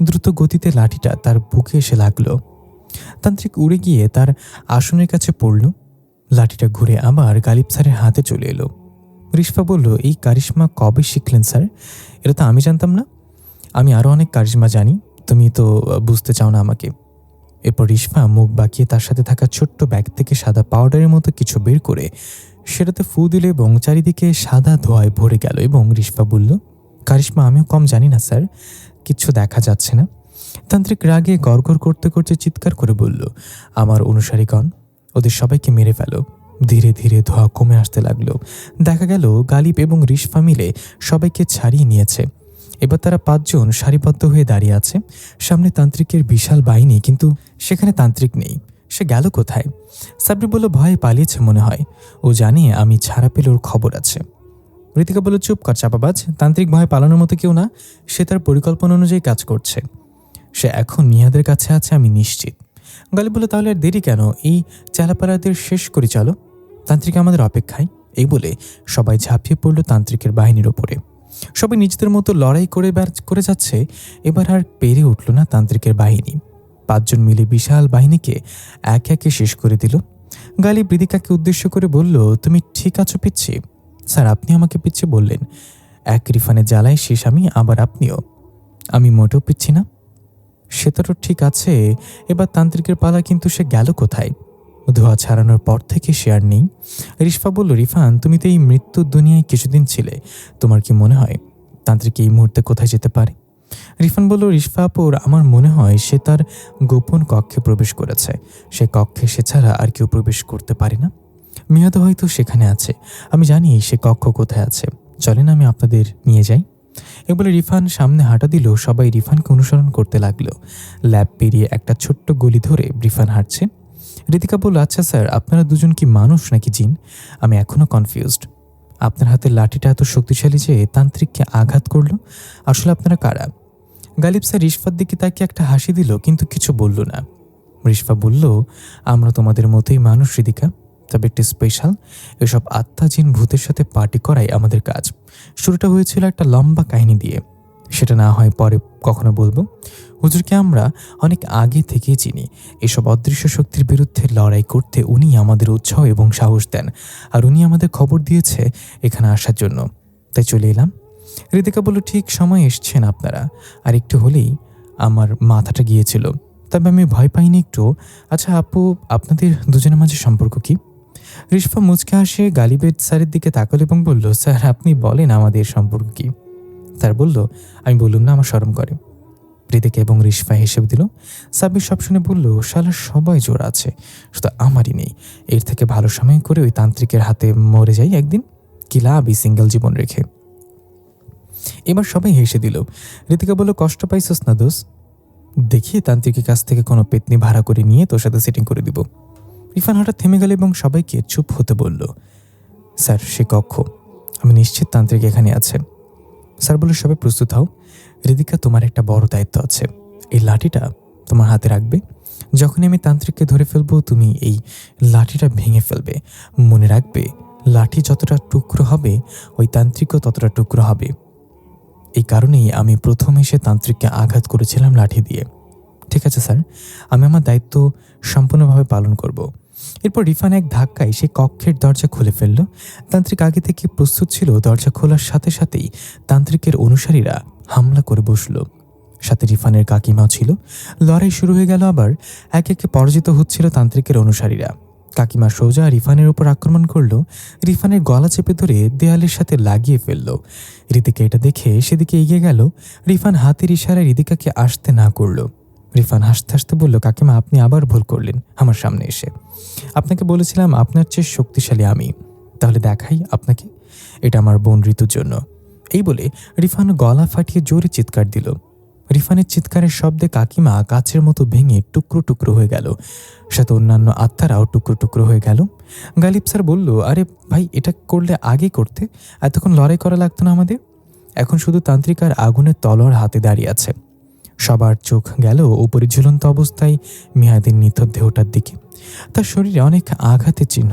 দ্রুত গতিতে লাঠিটা তার বুকে এসে লাগলো। তান্ত্রিক উড়ে গিয়ে তার আসনের কাছে পড়ল। লাঠিটা ঘুরে আবার গালিব স্যারের হাতে চলে এলো। রিশফা বলল, এই কারিশমা কবে শিখলেন স্যার? এটা তো আমি জানতাম না। আমি আরও অনেক কারিশমা জানি, তুমি তো বুঝতে চাও না আমাকে। এরপর রিশফা মুখ বাঁকিয়ে তার সাথে থাকা ছোট্ট ব্যাগ থেকে সাদা পাউডারের মতো কিছু বের করে সেটাতে ফু দিল এবং চারিদিকে সাদা ধোঁয়ায় ভরে গেল। এবং রিশফা বলল, কারিশমা আমিও কম জানি না স্যার, কিচ্ছু দেখা যাচ্ছে না। তান্ত্রিক রাগে গড়গড় করতে করতে চিৎকার করে বলল, আমার অনুসারীগণ, ওদের সবাইকে মেরে ফেলো। ধীরে ধীরে ধোঁয়া কমে আসতে লাগলো। দেখা গেল গালিব এবং রিশফা মিলে সবাইকে ছাড়িয়ে নিয়েছে। এবার তারা 5 জন সারিবদ্ধ হয়ে দাঁড়িয়ে আছে। সামনে তান্ত্রিকের বিশাল বাহিনী, কিন্তু সেখানে তান্ত্রিক নেই। সে গেল কোথায়? সাবরি বলল, ভয়ে পালিয়েছে মনে হয়, ও জানে আমি ছাড়া পেলে ওর খবর আছে। ঋতিকা বলল, চুপ কর চাপাবাজ, তান্ত্রিক ভয় পালানোর মতো কেউ না, সে তার পরিকল্পনা অনুযায়ী কাজ করছে। সে এখন নিহাদের কাছে আছে, আমি নিশ্চিত। গালিব বলল, তাহলে আর দেরি কেন, এই চালাপাড়াদের শেষ করি চলো, তান্ত্রিক আমাদের অপেক্ষায়। এই বলে সবাই ঝাঁপিয়ে পড়ল তান্ত্রিকের বাহিনীর ওপরে। সবাই নিজেদের মতো লড়াই করে যাচ্ছে। এবার আর পেরে উঠল না তান্ত্রিকের বাহিনী। 5 জন মিলে বিশাল বাহিনীকে একে একে শেষ করে দিল। গালিব রিদিকাকে উদ্দেশ্য করে বলল, তুমি ঠিক আছো পিচ্ছি? স্যার, আপনি আমাকে পিচ্ছি বললেন, এক রিফানের জ্বালায় শেষ আমি, আবার আপনিও। আমি মোটেও পিচ্ছি না। সে তো ঠিক আছে, এবার তান্ত্রিকের পালা, কিন্তু সে গেল কোথায়? ধোঁয়া ছাড়ানোর পর থেকে সে আর নেই। রিশফা বলল, রিফান, তুমি তো এই মৃত্যুর দুনিয়ায় কিছুদিন ছিলে, তোমার কি মনে হয় তান্ত্রিক এই মুহূর্তে কোথায় যেতে পারে? রিফান বলল, রিশফা আপুর, আমার মনে হয় সে তার গোপন কক্ষে প্রবেশ করেছে। সে কক্ষে সে ছাড়া আর কেউ প্রবেশ করতে পারে না। মিয়াদও হয়তো সেখানে আছে। আমি জানি সে কক্ষ কোথায় আছে। চলেন আমি আপনাদের নিয়ে যাই। এ বলে রিফান সামনে হাঁটা দিল। সবাই রিফানকে অনুসরণ করতে লাগলো। ল্যাব পেরিয়ে একটা ছোট্ট গলি ধরে রিফান হাঁটছে। ঋতিকা বলল, আচ্ছা স্যার, আপনারা দুজন কি মানুষ নাকি জিন? আমি এখনো কনফিউজড। আপনার হাতের লাঠিটা এত শক্তিশালী যে তান্ত্রিককে আঘাত করলো। আসলে আপনারা কারা? গালিব স্যার রিশফার দিকে তাকে একটা হাসি দিল, কিন্তু কিছু বলল না। রিশফা বলল, আমরা তোমাদের মতোই মানুষ ঋতিকা, তবে একটু স্পেশাল। এসব আত্মা জিন ভূতের সাথে পার্টি করাই আমাদের কাজ। শুরুটা হয়েছিল একটা লম্বা কাহিনী দিয়ে, সেটা না হয় পরে কখনো বলবো। হুজুরকে আমরা অনেক আগে থেকেই চিনি। এসব অদৃশ্য শক্তির বিরুদ্ধে লড়াই করতে উনি আমাদের উৎসাহ এবং সাহস দেন, আর উনি আমাদের খবর দিয়েছে এখানে আসার জন্য, তাই চলে এলাম। ঋতিকা বলল, ঠিক সময় এসছেন আপনারা। আর একটু হলেই আমার মাথাটা গিয়েছিল, তবে আমি ভয় পাইনি একটু। আচ্ছা আপু, আপনাদের দুজনের মাঝে সম্পর্ক কি? রিশফা মুচকে হাসে গালিবের স্যারের দিকে তাকাল এবং বলল, স্যার আপনি বলেন আমাদের সম্পর্ক কি? স্যার বলল, আমি বললাম না, আমার শরম করে। ঋতিকা এবং রিশফা হেসে দিল। সাব্বির সব শুনে বলল, শালা সবাই জোর আছে, শুধু আমারই নেই। এর থেকে ভালো সময় করে ওই তান্ত্রিকের হাতে মরে যাই একদিন, কি লাভ এই সিঙ্গেল জীবন রেখে। এবার সবাই হেসে দিল। ঋতিকা বলল, কষ্ট পাইছস না দোষ? দেখি তান্ত্রিকের কাছ থেকে কোনো পেতনি ভাড়া করে নিয়ে তোর সাথে সেটিং করে দিব। রিফান হঠাৎ থেমে গেল এবং সবাইকে চুপ হতে বলল। স্যার সে কক্ষ, আমি নিশ্চিত তান্ত্রিক এখানে আছে। স্যার বলে, সবাই প্রস্তুত হও। ঋতিকা, তোমার একটা বড় দায়িত্ব আছে। এই লাঠিটা তোমার হাতে রাখবে। যখনই আমি তান্ত্রিককে ধরে ফেলবো, তুমি এই লাঠিটা ভেঙে ফেলবে। মনে রাখবে, লাঠি যতটা টুকরো হবে, ওই তান্ত্রিকও ততটা টুকরো হবে। এই কারণেই আমি প্রথম এসে তান্ত্রিককে আঘাত করেছিলাম লাঠি দিয়ে। ঠিক আছে স্যার, আমি আমার দায়িত্ব সম্পূর্ণভাবে পালন করব। এরপর রিফান এক ধাক্কায় সে কক্ষের দরজা খুলে ফেলল। তান্ত্রিক আগে থেকে প্রস্তুত ছিল। দরজা খোলার সাথে সাথেই তান্ত্রিকের অনুসারীরা হামলা করে বসল। সাথে রিফানের কাকিমাও ছিল। লড়াই শুরু হয়ে গেল আবার। একে একে পরাজিত হচ্ছিল তান্ত্রিকের অনুসারীরা। কাকিমা সোজা রিফানের উপর আক্রমণ করলো। রিফানের গলা চেপে ধরে দেয়ালের সাথে লাগিয়ে ফেলল। ঋতিকা এটা দেখে সেদিকে এগিয়ে গেল। রিফান হাতের ইশারায় ঋতিকাকে আসতে না করল। রিফান হাসতে হাসতে বলল, কাকিমা আপনি আবার ভুল করলেন আমার সামনে এসে। আপনাকে বলেছিলাম আপনার চেয়ে শক্তিশালী আমি। তাহলে দেখাই আপনাকে, এটা আমার বোন ঋতুর জন্য। এই বলে রিফান গলা ফাটিয়ে জোরে চিৎকার দিল। রিফানের চিৎকারের শব্দে কাকিমা কাচের মতো ভেঙে টুকরো টুকরো হয়ে গেল। সাথে অন্যান্য আত্মারাও টুকরো টুকরো হয়ে গেল। গালিব স্যার বলল, আরে ভাই, এটা করলে আগে করতে, এতক্ষণ লড়াই করা লাগতো না আমাদের। এখন শুধু তান্ত্রিক আর আগুনের তলোয়ার হাতে দাঁড়িয়ে আছে। সবার চোখ গেল উপরে ঝুলন্ত অবস্থায় মিয়াদের নিথর দেহটার দিকে। তার শরীরে অনেক আঘাতের চিহ্ন।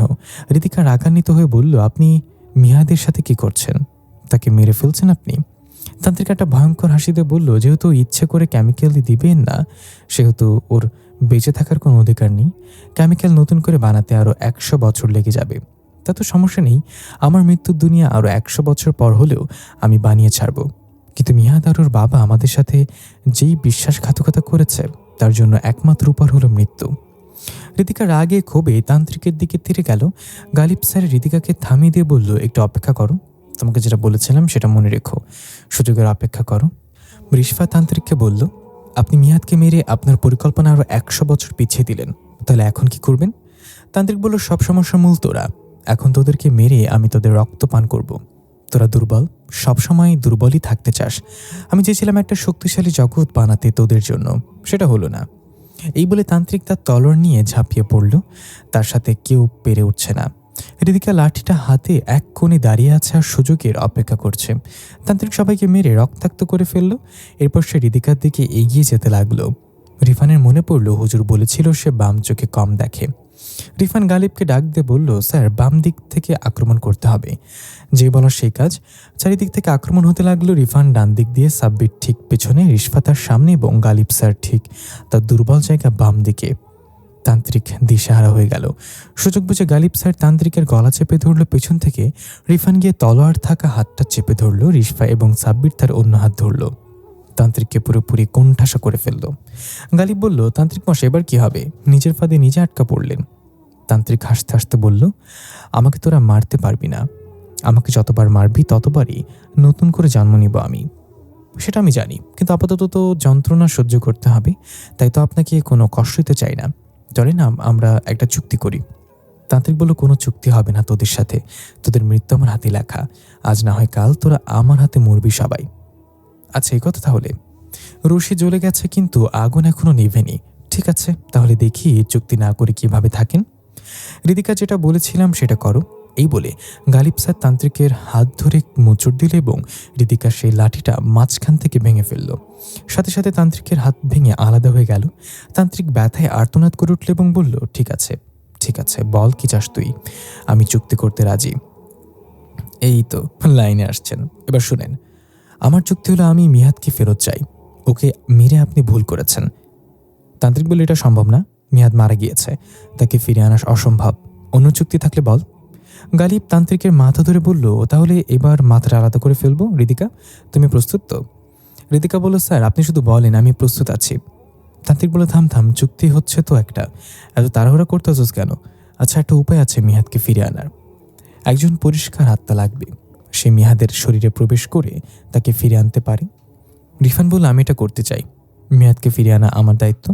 ঋতিকা রাগান্বিত হয়ে বলল, আপনি মিয়াদের সাথে কি করছেন? তাকে মেরে ফেলছেন আপনি? তান্ত্রিক একটা ভয়ঙ্কর হাসিতে বলল, যেহেতু ইচ্ছে করে কেমিক্যাল দিবেন না, সেহেতু ওর বেঁচে থাকার কোনো অধিকার নেই। কেমিক্যাল নতুন করে বানাতে আরও 100 বছর লেগে যাবে। তা তো সমস্যা নেই, আমার মৃত্যুর দুনিয়া আরও 100 বছর পর হলেও আমি বানিয়ে ছাড়ব। কিন্তু মিয়াদ আর ওর বাবা আমাদের সাথে যেই বিশ্বাসঘাতকতা করেছে, তার জন্য একমাত্র উপায় হলো মৃত্যু। ঋতিকা রাগে ক্ষোভে তান্ত্রিকের দিকে ফিরে গেল। গালিব স্যার ঋতিকাকে থামিয়ে দিয়ে বলল, একটু অপেক্ষা করো, তোমাকে যেটা বলেছিলাম সেটা মনে রেখো, সুযোগের অপেক্ষা করো। রিশফা তান্ত্রিককে বলল, আপনি মিয়াদকে মেরে আপনার পরিকল্পনা আরও 100 বছর পিছিয়ে দিলেন, তাহলে এখন কি করবেন? তান্ত্রিক বলল, সব সমস্যার মূল তোরা। এখন তোদেরকে মেরে আমি তোদের রক্ত পান করব। তোরা দুর্বল, সবসময় দুর্বলই থাকতে চাস। আমি চেয়েছিলাম একটা শক্তিশালী জগৎ বানাতে তোদের জন্য, সেটা হলো না। এই বলে তান্ত্রিক তার তলোয়ার নিয়ে ঝাঁপিয়ে পড়ল। তার সাথে কেউ পেরে উঠছে না। ঋতিকা লাঠিটা হাতে এক কোণে দাঁড়িয়ে আছে আর সুযোগের অপেক্ষা করছে। তান্ত্রিক সবাইকে মেরে রক্তাক্ত করে ফেলল। এরপর সে ঋতিকার দিকে এগিয়ে যেতে লাগলো। রিফানের মনে পড়ল হুজুর বলেছিল সে বাম চোখে কম দেখে। রিফান গালিবকে ডাক দিয়ে বলল, স্যার বাম দিক থেকে আক্রমণ করতে হবে। যে বলা সেই কাজ। চারিদিক থেকে আক্রমণ হতে লাগলো। রিফান ডান দিক দিয়ে, সাব্বির ঠিক পেছনে, রিশফা তার সামনে এবং গালিব স্যার ঠিক তার দুর্বল জায়গা বাম দিকে। তান্ত্রিক দিশেহারা হয়ে গেল। সুযোগ বুঝে গালিব স্যার তান্ত্রিকের গলা চেপে ধরল পেছন থেকে। রিফান গিয়ে তলোয়ার থাকা হাতটা চেপে ধরল। রিশফা এবং সাব্বির তার অন্য হাত ধরল। তান্ত্রিককে পুরোপুরি কোণঠাসা করে ফেলল। গালিব বলল, তান্ত্রিক মশাই এবার কি হবে? নিজের ফাঁদে নিজে আটকা পড়লেন। তান্ত্রিক হাসতে হাসতে বলল, আমাকে তোরা মারতে পারবি না। আমাকে যতবার মারবি ততবারই নতুন করে জন্ম নিব আমি। সেটা আমি জানি, কিন্তু আপাতত তো যন্ত্রণা সহ্য করতে হবে। তাই তো আপনাকে কোনো কষ্ট দিতে চাই না। চলে না, আমরা একটা চুক্তি করি। তান্ত্রিক বলল, কোনো চুক্তি হবে না তোদের সাথে। তোদের মৃত্যু আমার হাতে লেখা। আজ না হয় কাল তোরা আমার হাতে মরবি সবাই। আচ্ছা, এই কথা তাহলে। রশি জ্বলে গেছে কিন্তু আগুন এখনো নিভেনি। ঠিক আছে, তাহলে দেখি চুক্তি না করে কিভাবে থাকেন। রিদিকা, যেটা বলেছিলাম সেটা করো। এই বলে গালিব স্যার তান্ত্রিকের হাত ধরে মোচড় দিল এবং রিদিকা সেই লাঠিটা মাঝখান থেকে ভেঙে ফেলল। সাথে সাথে তান্ত্রিকের হাত ভেঙে আলাদা হয়ে গেল। তান্ত্রিক ব্যথায় আর্তনাদ করে উঠল এবং বলল, ঠিক আছে ঠিক আছে, বল কি চাস তুই? আমি চুক্তি করতে রাজি। এই তো লাইনে আসছেন, এবার শুনেন। আমার চুক্তি হলো আমি মিহাদকে ফেরত চাই। ওকে মেরে আপনি ভুল করেছেন। তান্ত্রিক বলল, এটা সম্ভব না। মিহাদ মারা গিয়েছে, তাকে ফিরে আনা অসম্ভব। অন্য চুক্তি থাকলে বল। গালিব তান্ত্রিকের মাথা ধরে বলল, তাহলে এবার মাথাটা আলাদা করে ফেলবো। রিদিকা, তুমি প্রস্তুত তো? রিদিকা বলল, স্যার আপনি শুধু বলেন, আমি প্রস্তুত আছি। তান্ত্রিক বলল, থাম থাম, চুক্তি হচ্ছে তো একটা, এত তাড়াহুড়া করতে হচ্ছিস কেন? আচ্ছা, একটা উপায় আছে মিহাদকে ফিরে আনার। একজন পরিষ্কার আত্মা লাগবে, সে মিহাদের শরীরে প্রবেশ করে তাকে ফিরে আনতে পারে। রিফান বলল, আমি এটা করতে চাই। মিহাদকে ফিরে আনা আমার দায়িত্ব।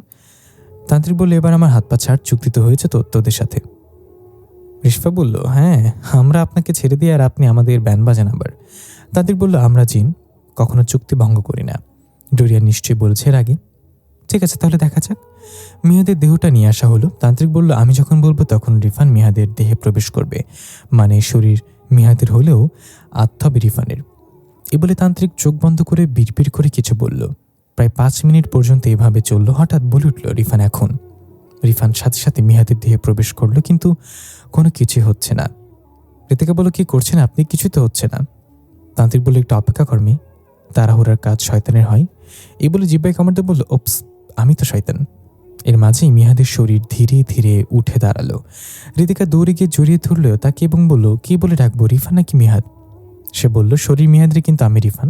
তান্ত্রিক বলল, এবার আমার হাত পা ছাড়, চুক্তি তো হয়েছে তো তোদের সাথে। রিশফা বলল, হ্যাঁ, আমরা আপনাকে ছেড়ে দিই আর আপনি আমাদের ব্যান্ড বাজান আবার। তান্ত্রিক বলল, আমরা জিন, কখনো চুক্তি ভঙ্গ করি না। ডোরিয়া নিশ্চয়ই বলছে এর আগে। ঠিক আছে, তাহলে দেখা যাক। মিহাদের দেহটা নিয়ে আসা হলো। তান্ত্রিক বলল, আমি যখন বলবো তখন রিফান মিহাদের দেহে প্রবেশ করবে। মানে শরীর মিহাদের হলেও আত্মা হবে রিফানের। এ বলে তান্ত্রিক চোখ বন্ধ করে বিড়বিড় করে কিছু বলল। প্রায় 5 মিনিট পর্যন্ত এভাবে চলল। হঠাৎ বলে উঠল, রিফান এখন। রিফান সাথে সাথে মিহাদের দেহে প্রবেশ করলো, কিন্তু কোনো কিছুই হচ্ছে না। রিতিকা বলল, কি করছেন আপনি? কিছুই তো হচ্ছে না। তান্ত্রিক বলল, একটু অপেক্ষা কর্মী, তাড়াহুড়ার কাজ শয়তানের হয়। এই বলে জিব্বায় কামড় দিয়ে বলল, ওপস, আমি তো শয়তান। এর মাঝেই মিহাদের শরীর ধীরে ধীরে উঠে দাঁড়ালো। রিতিকা দৌড়ে গিয়ে জড়িয়ে ধরল তাকে এবং বলল, কি বলে ডাকবো, রিফান নাকি মিহাদ? সে বলল, শরীর মিহাদের, কিন্তু আমি রিফান।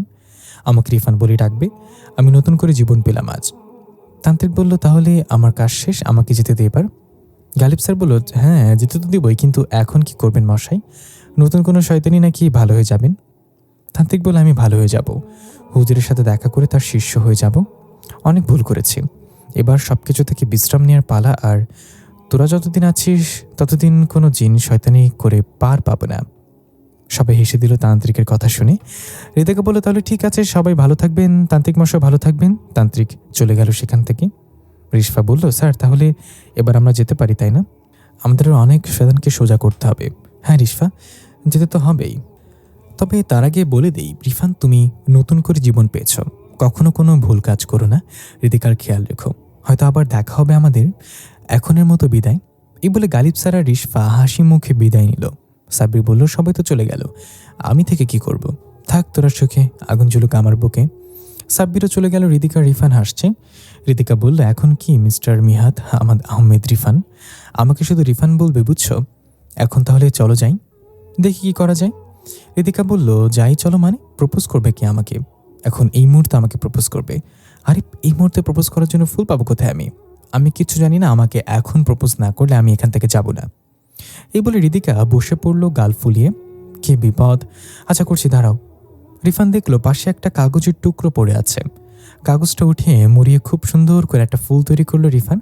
আমাকে রিফান বলে ডাকবে। আমি নতুন করে জীবন পেলাম আজ। তান্ত্রিক বলল, তাহলে আমার কাজ শেষ, আমাকে যেতে দে এবার। গালিব স্যার বলল, হ্যাঁ যেতে তো দিবই, কিন্তু এখন কি করবেন মশাই? নতুন কোনো শয়তানি নাকি ভালো হয়ে যাবেন? তান্ত্রিক বলল, আমি ভালো হয়ে যাব, হুজুরের সাথে দেখা করে তার শিষ্য হয়ে যাব। অনেক ভুল করেছি, এবার সব কিছু থেকে বিশ্রাম নেওয়ার পালা। আর তোরা যতদিন আছিস ততদিন কোনো জিন শয়তানি করে পার পাবো না। সবাই হেসে দিল তান্ত্রিকের কথা শুনে। রিতিকা বলল, তাহলে ঠিক আছে, সবাই ভালো থাকবেন, তান্ত্রিক মশাই ভালো থাকবেন। তান্ত্রিক চলে গেল সেখান থেকে। রিশফা বলল, স্যার তাহলে এবার আমরা যেতে পারি, তাই না? আমাদের অনেক শয়তানকে সোজা করতে হবে। হ্যাঁ রিশফা, যেতে তো হবেই। তবে তার আগে বলে দেই, রিফান, তুমি নতুন করে জীবন পেয়েছ, কখনো কোনো ভুল কাজ করো না। রিতিকার খেয়াল রেখো, হয়তো আবার দেখা হবে আমাদের। এখনের মতো বিদায়। এই বলে গালিব স্যার আর রিশফা হাসি মুখে বিদায় নিল। সাব্বির বলল, সবাই তো চলে গেল, আমি থেকে কি করব? থাক তোরা চোখে আগুন জ্বলুক আমার বুকে। সাব্বিরও চলে গেল। রিতিকা রিফান হাসছে। রিতিকা বলল, এখন কি মিস্টার মিহাদ আহমেদ রিফান? আমাকে শুধু রিফান বলবে, বুঝছো? এখন তাহলে চলো যাই, দেখি কি করা যায়। রিতিকা বলল, যাই চলো মানে? প্রপোজ করবে কি আমাকে? এখন এই মুহূর্তে আমাকে প্রপোজ করবে? আরে এই মুহূর্তে প্রপোজ করার জন্য ফুল পাবো কোথায় আমি? আমি কিচ্ছু জানি না, আমাকে এখন প্রপোজ না করলে আমি এখান থেকে যাব না। এই বলে রিতিকা বসে পড়ল গাল ফুলিয়ে। কি বিপদ! আচ্ছা করছি, দাঁড়াও। রিফান দেখলো পাশে একটা কাগজের টুকরো পড়ে আছে। কাগজটা উঠিয়ে মুড়িয়ে খুব সুন্দর করে একটা ফুল তৈরি করলো রিফান।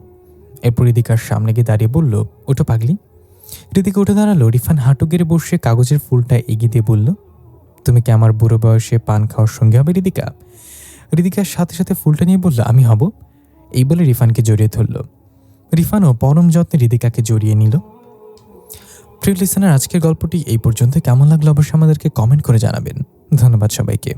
এরপর রিতিকার সামনে গিয়ে দাঁড়িয়ে বলল, ওটা পাগলি। রিতিকা উঠে দাঁড়ালো। রিফান হাঁটু গেড়ে বসে কাগজের ফুলটা এগিয়ে দিয়ে বলল, তুমি কি আমার বুড়ো বয়সে পান খাওয়ার সঙ্গে হবে রিতিকা? রিতিকার সাথে সাথে ফুলটা নিয়ে বলল, আমি হব। এই বলে রিফানকে জড়িয়ে ধরল। রিফানও পরম যত্নে রিতিকাকে জড়িয়ে নিল। প্রিয় লিসেনার, আজকের গল্পটি এই পর্যন্ত। কেমন লাগলো অবশ্যই আমাদেরকে কমেন্ট করে জানাবেন। ধন্যবাদ সবাইকে।